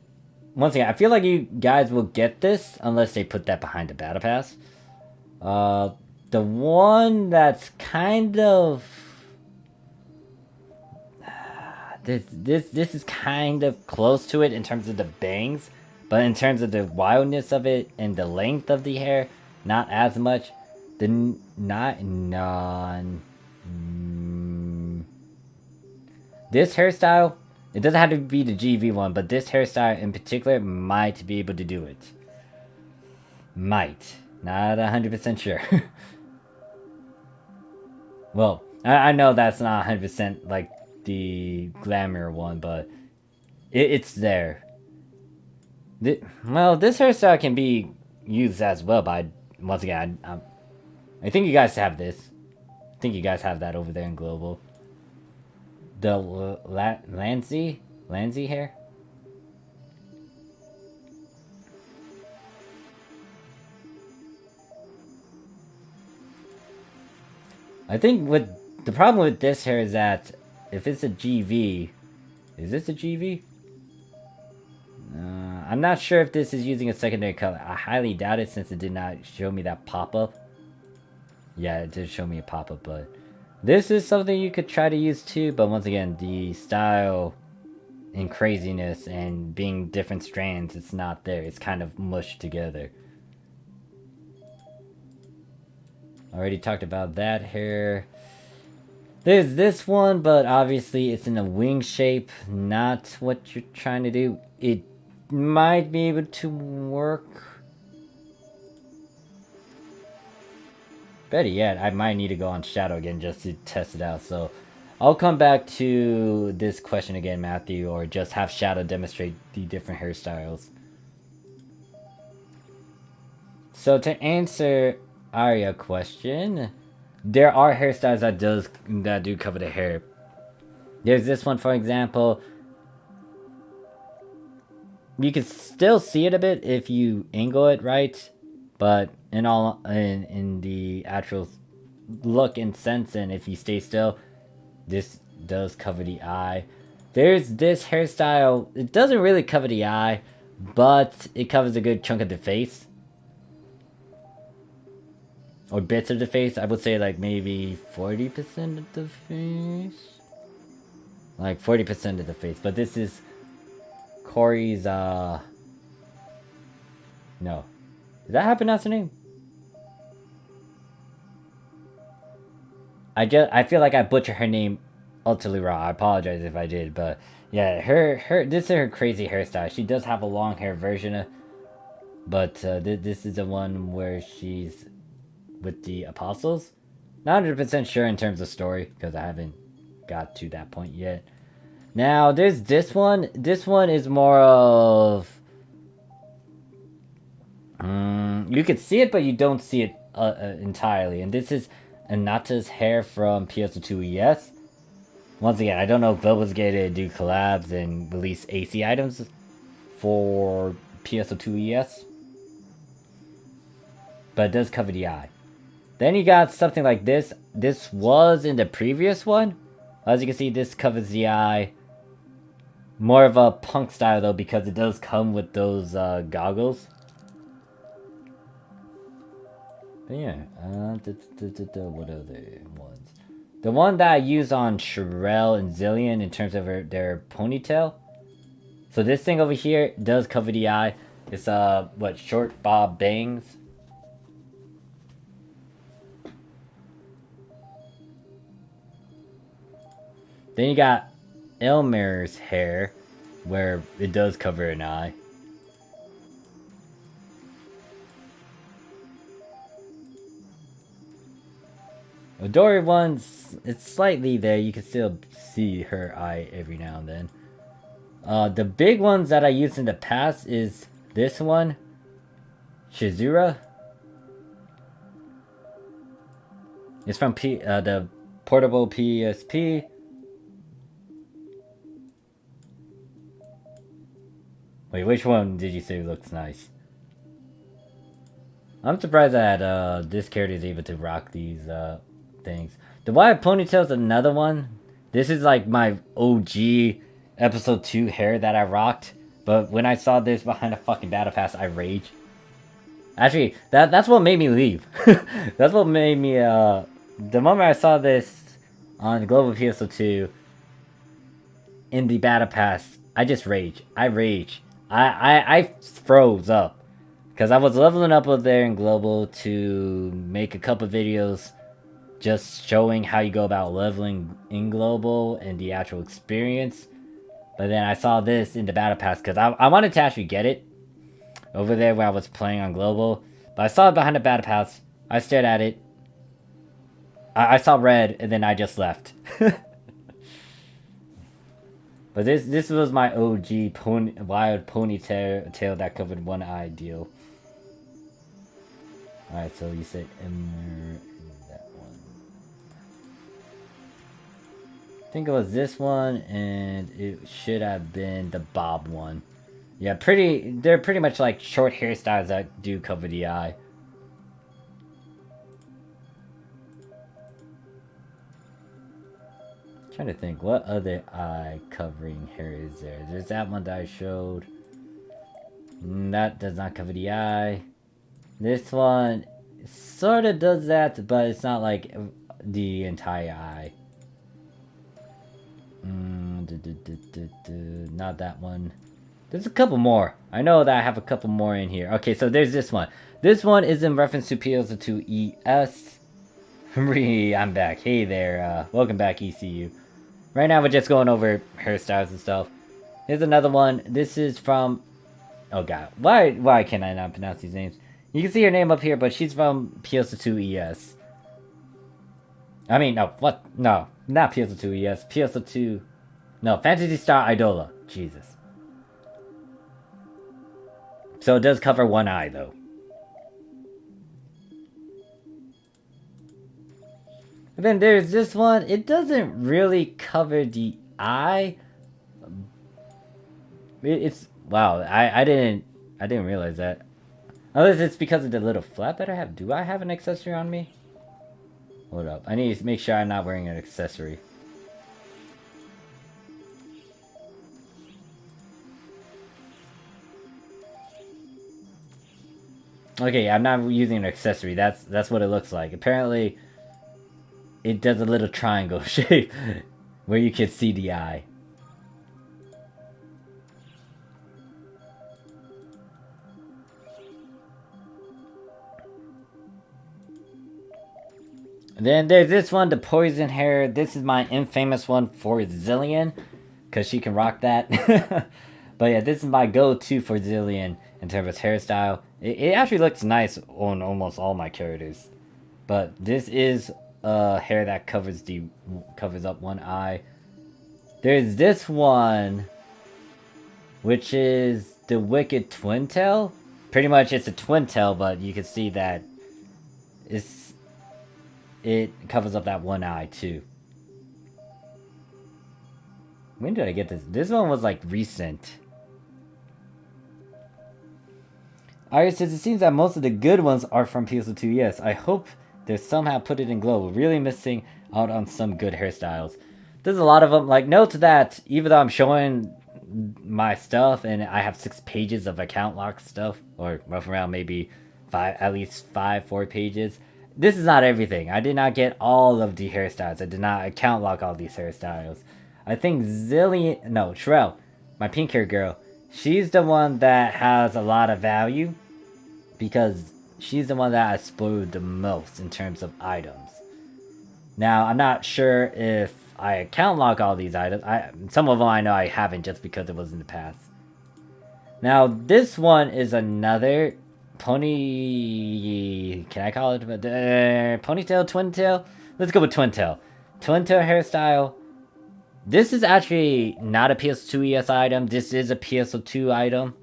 once again, I feel like you guys will get this unless they put that behind the battle pass. The one that's kind of this is kind of close to it in terms of the bangs, but in terms of the wildness of it and the length of the hair, not as much. The not non this hairstyle, it doesn't have to be the GV one, but this hairstyle in particular might be able to do it. Might. Not 100% sure. Well, I know that's not 100% like the glamour one, but it's there. Well, this hairstyle can be used as well, but once again, I think you guys have this. I think you guys have that over there in Global. The Lansy hair? I think the problem with this hair is that if it's a GV, is this a GV? I'm not sure if this is using a secondary color. I highly doubt it since it did not show me that pop-up. Yeah, it did show me a pop-up, but this is something you could try to use too, but once again, the style and craziness and being different strands, it's not there. It's kind of mushed together. Already talked about that hair. There's this one, but obviously it's in a wing shape, not what you're trying to do. It might be able to work. Better yet, I might need to go on Shadow again just to test it out. So I'll come back to this question again, Matthew, or just have Shadow demonstrate the different hairstyles. So to answer Arya question, there are hairstyles that do cover the hair. There's this one, for example. You can still see it a bit if you angle it right, but in the actual look and sense, and if you stay still, this does cover the eye. There's this hairstyle. It doesn't really cover the eye, but it covers a good chunk of the face. Or bits of the face. I would say like maybe 40% of the face. Like 40% of the face. But this is Corey's, no. Is that how I pronounce her name? I feel like I butchered her name utterly wrong. I apologize if I did, but yeah, this is her crazy hairstyle. She does have a long hair version, but this is the one where she's with the apostles. Not 100% sure in terms of story because I haven't got to that point yet. Now there's this one. This one is more of you can see it, but you don't see it entirely. And this is Anata's hair from PSO2 ES. Once again, I don't know if Boba's going to do collabs and release AC items for PSO2 ES, but it does cover the eye. Then you got something like this. This was in the previous one. As you can see, this covers the eye. More of a punk style though, because it does come with those goggles. But yeah, what other ones? The one that I use on Sherelle and Zillion in terms of their ponytail. So this thing over here does cover the eye. It's short bob bangs. Then you got Elmer's hair, where it does cover an eye. Odori one's, it's slightly there. You can still see her eye every now and then. The big ones that I used in the past is this one, Shizura. It's from the portable PSP. Wait, which one did you say looks nice? I'm surprised that this character is able to rock these things. The Wild Ponytail's another one. This is like my OG episode 2 hair that I rocked. But when I saw this behind a fucking battle pass, I rage. Actually, that's what made me leave. That's what made me the moment I saw this on Global PSO2 in the battle pass, I just rage. I rage. I froze up. Because I was leveling up over there in Global to make a couple videos just showing how you go about leveling in Global and the actual experience. But then I saw this in the Battle Pass because I wanted to actually get it over there where I was playing on Global. But I saw it behind the Battle Pass. I stared at it. I saw red and then I just left. But this was my OG wild ponytail that covered one eye deal. Alright, so you said that one. I think it was this one, and it should have been the bob one. Yeah, they're pretty much like short hairstyles that do cover the eye. I'm trying to think, what other eye covering hair is there? There's that one that I showed. That does not cover the eye. This one sort of does that, but it's not like the entire eye. Not that one. There's a couple more. I know that I have a couple more in here. Okay, so there's this one. This one is in reference to PSO2 ES. I'm back. Hey there. Welcome back, ECU. Right now we're just going over hairstyles and stuff. Here's another one. This is from... Oh god. Why can I not pronounce these names? You can see her name up here, but she's from PSO2 ES. I mean, no, what? No, not PSO2 ES. PSO2... No, Phantasy Star Idola. Jesus. So it does cover one eye, though. And then there's this one. It doesn't really cover the eye. It's... Wow, I didn't realize that. Unless it's because of the little flap that I have. Do I have an accessory on me? Hold up. I need to make sure I'm not wearing an accessory. Okay, I'm not using an accessory. That's what it looks like. Apparently, it does a little triangle shape where you can see the eye. Then there's this one, the poison hair. This is my infamous one for Zillion, because she can rock that. But yeah, this is my go-to for Zillion in terms of hairstyle. It actually looks nice on almost all my characters. But this is hair that covers up one eye. There's this one, which is the Wicked Twin Tail. Pretty much it's a twin tail, but you can see that it covers up that one eye too. When did I get this? This one was like recent. Iris says, it seems that most of the good ones are from PSO2. Yes, I hope they somehow put it in Global. Really missing out on some good hairstyles. There's a lot of them. Like, note that even though I'm showing my stuff and I have 6 pages of account lock stuff, or rough around maybe 4 pages. This is not everything. I did not get all of the hairstyles. I did not account lock all these hairstyles. I think Shrell, my pink hair girl, she's the one that has a lot of value because she's the one that I spoiled the most in terms of items. Now, I'm not sure if I account lock all these items. Some of them I know I haven't just because it was in the past. Now, this one is another pony... Can I call it ponytail? Twin tail? Let's go with twin tail. Twin tail hairstyle. This is actually not a PSO2 ES item. This is a PSO2 item.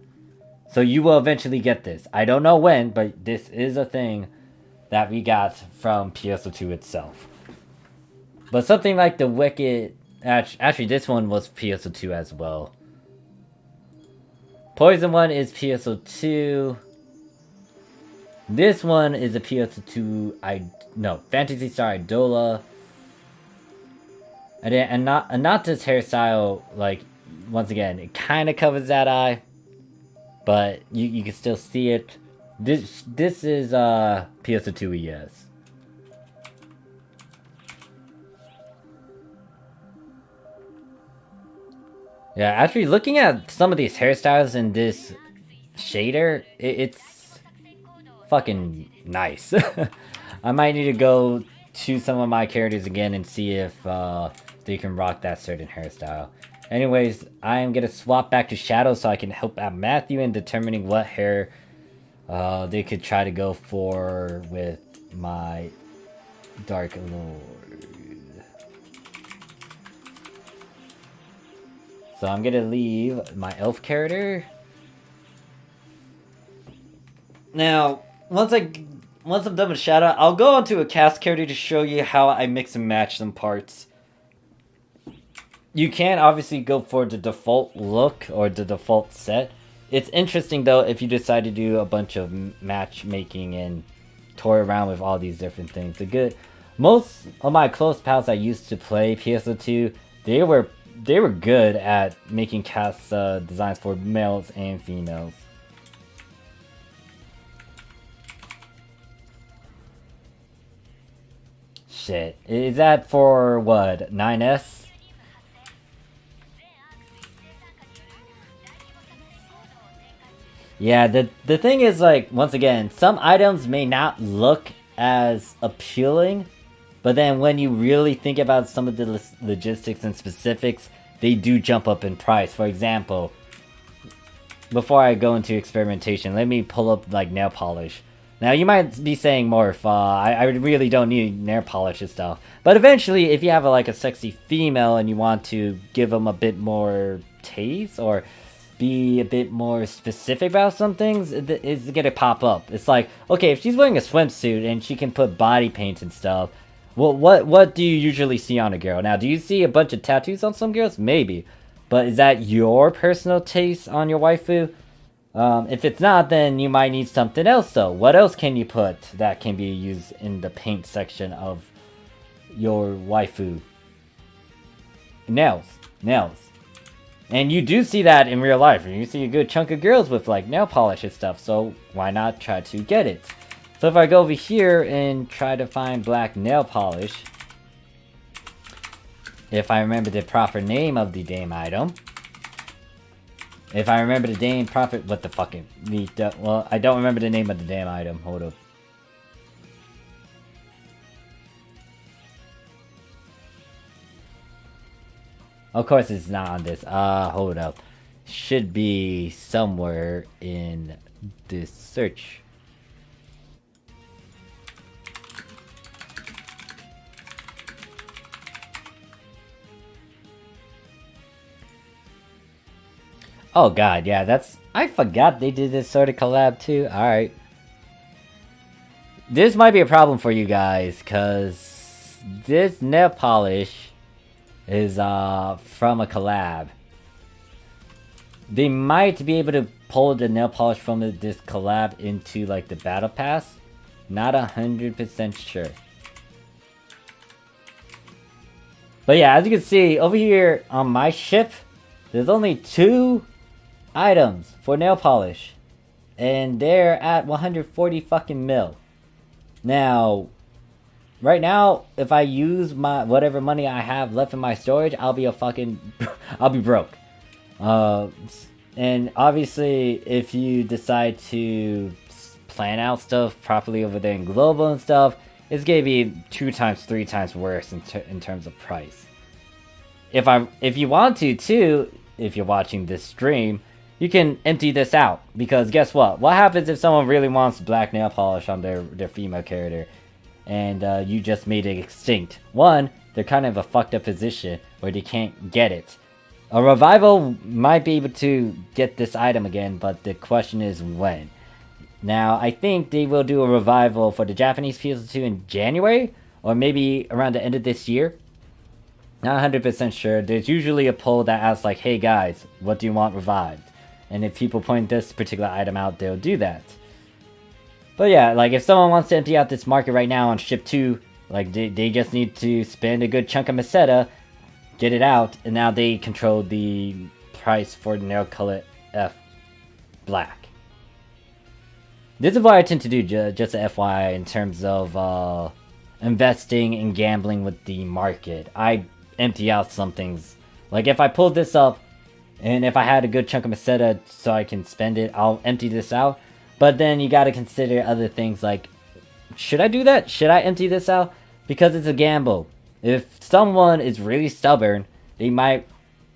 So you will eventually get this. I don't know when, but this is a thing that we got from PSO2 itself. But something like the Wicked... Actually, this one was PSO2 as well. Poison one is PSO2. This one is a PSO2... No, Phantasy Star Idola. And not this hairstyle, like, once again, it kind of covers that eye. But you can still see it. This is PSO2 ES. Yeah, actually looking at some of these hairstyles in this shader, it's fucking nice. I might need to go to some of my characters again and see if they can rock that certain hairstyle. Anyways, I am gonna swap back to Shadow so I can help out Matthew in determining what hair they could try to go for with my Dark Lord. So I'm gonna leave my elf character. Now, once I'm done with Shadow, I'll go onto a cast character to show you how I mix and match some parts. You can obviously go for the default look or the default set. It's interesting though if you decide to do a bunch of matchmaking and toy around with all these different things. Most of my close pals I used to play PSO2, they were good at making cast designs for males and females. Shit, is that for what, 9S? Yeah, the thing is, like, once again, some items may not look as appealing, but then when you really think about some of the logistics and specifics, they do jump up in price. For example, before I go into experimentation, let me pull up, like, nail polish. Now, you might be saying, Morph, I really don't need nail polish and stuff. But eventually, if you have, like, a sexy female and you want to give them a bit more taste, or be a bit more specific about some things, it's gonna pop up. It's like, okay, if she's wearing a swimsuit and she can put body paint and stuff, well, what do you usually see on a girl? Now, do you see a bunch of tattoos on some girls? Maybe. But is that your personal taste on your waifu? If it's not, then you might need something else, though. What else can you put that can be used in the paint section of your waifu? Nails. And you do see that in real life. You see a good chunk of girls with, like, nail polish and stuff, so why not try to get it? So if I go over here and try to find black nail polish, if I remember the proper name of the damn item, if I remember the damn proper... What the fucking... Well, I don't remember the name of the damn item. Hold up. Of course it's not on this. Hold up. Should be somewhere in this search. Oh god, yeah, that's... I forgot they did this sort of collab too. Alright. This might be a problem for you guys, because this nail polish is from a collab. They might be able to pull the nail polish from this collab into, like, the battle pass. Not 100% sure. But yeah, as you can see over here on my ship, there's only 2 items for nail polish, and they're at 140 fucking mil. Now, right now, if I use my whatever money I have left in my storage, I'll be I'll be broke. And obviously, if you decide to plan out stuff properly over there in global and stuff, it's gonna be 2 times, 3 times worse in terms of price. If you want to too, if you're watching this stream, you can empty this out, because guess what? What happens if someone really wants black nail polish on their female character, and you just made it extinct? One, they're kind of a fucked up position where they can't get it. A revival might be able to get this item again, but the question is when. Now, I think they will do a revival for the Japanese PS2 in January, or maybe around the end of this year. Not 100% sure. There's usually a poll that asks like, hey guys, what do you want revived? And if people point this particular item out, they'll do that. But yeah, like if someone wants to empty out this market right now on ship 2, like they just need to spend a good chunk of Meseta, get it out, and now they control the price for the nail color F black. This is what I tend to do, just a FYI, in terms of investing and gambling with the market. I empty out some things. Like if I pulled this up, and if I had a good chunk of Meseta so I can spend it, I'll empty this out. But then you gotta consider other things like, should I do that? Should I empty this out? Because it's a gamble. If someone is really stubborn, they might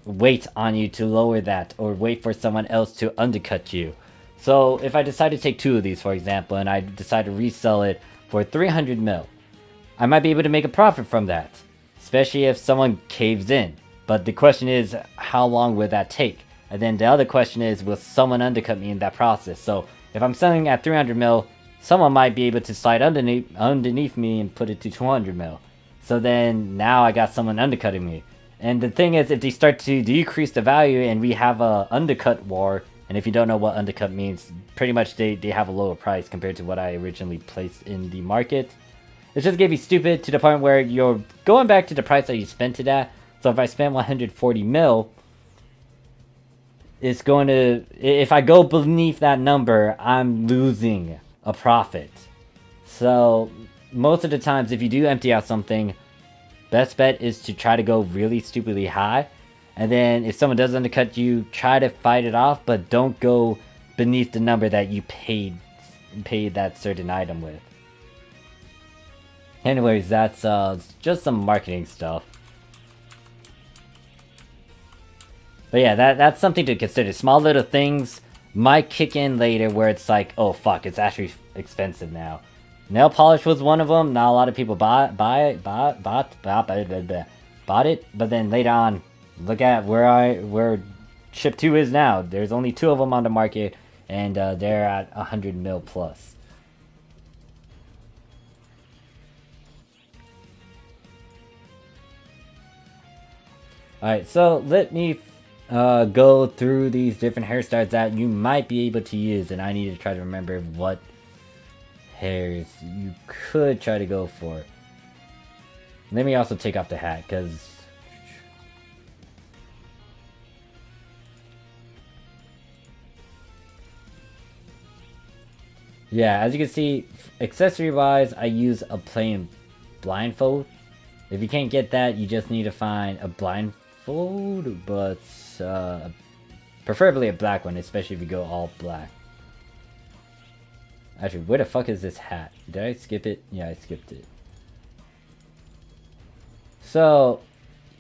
wait on you to lower that, or wait for someone else to undercut you. So if I decide to take 2 of these, for example, and I decide to resell it for 300 mil, I might be able to make a profit from that, especially if someone caves in. But the question is, how long will that take? And then the other question is, will someone undercut me in that process? So if I'm selling at 300 mil, someone might be able to slide underneath me and put it to 200 mil. So then now I got someone undercutting me. And the thing is, if they start to decrease the value and we have a undercut war, and if you don't know what undercut means, pretty much they have a lower price compared to what I originally placed in the market. It's just gonna be stupid to the point where you're going back to the price that you spent it at. So if I spend 140 mil, it's going to, if I go beneath that number, I'm losing a profit. So most of the times, if you do empty out something, best bet is to try to go really stupidly high. And then if someone does undercut you, try to fight it off, but don't go beneath the number that you paid that certain item with. Anyways, that's just some marketing stuff. But yeah, that's something to consider. Small little things might kick in later where it's like, oh fuck, it's actually expensive now. Nail polish was one of them. Not a lot of people bought it. But then later on, look at where ship 2 is now. There's only 2 of them on the market, and they're at 100 mil plus. Alright, so let me go through these different hairstyles that you might be able to use, and I need to try to remember what hairs you could try to go for. Let me also take off the hat, because yeah, as you can see, accessory wise, I use a plain blindfold. If you can't get that, you just need to find a blindfold, but preferably a black one, especially if you go all black. Actually, where the fuck is this hat? Did I skip it? Yeah, I skipped it. So,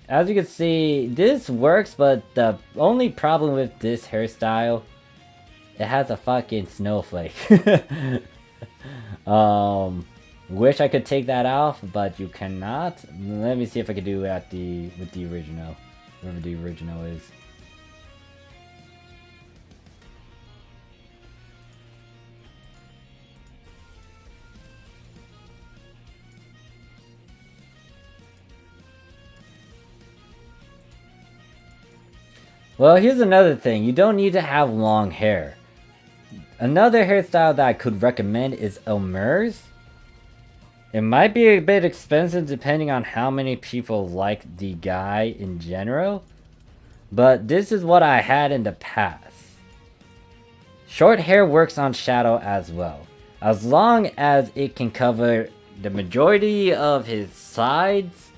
as you can see, this works, but the only problem with this hairstyle, it has a fucking snowflake. Wish I could take that off, but you cannot. Let me see if I can do it with the original, wherever the original is. Well, here's another thing. You don't need to have long hair. Another hairstyle that I could recommend is Elmer's. It might be a bit expensive depending on how many people like the guy in general. But this is what I had in the past. Short hair works on shadow as well. As long as it can cover the majority of his sides.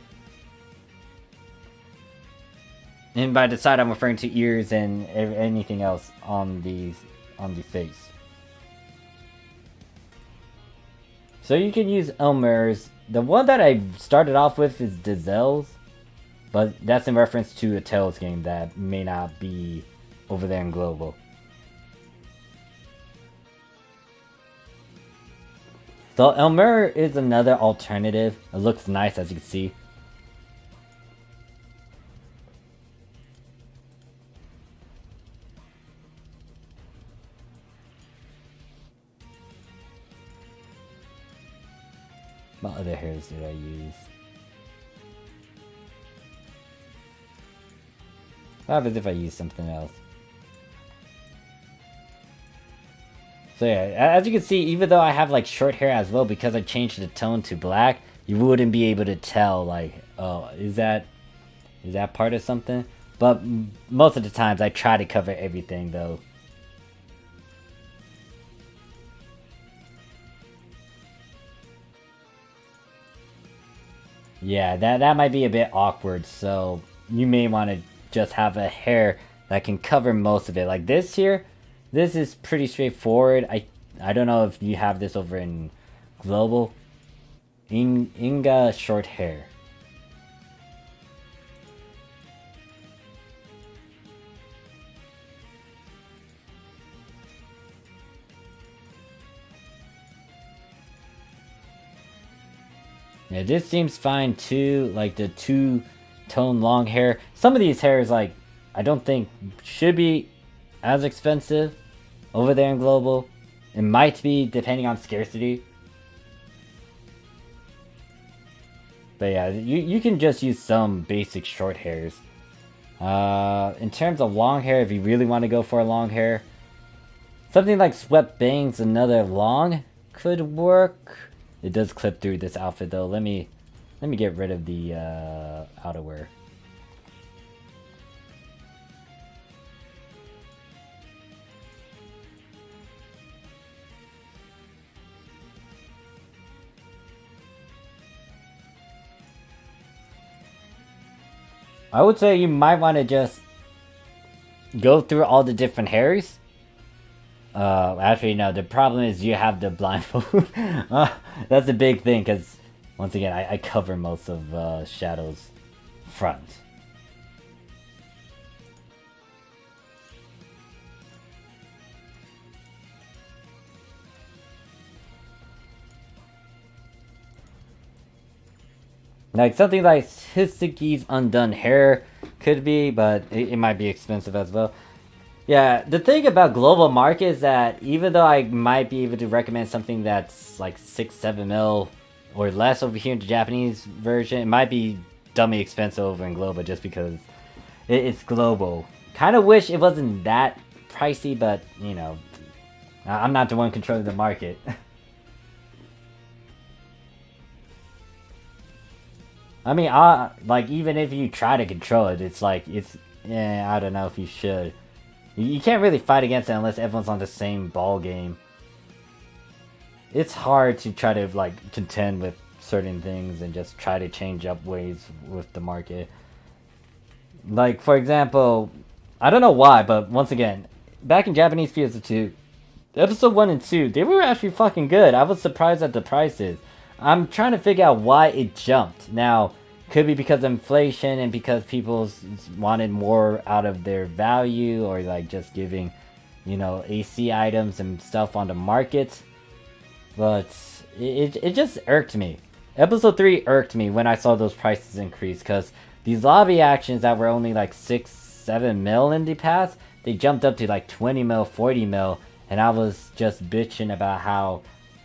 And by the side, I'm referring to ears and anything else on the face. So you can use Elmer's. The one that I started off with is Dizel's, but that's in reference to a Tails game that may not be over there in Global. So Elmer is another alternative. It looks nice, as you can see. What other hairs did I use? What happens if I use something else? So yeah, as you can see, even though I have like short hair as well, because I changed the tone to black, you wouldn't be able to tell like, oh, is that part of something? But most of the times I try to cover everything though. Yeah, that might be a bit awkward, so you may want to just have a hair that can cover most of it. Like this here, this is pretty straightforward. I don't know if you have this over in Global. Inga short hair. Yeah, this seems fine too, like the two-tone long hair. Some of these hairs, like, I don't think should be as expensive over there in Global. It might be, depending on scarcity. But yeah, you can just use some basic short hairs. In terms of long hair, if you really want to go for a long hair, something like swept bangs, another long, could work. It does clip through this outfit though. Let me get rid of the outerwear. I would say you might want to just go through all the different hairs. Actually, no. The problem is you have the blindfold. That's a big thing, because once again, I cover most of Shadow's front. Like something like Hitsuki's undone hair could be, but it might be expensive as well. Yeah, the thing about global market is that even though I might be able to recommend something that's like 6-7 mil or less over here in the Japanese version, it might be dummy expensive over in global just because it's global. Kind of wish it wasn't that pricey, but you know, I'm not the one controlling the market. I mean, like even if you try to control it, it's like I don't know if you should. You can't really fight against it unless everyone's on the same ball game. It's hard to try to like contend with certain things and just try to change up ways with the market. Like for example, I don't know why, but once again, back in Japanese PSO2, episode 1 and 2, they were actually fucking good. I was surprised at the prices. I'm trying to figure out why it jumped. Now, could be because of inflation and because people wanted more out of their value, or like just giving, you know, AC items and stuff on the market. But it just irked me. Episode 3 irked me when I saw those prices increase, because these lobby actions that were only like 6-7 mil in the past, they jumped up to like 20 mil, 40 mil, and I was just bitching about how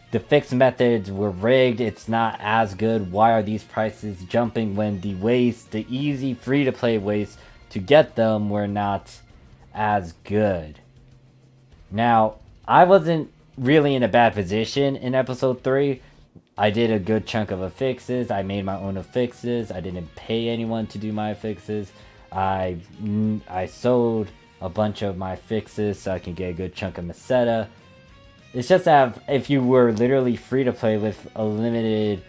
the fixed methods were rigged, it's not as good, why are these prices jumping when the ways, the easy free-to-play ways to get them were not as good. Now, I wasn't really in a bad position in episode 3. I did a good chunk of affixes, I made my own affixes, I didn't pay anyone to do my affixes, I sold a bunch of my affixes so I can get a good chunk of Meseta. It's just that if you were literally free to play with a limited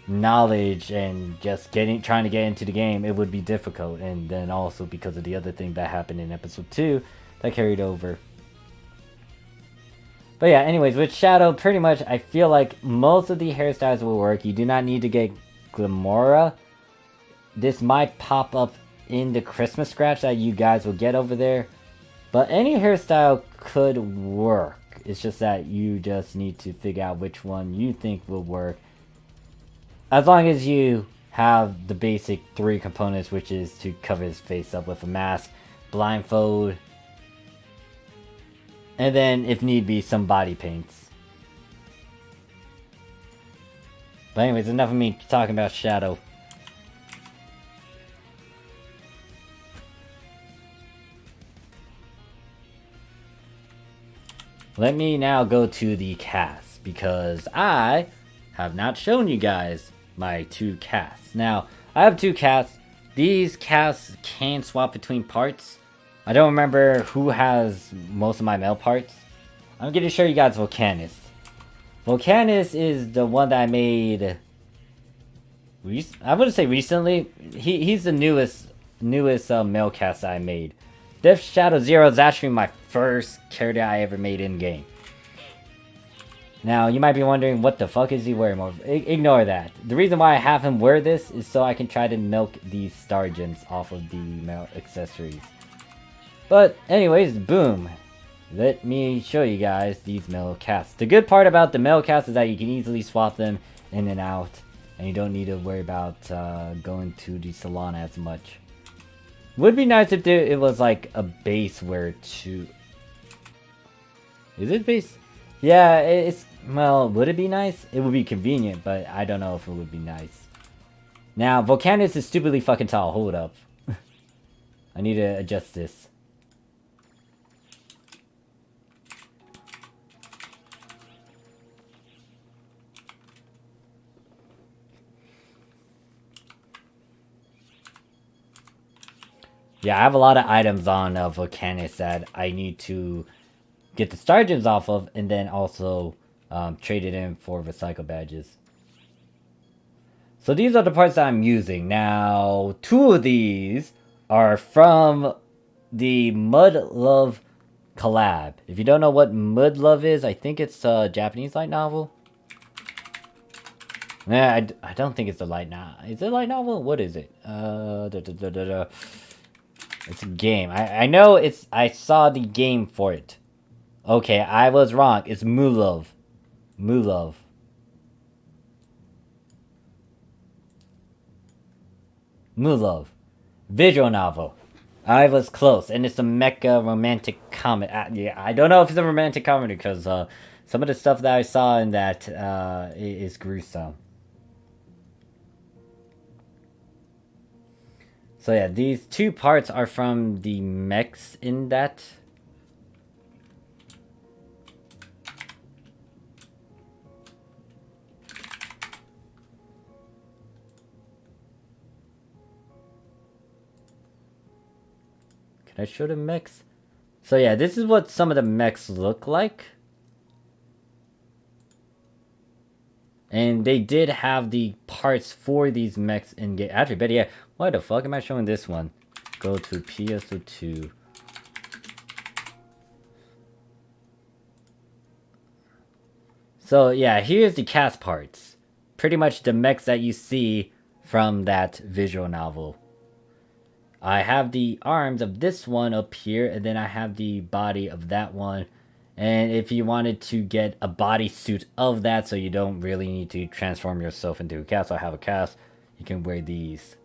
knowledge and just trying to get into the game, it would be difficult. And then also because of the other thing that happened in episode 2 that carried over. But yeah, anyways, with Shadow, pretty much I feel like most of the hairstyles will work. You do not need to get Glamora. This might pop up in the Christmas scratch that you guys will get over there. But any hairstyle could work. It's just that you just need to figure out which one you think will work. As long as you have the basic 3 components, which is to cover his face up with a mask, blindfold, and then, if need be, some body paints. But anyways, enough of me talking about Shadow. Let me now go to the casts, because I have not shown you guys my 2 casts. Now, I have 2 casts. These casts can swap between parts. I don't remember who has most of my male parts. I'm going to show you guys Volcanus. Volcanus is the one that I made... I wouldn't say recently. He's the newest male cast I made. Death Shadow Zero is actually my first character I ever made in-game. Now, you might be wondering, what the fuck is he wearing? Ignore that. The reason why I have him wear this is so I can try to milk these star gems off of the male accessories. But, anyways, boom. Let me show you guys these male casts. The good part about the male casts is that you can easily swap them in and out. And you don't need to worry about going to the salon as much. Would be nice if it was like a base where to... Is it base? Yeah, it's... Well, would it be nice? It would be convenient, but I don't know if it would be nice. Now, Volcanus is stupidly fucking tall. Hold up. I need to adjust this. Yeah, I have a lot of items on Volcanus that I need to get the star gems off of, and then also trade it in for recycle badges. So these are the parts that I'm using. Now, 2 of these are from the Mud Love collab. If you don't know what Mud Love is, I think it's a Japanese light novel. Yeah, I don't think it's a light novel. Is it a light novel? What is it? It's a game. I know it's... I saw the game for it. Okay, I was wrong. It's Mulov. Mulov. Mulov. Visual novel. I was close. And it's a mecha romantic comedy. Yeah, I don't know if it's a romantic comedy because some of the stuff that I saw in that is gruesome. So yeah, these 2 parts are from the mechs in that. Can I show the mechs? So yeah, this is what some of the mechs look like. And they did have the parts for these mechs in game. Actually, but yeah, why the fuck am I showing this one? Go to PSO2. So yeah, here's the cast parts. Pretty much the mechs that you see from that visual novel. I have the arms of this one up here, and then I have the body of that one. And if you wanted to get a bodysuit of that, so you don't really need to transform yourself into a cast, I have a cast, you can wear these.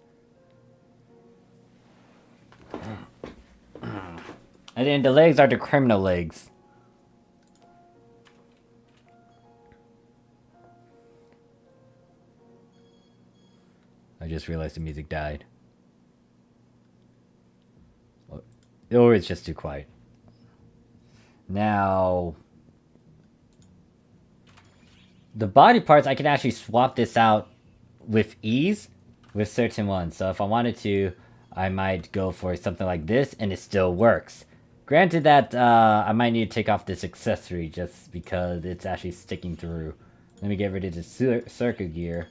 And then the legs are the criminal legs. I just realized the music died. Or it's just too quiet. Now, the body parts, I can actually swap this out with ease with certain ones. So if I wanted to, I might go for something like this, and it still works. Granted that I might need to take off this accessory just because it's actually sticking through. Let me get rid of the circuit gear.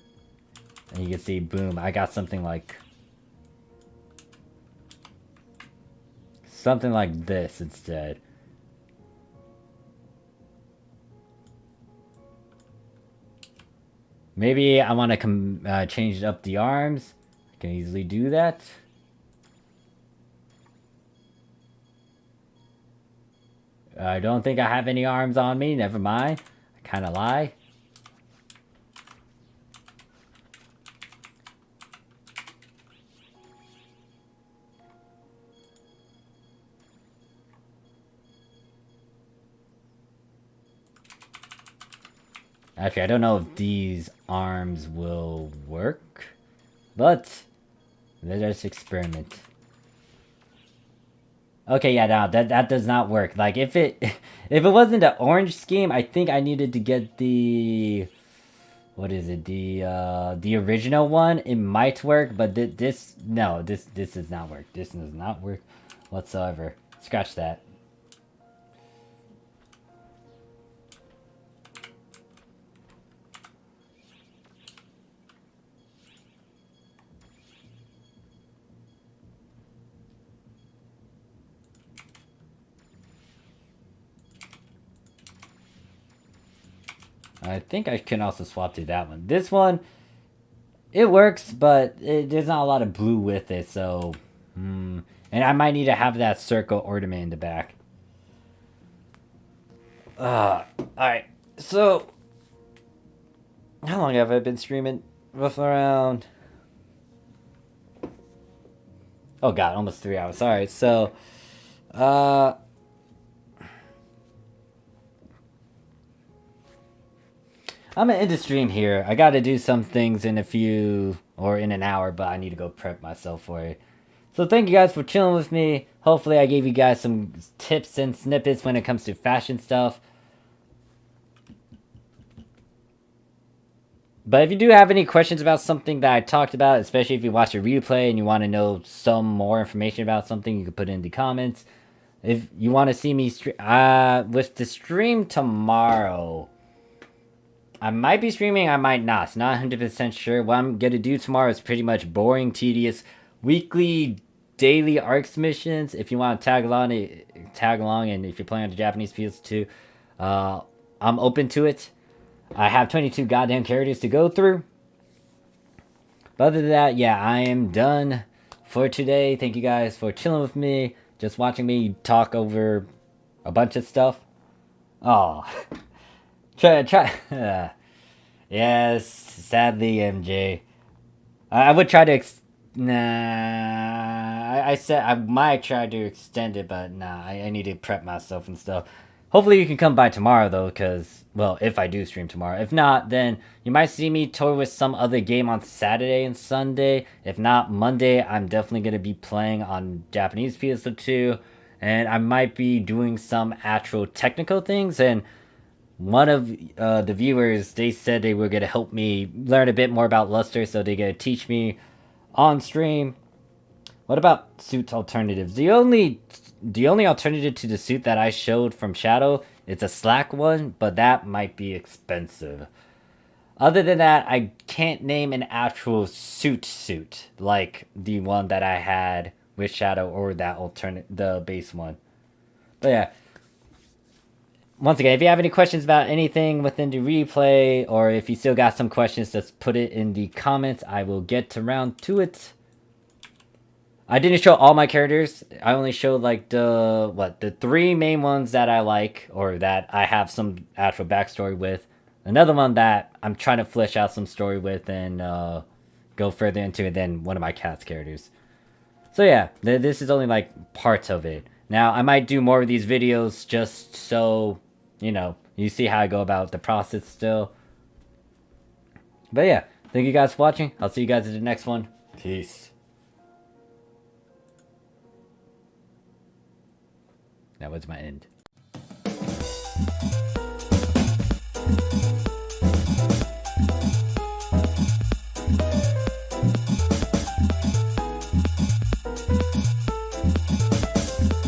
And you can see, boom, I got something like this instead. Maybe I want to change up the arms. I can easily do that. I don't think I have any arms on me. Never mind. I kind of lie. Actually, I don't know if these arms will work, but let us experiment. Okay, yeah, no, that does not work. Like, if it if it wasn't an orange scheme, I think I needed to get the... What is it? The original one. It might work, but this... No, this does not work. This does not work whatsoever. Scratch that. I think I can also swap to that one. This one, it works, but there's not a lot of blue with it, so... And I might need to have that circle ornament in the back. Alright, so... How long have I been streaming? Roughly around... Oh god, almost 3 hours. Alright, so... I'm gonna end the stream here. I gotta do some things in an hour, but I need to go prep myself for it. So thank you guys for chilling with me. Hopefully I gave you guys some tips and snippets when it comes to fashion stuff. But if you do have any questions about something that I talked about, especially if you watch a replay and you want to know some more information about something, you can put it in the comments. If you want to see me with the stream tomorrow... I might be streaming, I might not. It's not 100% sure. What I'm going to do tomorrow is pretty much boring, tedious, weekly, daily ARCs missions. If you want to tag along, and if you're playing on the Japanese PS2, I'm open to it. I have 22 goddamn characters to go through. But other than that, yeah, I am done for today. Thank you guys for chilling with me, just watching me talk over a bunch of stuff. Oh... Try. Yes, sadly, MJ. I would try to I said I might try to extend it, but nah, I need to prep myself and stuff. Hopefully you can come by tomorrow, though, because, well, if I do stream tomorrow. If not, then you might see me tour with some other game on Saturday and Sunday. If not, Monday, I'm definitely going to be playing on Japanese PSO2, and I might be doing some actual technical things, and... One of the viewers, they said they were going to help me learn a bit more about Luster, so they're going to teach me on stream. What about suit alternatives? The only alternative to the suit that I showed from Shadow is a slack one, but that might be expensive. Other than that, I can't name an actual suit like the one that I had with Shadow or that the base one. But yeah. Once again, if you have any questions about anything within the replay, or if you still got some questions, just put it in the comments. I will get around to it. I didn't show all my characters. I only showed like the 3 main ones that I like, or that I have some actual backstory with. Another one that I'm trying to flesh out some story with and go further into it than one of my cat's characters. So yeah, this is only like parts of it. Now, I might do more of these videos just so... You know, you see how I go about the process still. But yeah, thank you guys for watching. I'll see you guys in the next one. Peace. That was my end.